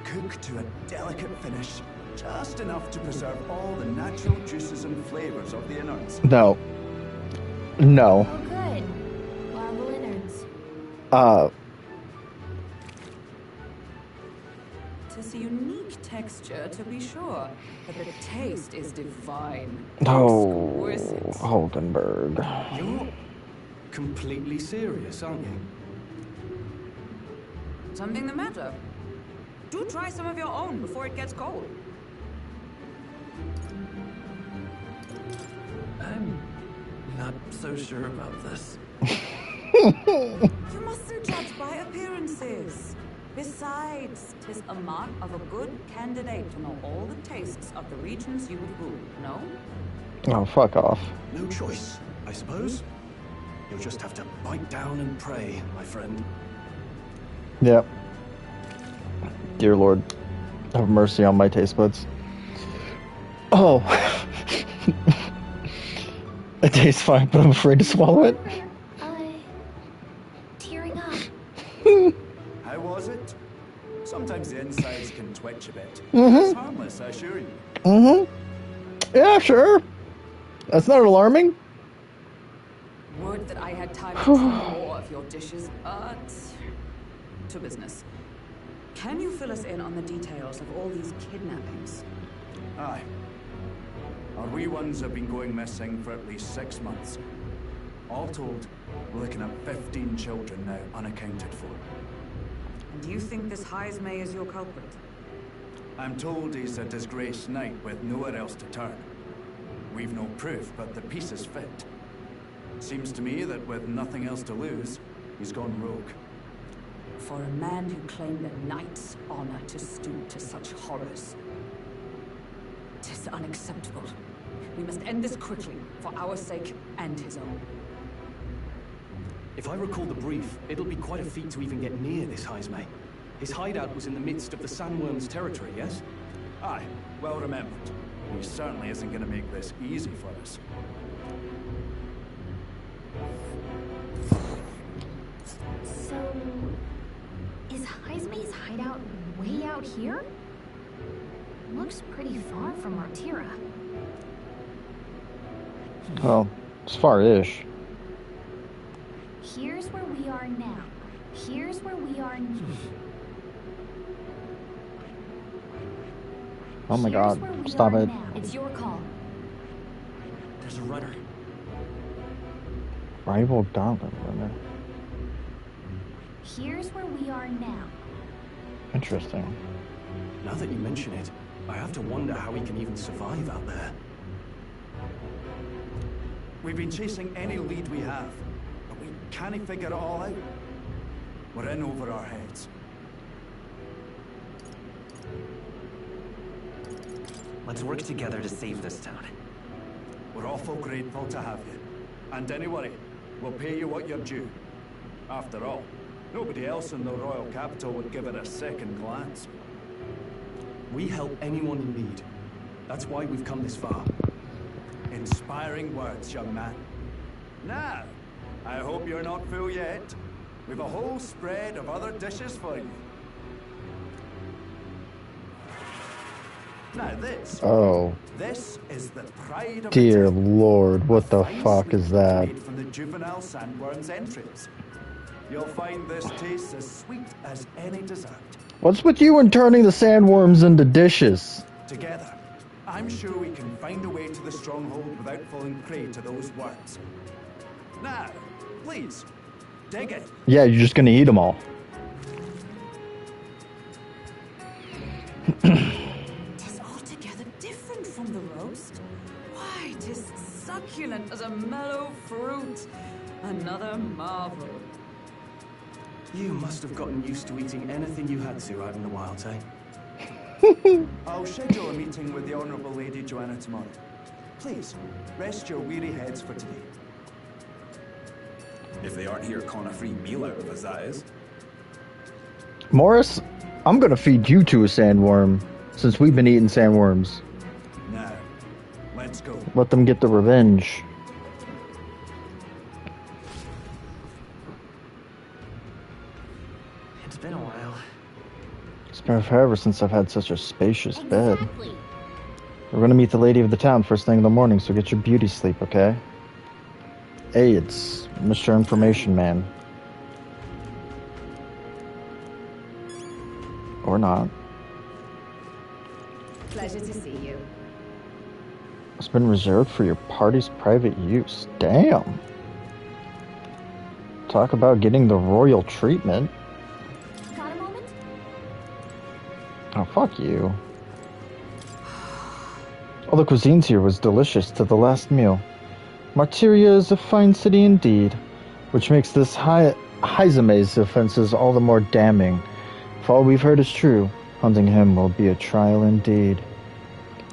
Cooked to a delicate finish, just enough to preserve all the natural juices and flavors of the innards. No. No. Oh, good. Larval innards. Tis a unique texture, to be sure, but the taste is divine. Oh, Exquisite. Holdenberg. You're completely serious, aren't you? Something the matter? Do try some of your own before it gets cold. I'm not so sure about this. You mustn't judge by appearances. Besides, 'tis a mark of a good candidate to know all the tastes of the regions you would rule, no? Oh, fuck off. No choice, I suppose. You'll just have to bite down and pray, my friend. Yep. Dear Lord, have mercy on my taste buds. Oh. It tastes fine, but I'm afraid to swallow it. Tearing up. How was it? Sometimes the insides can twitch a bit. Mm-hmm. It's harmless, I assure you. Mm-hmm. Yeah, sure. That's not alarming. Would that I had time to try more of your dishes, but to business. Can you fill us in on the details of all these kidnappings? Aye. Our wee ones have been going missing for at least 6 months. All told, we're looking at 15 children now unaccounted for. And do you think this Heismay is your culprit? I'm told he's a disgraced knight with nowhere else to turn. We've no proof, but the pieces fit. Seems to me that with nothing else to lose, he's gone rogue. For a man who claimed a knight's honor to stoop to such horrors. 'Tis unacceptable. We must end this quickly, for our sake and his own. If I recall the brief, it'll be quite a feat to even get near this Heismay. His hideout was in the midst of the Sandworm's territory, yes? Aye, well remembered. He certainly isn't going to make this easy for us. So, is Heismay's hideout way out here? Looks pretty far from Artira. Well, it's far-ish. Here's where we are now. Here's where we are now. Oh my Here's god, where we stop are it. now. It's your call. There's a runner. Rival Goblin runner. Here's where we are now. Interesting. Now that you mention it, I have to wonder how he can even survive out there. We've been chasing any lead we have. Can he figure it all out? We're in over our heads. Let's work together to save this town. We're awful grateful to have you. And don't worry, we'll pay you what you're due. After all, nobody else in the royal capital would give it a second glance. We help anyone in need. That's why we've come this far. Inspiring words, young man. Now, I hope you're not full yet. We've a whole spread of other dishes for you. Now this. Oh. This is the pride of Dear the Lord, what the fuck is that? made from the juvenile sandworm's entrails. You'll find this tastes as sweet as any dessert. What's with you and turning the sandworms into dishes? Together, I'm sure we can find a way to the stronghold without falling prey to those worms. Now, please, dig it. Yeah, you're just gonna eat them all. Tis altogether different from the roast. Why, tis succulent as a mellow fruit. Another marvel. You must have gotten used to eating anything you had to out in the wilds, eh? I'll schedule a meeting with the Honourable Lady Joanna tomorrow. Please, rest your weary heads for today. If they aren't here calling a free meal out of us, that is. Morris, I'm gonna feed you to a sandworm, since we've been eating sandworms. Now, let's go. Let them get the revenge. It's been a while. It's been forever since I've had such a spacious bed. We're gonna meet the lady of the town first thing in the morning, so get your beauty sleep, okay? Hey, it's Mr. Information Man. Or not. Pleasure to see you. It's been reserved for your party's private use. Damn. Talk about getting the royal treatment. Got a moment? Oh, fuck you. All the cuisines here was delicious to the last meal. Martyria is a fine city indeed, which makes this Heiseme's offenses all the more damning. If all we've heard is true, hunting him will be a trial indeed.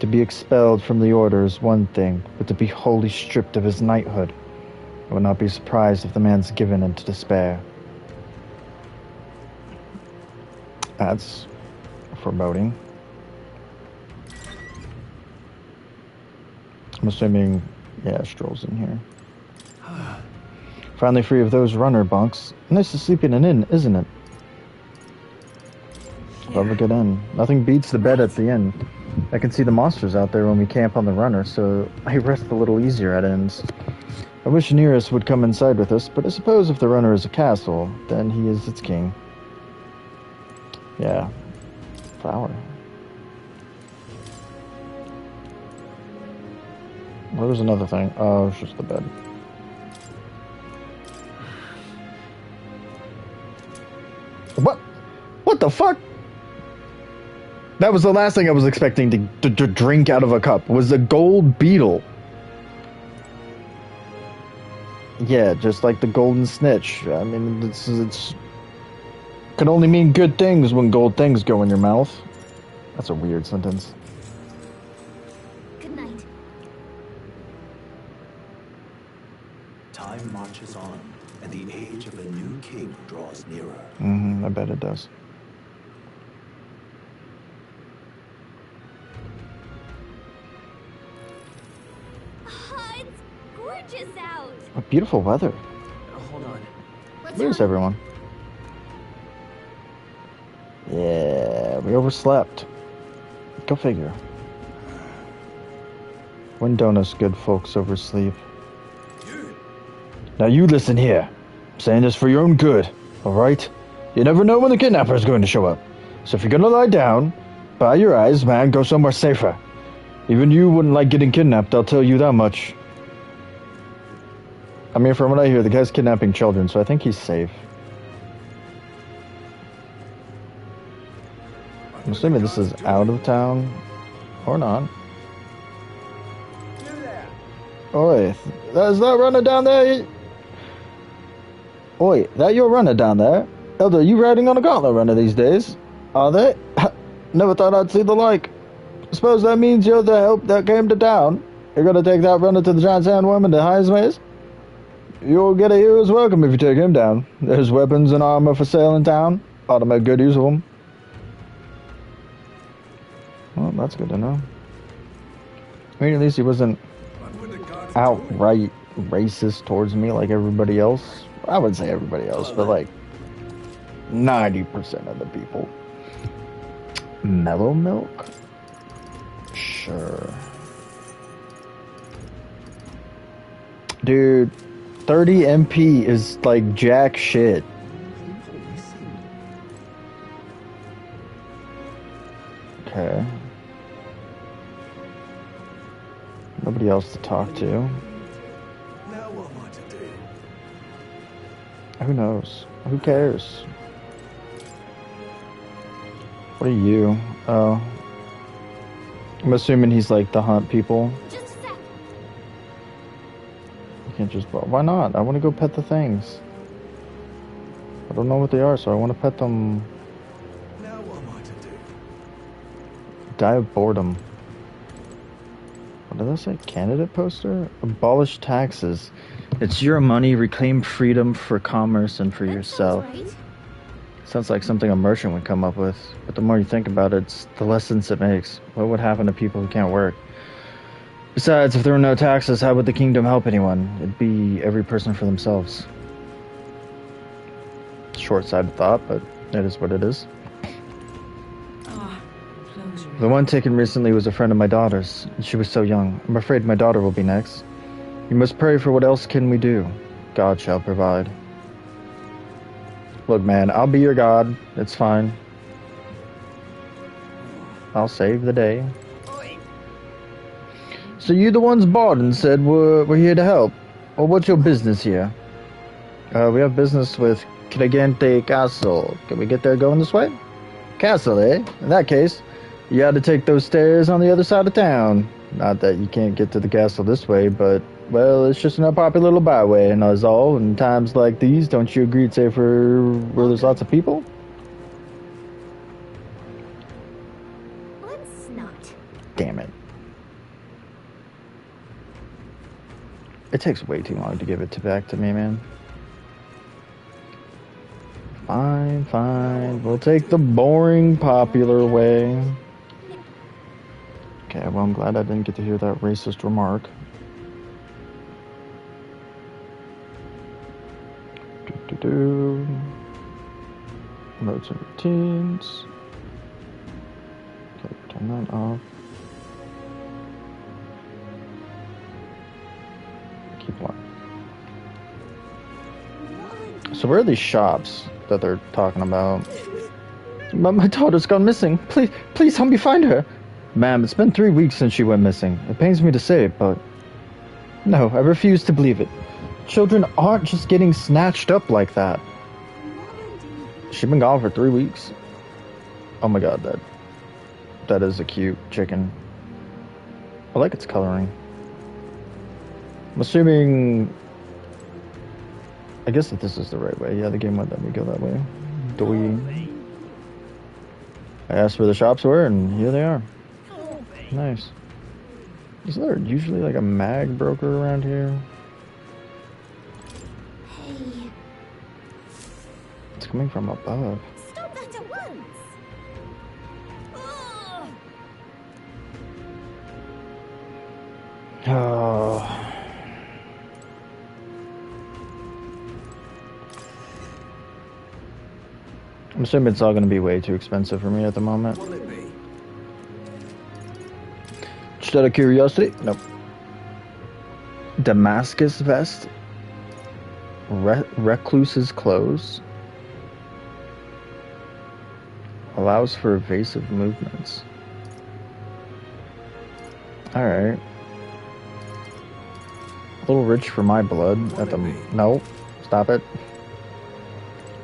To be expelled from the order is one thing, but to be wholly stripped of his knighthood, I would not be surprised if the man's given into despair. That's foreboding. I'm assuming, yeah, Stroll's in here. Finally free of those runner bunks. Nice to sleep in an inn, isn't it? Love a good inn. Nothing beats the bed at the inn. I can see the monsters out there when we camp on the runner, so I rest a little easier at inns. I wish Nearest would come inside with us, but I suppose if the runner is a castle, then he is its king. Yeah. Flower. Where was another thing? Oh, it's just the bed. What? What the fuck? That was the last thing I was expecting to drink out of a cup, was a gold beetle. Yeah, just like the golden snitch. I mean, it's can only mean good things when gold things go in your mouth. That's a weird sentence. Good night. Time marches on, and the age of a new king draws nearer. I bet it does. It's gorgeous out. What beautiful weather. Hold on. Where's everyone? Yeah, we overslept. Go figure. When don't us good folks oversleep? Now you listen here. I'm saying this for your own good, alright? You never know when the kidnapper is going to show up. So if you're gonna lie down, dry your eyes, man, go somewhere safer. Even you wouldn't like getting kidnapped, I'll tell you that much. I mean, from what I hear, the guy's kidnapping children, so I think he's safe. I'm assuming this is out of town, or not. Oi, that's not running down there. Oi, that your runner down there? Elder, you riding on a gauntlet runner these days? Are they? Never thought I'd see the like. Suppose that means you're the help that came to town. You're gonna take that runner to the giant sandworm and the highest maze? You'll get a hero's welcome if you take him down. There's weapons and armor for sale in town. Ought to make good use of them. Well, that's good to know. I mean, at least he wasn't outright racist towards me like everybody else. I wouldn't say everybody else, but like 90% of the people. Mellow milk? Sure. Dude, 30 MP is like jack shit. Okay. Nobody else to talk to. Now what am I to do? Who knows? Who cares? What are you? Oh. I'm assuming he's like the hunt people. You can't just... Why not? I want to go pet the things. I don't know what they are, so I want to pet them. Now what am I to do? Die of boredom. What did I say? Candidate poster? Abolish taxes. It's your money. Reclaim freedom for commerce and for yourself. Sounds like something a merchant would come up with. But the more you think about it, it's the less sense it makes. What would happen to people who can't work? Besides, if there were no taxes, how would the kingdom help anyone? It'd be every person for themselves. Short-sighted thought, but it is what it is. The one taken recently was a friend of my daughter's, and she was so young. I'm afraid my daughter will be next. You must pray for what else can we do. God shall provide. Look, man, I'll be your God. It's fine. I'll save the day. So you the ones Borden said we're here to help? Or what's your business here? We have business with Cregente Castle. Can we get there going this way? Castle, eh? In that case, you had to take those stairs on the other side of town. Not that you can't get to the castle this way, but, well, it's just an unpopular little byway, and that's all. In times like these, don't you agree it's safer where there's lots of people? Let's not. Damn it. It takes way too long to give it back to me, man. Fine, fine. We'll take the boring, popular way. Okay, well, I'm glad I didn't get to hear that racist remark. Modes and routines. Okay, turn that off. Keep on. So where are these shops that they're talking about? My daughter's gone missing. Please help me find her. Ma'am, it's been 3 weeks since she went missing. It pains me to say it, but... No, I refuse to believe it. Children aren't just getting snatched up like that. She's been gone for 3 weeks. Oh my god, that is a cute chicken. I like its coloring. I'm assuming... I guess that this is the right way. Yeah, the game won't let me go that way. I asked where the shops were, and here they are. Nice. Isn't there usually like a mag broker around here? Hey. It's coming from above. Stop that at once. Ugh. Oh. I'm assuming it's all going to be way too expensive for me at the moment. Just out of curiosity? Nope. Damascus vest? Recluse's clothes? Allows for evasive movements. Alright. A little rich for my blood at the... No. Stop it.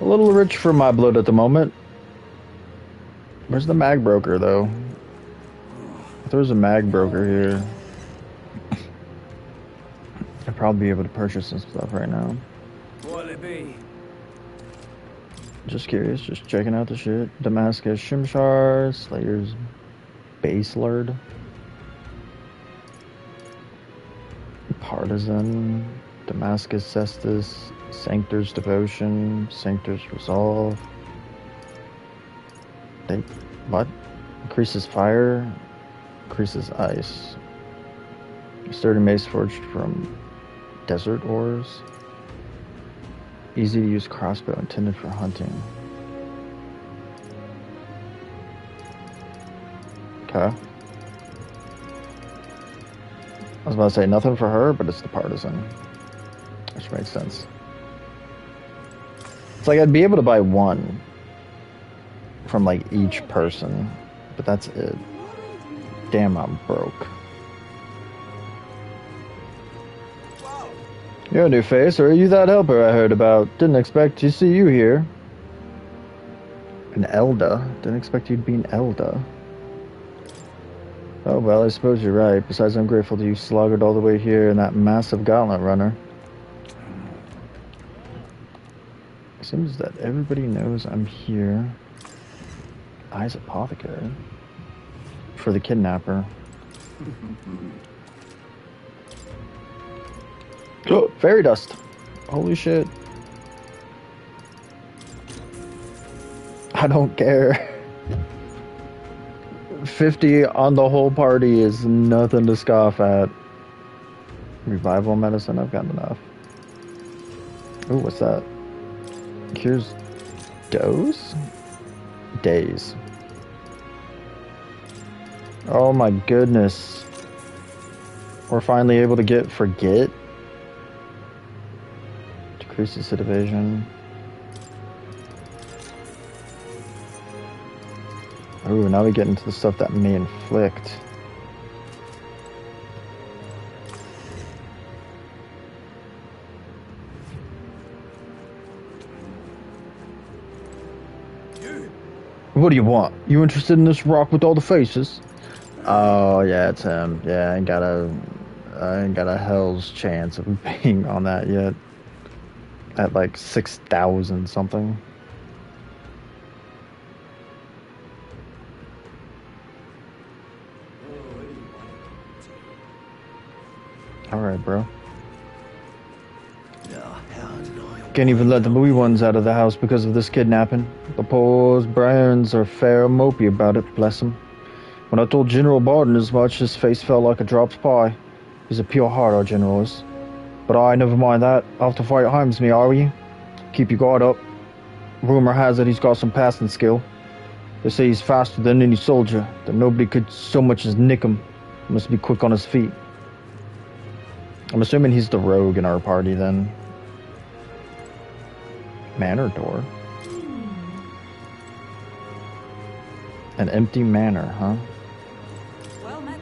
A little rich for my blood at the moment. Where's the mag broker, though? If there was a mag broker here, I'd probably be able to purchase some stuff right now. What'll it be? Just curious, just checking out the shit. Damascus Shimshar, Slayer's Baselord, Partisan, Damascus Cestus, Sanctor's Devotion, Sanctor's Resolve. What? Increases fire, increases ice. Sturdy mace forged from desert ores. Easy to use crossbow intended for hunting. Okay. I was about to say nothing for her, but it's the Partisan. Which makes sense. It's like I'd be able to buy one from like each person, but that's it. Damn, I'm broke. You're a new face, or are you that helper I heard about? Didn't expect to see you here. An Elda? Didn't expect you'd be an Elda. Oh well, I suppose you're right. Besides, I'm grateful that you sloggered all the way here in that massive gauntlet runner. It seems that everybody knows I'm here. Eyes Apothecary. For the kidnapper. Oh, fairy dust. Holy shit. I don't care. 50 on the whole party is nothing to scoff at. Revival medicine, I've got enough. Ooh, what's that? Cures dose? Days. Oh my goodness. We're finally able to get Forget. Decreases hit evasion. Ooh, now we get into the stuff that may inflict. What do you want? You interested in this rock with all the faces? Oh yeah, it's him. Yeah, I ain't got a hell's chance of being on that yet. At like 6,000 something. Alright, bro. Can't even let the wee ones out of the house because of this kidnapping. The poor Brians are fair mopey about it, bless him. When I told General Barton as much, his face fell like a drop's pie. He's a pure heart, our general is. But I never mind that. Off to fight harms me, are you? Keep your guard up. Rumor has it he's got some passing skill. They say he's faster than any soldier, that nobody could so much as nick him. He must be quick on his feet. I'm assuming he's the rogue in our party then. Manor door. An empty manor, huh? Well met.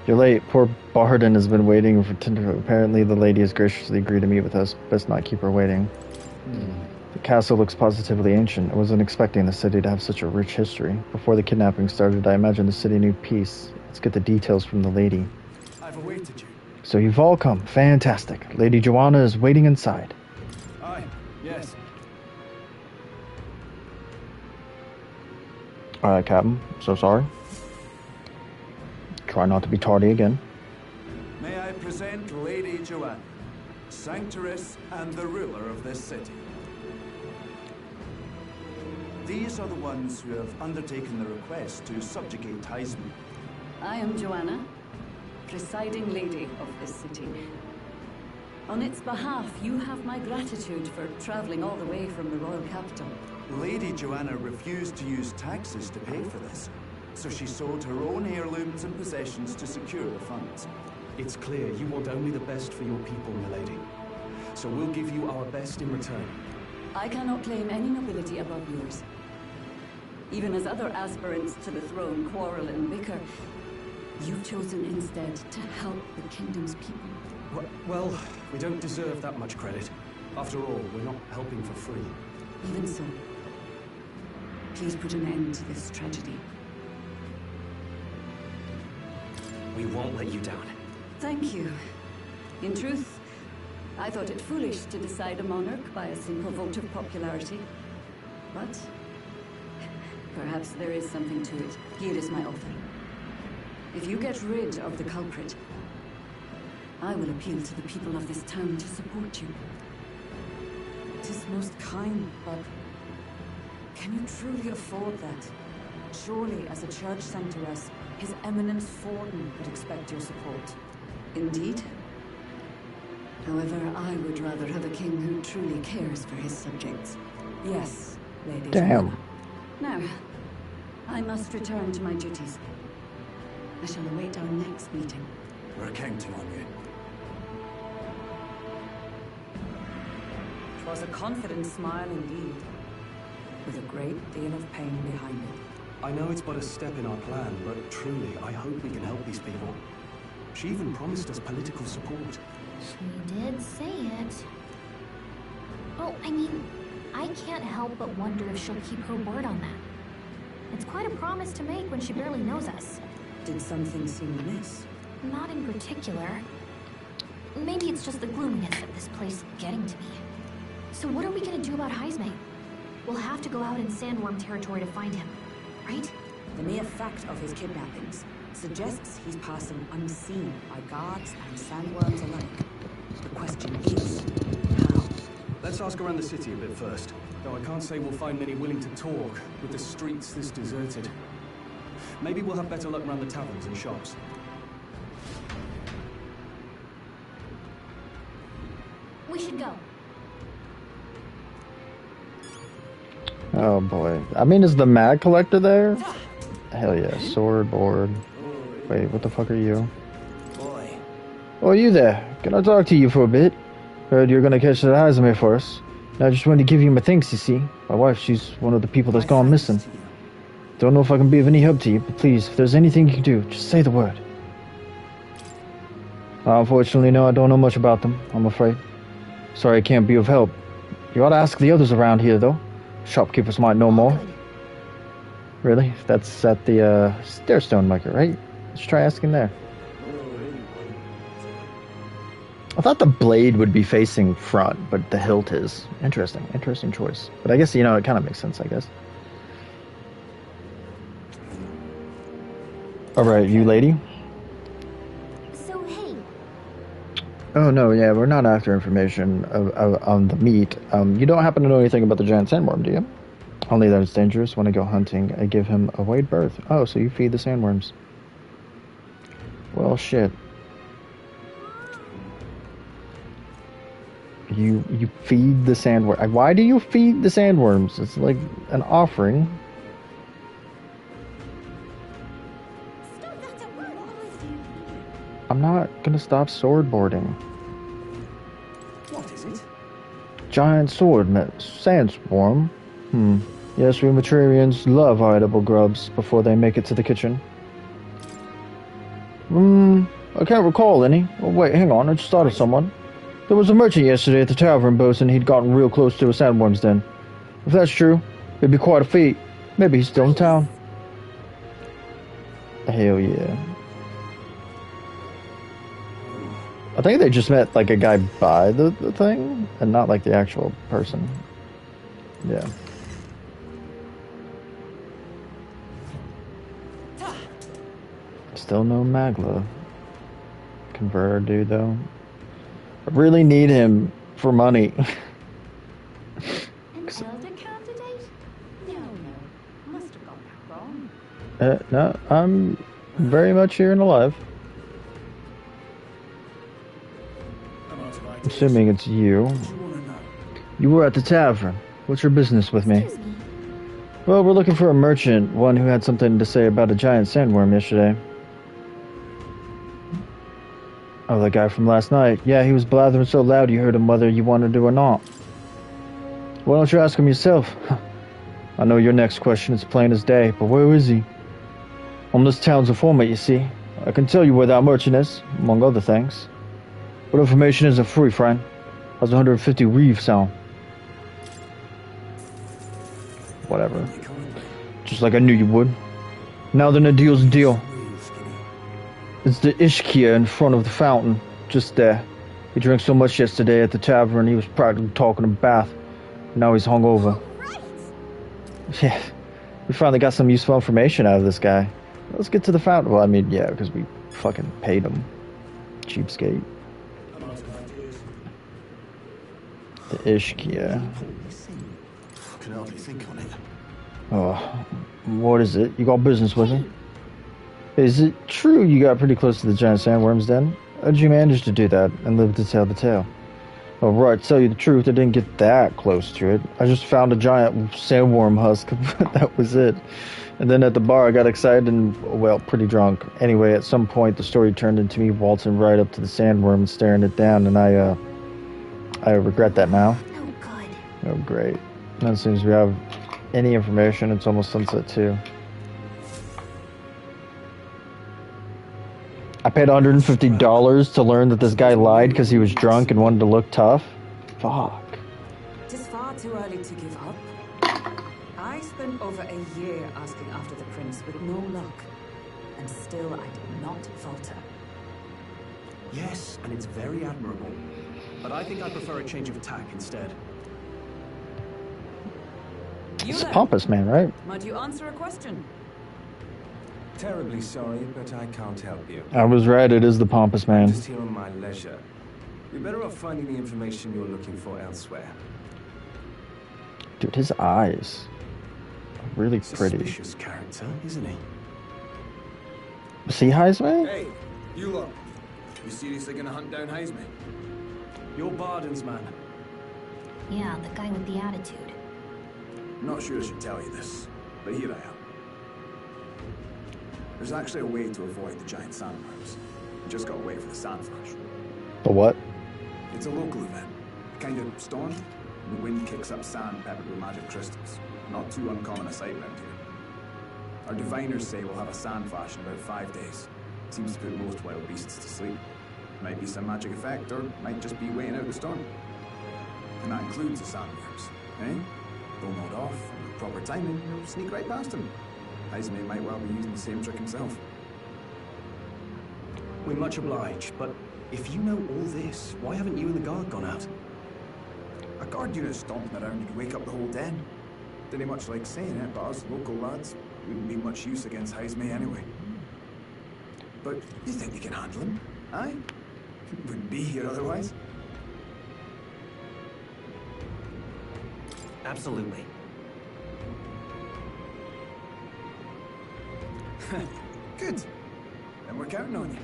You're late. Poor Barden has been waiting for Tinder. Apparently the lady has graciously agreed to meet with us. Best not keep her waiting. The castle looks positively ancient. I wasn't expecting the city to have such a rich history. Before the kidnapping started, I imagined the city knew peace. Let's get the details from the lady. I've awaited you. So you've all come. Fantastic. Lady Joanna is waiting inside. Aye, yes. Alright, Captain. So sorry. Try not to be tardy again. May I present Lady Joanna, Sanctoress and the ruler of this city. These are the ones who have undertaken the request to subjugate Heisman. I am Joanna, presiding lady of this city. On its behalf, you have my gratitude for traveling all the way from the royal capital. Lady Joanna refused to use taxes to pay for this, so she sold her own heirlooms and possessions to secure the funds. It's clear you want only the best for your people, milady. So we'll give you our best in return. I cannot claim any nobility above yours. Even as other aspirants to the throne quarrel and bicker, you've chosen instead to help the kingdom's people. Well, we don't deserve that much credit. After all, we're not helping for free. Even so, please put an end to this tragedy. We won't let you down. Thank you. In truth, I thought it foolish to decide a monarch by a simple vote of popularity. But perhaps there is something to it. Here is my offer. If you get rid of the culprit, I will appeal to the people of this town to support you. It is most kind, but can you truly afford that? Surely, as a church sanctuaress, His Eminence Forden would expect your support. Indeed. However, I would rather have a king who truly cares for his subjects. Yes, Lady. Damn. Now, I must return to my duties. I shall await our next meeting. We're counting on you. 'Twas a confident smile indeed, with a great deal of pain behind it. I know it's but a step in our plan, but truly, I hope we can help these people. She even promised us political support. She did say it. Well, I mean, I can't help but wonder if she'll keep her word on that. It's quite a promise to make when she barely knows us. Did something seem amiss? Not in particular. Maybe it's just the gloominess of this place getting to me. So what are we gonna do about Heismay? We'll have to go out in Sandworm territory to find him, right? The mere fact of his kidnappings suggests he's passing unseen by guards and sandworms alike. The question is, how? Let's ask around the city a bit first. Though I can't say we'll find many willing to talk, with the streets this deserted. Maybe we'll have better luck around the taverns and shops. We should go. Oh boy. I mean, is the mag collector there? Hell yeah. Sword, board. Wait, what the fuck are you? Boy. Oh, you there? Can I talk to you for a bit? Heard you're gonna catch the Heismay for us. I just wanted to give you my thanks, you see. My wife, she's one of the people that's gone missing. Don't know if I can be of any help to you, but please, if there's anything you can do, just say the word. Unfortunately, no, I don't know much about them, I'm afraid. Sorry I can't be of help. You ought to ask the others around here, though. Shopkeepers might know more. Really? That's at the Stairstone market, right? Let's try asking there. I thought the blade would be facing front, but the hilt is. Interesting choice. But I guess, you know, it kind of makes sense, I guess. Alright, you lady? So, hey. Oh, no, yeah, we're not after information on the meat. You don't happen to know anything about the giant sandworm, do you? Only that it's dangerous. When I go hunting, I give him a wide berth. Oh, so you feed the sandworms. Well, shit. You feed the sandworm. Why do you feed the sandworms? It's like an offering. I'm not gonna stop swordboarding. What is it? Giant sword sandstorm. Yes, we Matrarians love our edible grubs before they make it to the kitchen. I can't recall any. Oh, wait, hang on, I just thought of someone. There was a merchant yesterday at the tavern boasting he'd gotten real close to a sandworm's den. If that's true, it'd be quite a feat. Maybe he's still in town. Hell yeah. I think they just met like a guy by the thing and not like the actual person. Yeah. Still no Magla converter dude though. I really need him for money. An elder candidate? No. Must have got that wrong. No, I'm very much here and alive. Assuming it's you. You were at the tavern. What's your business with me? Well, we're looking for a merchant, one who had something to say about a giant sandworm yesterday. Oh, the guy from last night. Yeah, he was blathering so loud you heard him whether you wanted to or not. Why don't you ask him yourself? I know your next question is plain as day, but where is he? I'm this town's informant, you see. I can tell you where that merchant is, among other things. But information isn't free, friend. How's 150 reef sound? Whatever. Just like I knew you would. Now then, the deal's a deal. It's the Ishkia in front of the fountain, just there. He drank so much yesterday at the tavern, he was practically talking a bath. Now he's hungover. Yeah, we finally got some useful information out of this guy. Let's get to the fountain. Well, I mean, yeah, because we fucking paid him. Cheapskate. The Ishkia. I can hardly think on it. Oh, what is it? You got business with him? Is it true you got pretty close to the giant sandworm's den? How did you manage to do that and live to tell the tale? Oh, right, to tell you the truth, I didn't get that close to it. I just found a giant sandworm husk, but that was it. And then at the bar, I got excited and, well, pretty drunk. Anyway, at some point, the story turned into me waltzing right up to the sandworm and staring it down, and I regret that now. No good. Oh, great. Now, as soon as we have any information, it's almost sunset, too. I paid $150 to learn that this guy lied because he was drunk and wanted to look tough. Fuck. It is far too early to give up. I spent over a year asking after the prince with no luck. And still I did not falter. Yes, and it's very admirable. But I think I prefer a change of tack instead. It's a pompous man, right? Might you answer a question? Terribly sorry, but I can't help you. I was right, it is the pompous man. Just here on my leisure. You're better off finding the information you're looking for elsewhere. Dude, his eyes are really pretty. Suspicious character, isn't he? See Heisman? Hey, you lot. You seriously gonna hunt down Heisman? You're Barden's man. Yeah, the guy with the attitude. I'm not sure I should tell you this, but here I am. There's actually a way to avoid the giant sandworms. You just gotta wait for the sand flash. The what? It's a local event. A kind of storm. And the wind kicks up sand peppered with magic crystals. Not too uncommon a sight around here. Our diviners say we'll have a sand flash in about 5 days. Seems to put most wild beasts to sleep. Might be some magic effect, or might just be waiting out the storm. And that includes the sandworms, eh? They'll nod off, and with proper timing, you'll sneak right past them. Heisman might well be using the same trick himself. We're much obliged, but if you know all this, why haven't you and the guard gone out? A guard unit stomping around could wake up the whole den. Didn't much like saying it, but us local lads wouldn't be much use against Heisman anyway. But you think we can handle him? Aye? Wouldn't be here otherwise. Absolutely. Good. Then we're counting on you.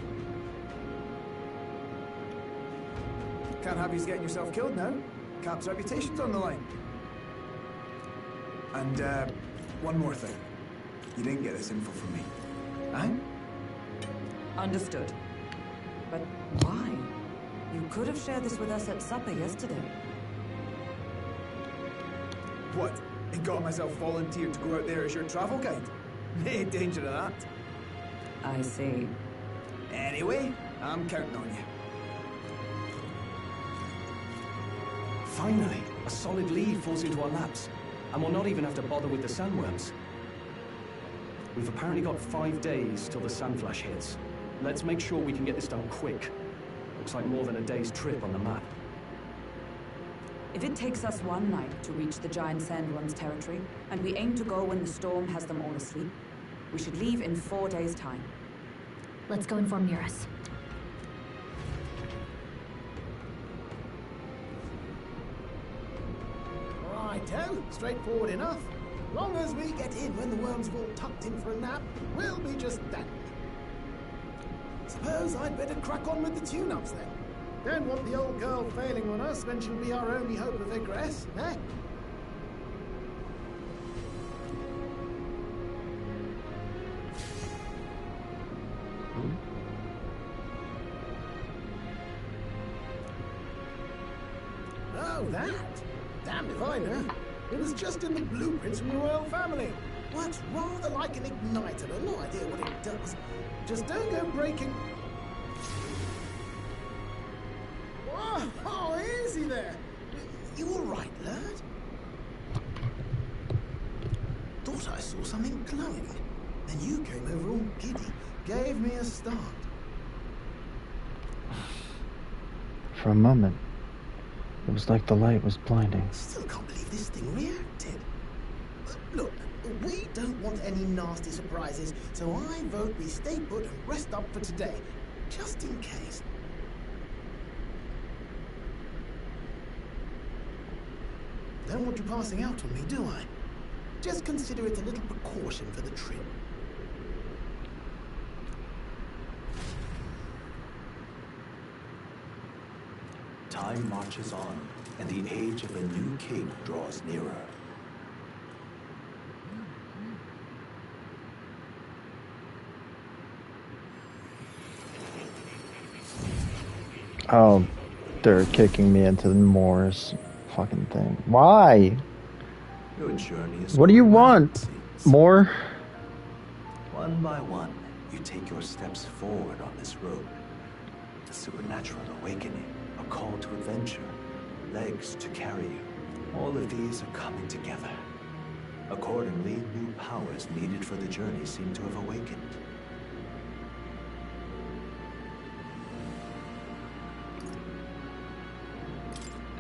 Can't have you getting yourself killed now. Cap's reputation's on the line. And, one more thing. You didn't get this info from me. Aye? Understood. But why? You could have shared this with us at supper yesterday. What? I got myself volunteered to go out there as your travel guide? No danger of that. I see. Anyway, I'm counting on you. Finally, a solid lead falls into our laps, and we'll not even have to bother with the sandworms. We've apparently got 5 days till the sandflash hits. Let's make sure we can get this done quick. Looks like more than a day's trip on the map. If it takes us one night to reach the giant sandworm's territory, and we aim to go when the storm has them all asleep, we should leave in 4 days' time. Let's go inform Eurus. Righto, straightforward enough. Long as we get in when the worms have all tucked in for a nap, we'll be just dandy. Suppose I'd better crack on with the tune-ups then. Don't want the old girl failing on us when she'll be our only hope of egress, eh? Oh, that? Damned if I know. It was just in the blueprints from the royal family. Works rather like an igniter, but no idea what it does. Just don't go breaking... Oh, easy there. You all right, lad? Thought I saw something glowing. Then you came over all giddy. Gave me a start. For a moment, it was like the light was blinding. Still can't believe this thing reacted. Look, we don't want any nasty surprises, so I vote we stay put and rest up for today, just in case. Don't want you passing out on me, do I? Just consider it a little precaution for the trip. Time marches on, and the age of a new king draws nearer. Oh, they're kicking me into the Moors fucking thing. Why? Your journey is What do you want? More? One by one, you take your steps forward on this road. A supernatural awakening, a call to adventure, legs to carry you. All of these are coming together. Accordingly, new powers needed for the journey seem to have awakened.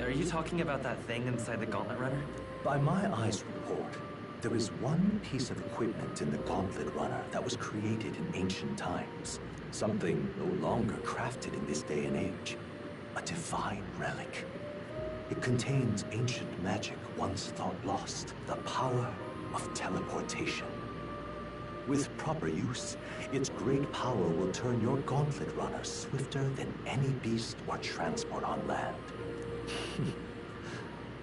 Are you talking about that thing inside the Gauntlet Runner? By my eyes report, there is one piece of equipment in the Gauntlet Runner that was created in ancient times. Something no longer crafted in this day and age. A divine relic. It contains ancient magic once thought lost. The power of teleportation. With proper use, its great power will turn your Gauntlet Runner swifter than any beast or transport on land.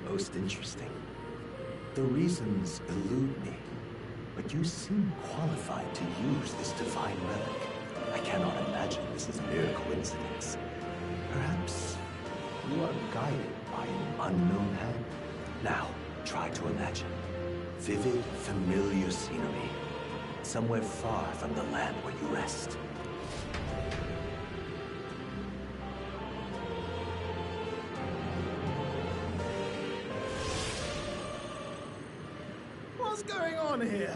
Most interesting. The reasons elude me, but you seem qualified to use this divine relic. I cannot imagine this is mere coincidence. Perhaps you are guided by an unknown hand. Now, try to imagine. Vivid, familiar scenery. Somewhere far from the land where you rest. What's going on here?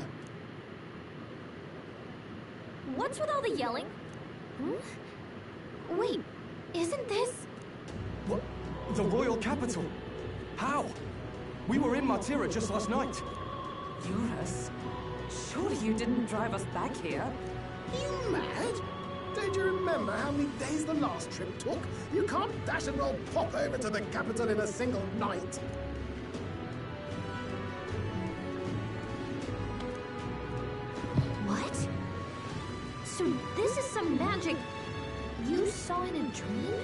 What's with all the yelling? Hmm? Wait, isn't this... What? The royal capital? How? We were in Matira just last night. Eurus? Surely you didn't drive us back here? You mad? Don't you remember how many days the last trip took? You can't dash and roll pop over to the capital in a single night. What? So this is some magic you saw in a dream?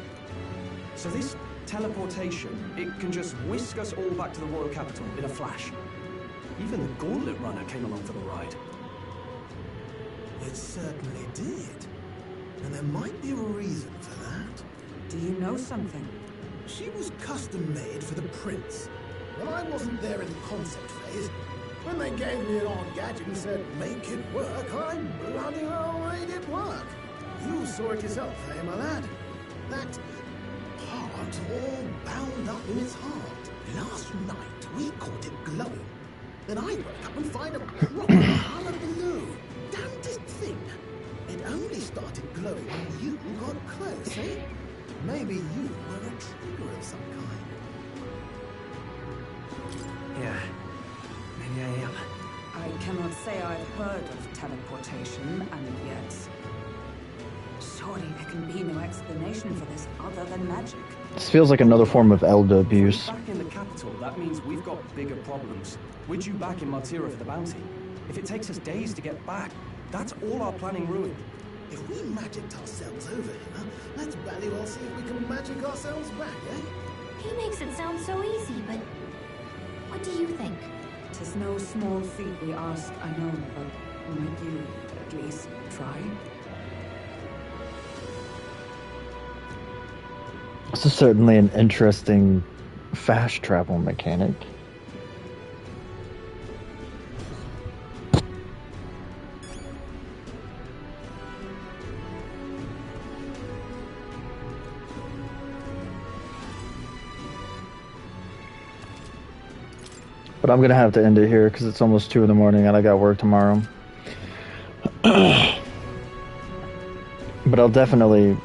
So this teleportation, it can just whisk us all back to the royal capital in a flash. Even the Gauntlet Runner came along for the ride. It certainly did. And there might be a reason for that. Do you know something? She was custom-made for the prince. When I wasn't there in the concept phase, when they gave me an odd gadget and said, make it work, I bloody well made it work. You saw it yourself, eh, my lad? That part all bound up in its heart. Last night, we caught it glowing. Then I woke up and find a proper hullabaloo. Damnedest thing. It only started glowing when you got close, eh? Maybe you were a trigger of some kind. Yeah, maybe I am. I cannot say I've heard of teleportation, and yet... Surely there can be no explanation for this other than magic. This feels like another form of Elder abuse. Back in the capital, that means we've got bigger problems. We're due back in Matira for the bounty. If it takes us days to get back, that's all our planning ruined. If we magicked ourselves over here, let's bloody well see if we can magic ourselves back, eh? He makes it sound so easy, but... What do you think? 'Tis no small feat we ask, I know, but might you at least try? This is certainly an interesting fast travel mechanic. But I'm gonna have to end it here because it's almost 2 in the morning and I got work tomorrow. But I'll definitely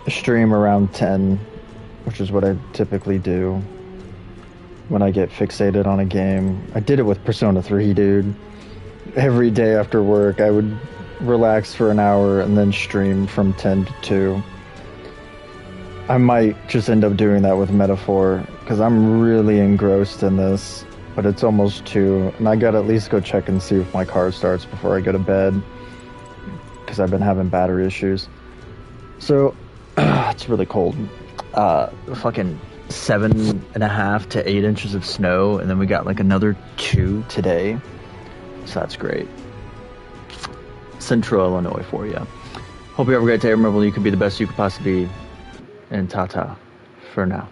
stream around 10, which is what I typically do. when I get fixated on a game. I did it with Persona 3, dude. Every day after work, I would relax for an hour and then stream from 10 to 2. I might just end up doing that with Metaphor, because I'm really engrossed in this, but it's almost 2, and I gotta at least go check and see if my car starts before I go to bed, because I've been having battery issues. So, it's really cold. Fucking 7.5 to 8 inches of snow, and then we got like another 2 today, so that's great. Central Illinois for you. Hope you have a great day. Remember, you can be the best you could possibly be. And ta-ta for now.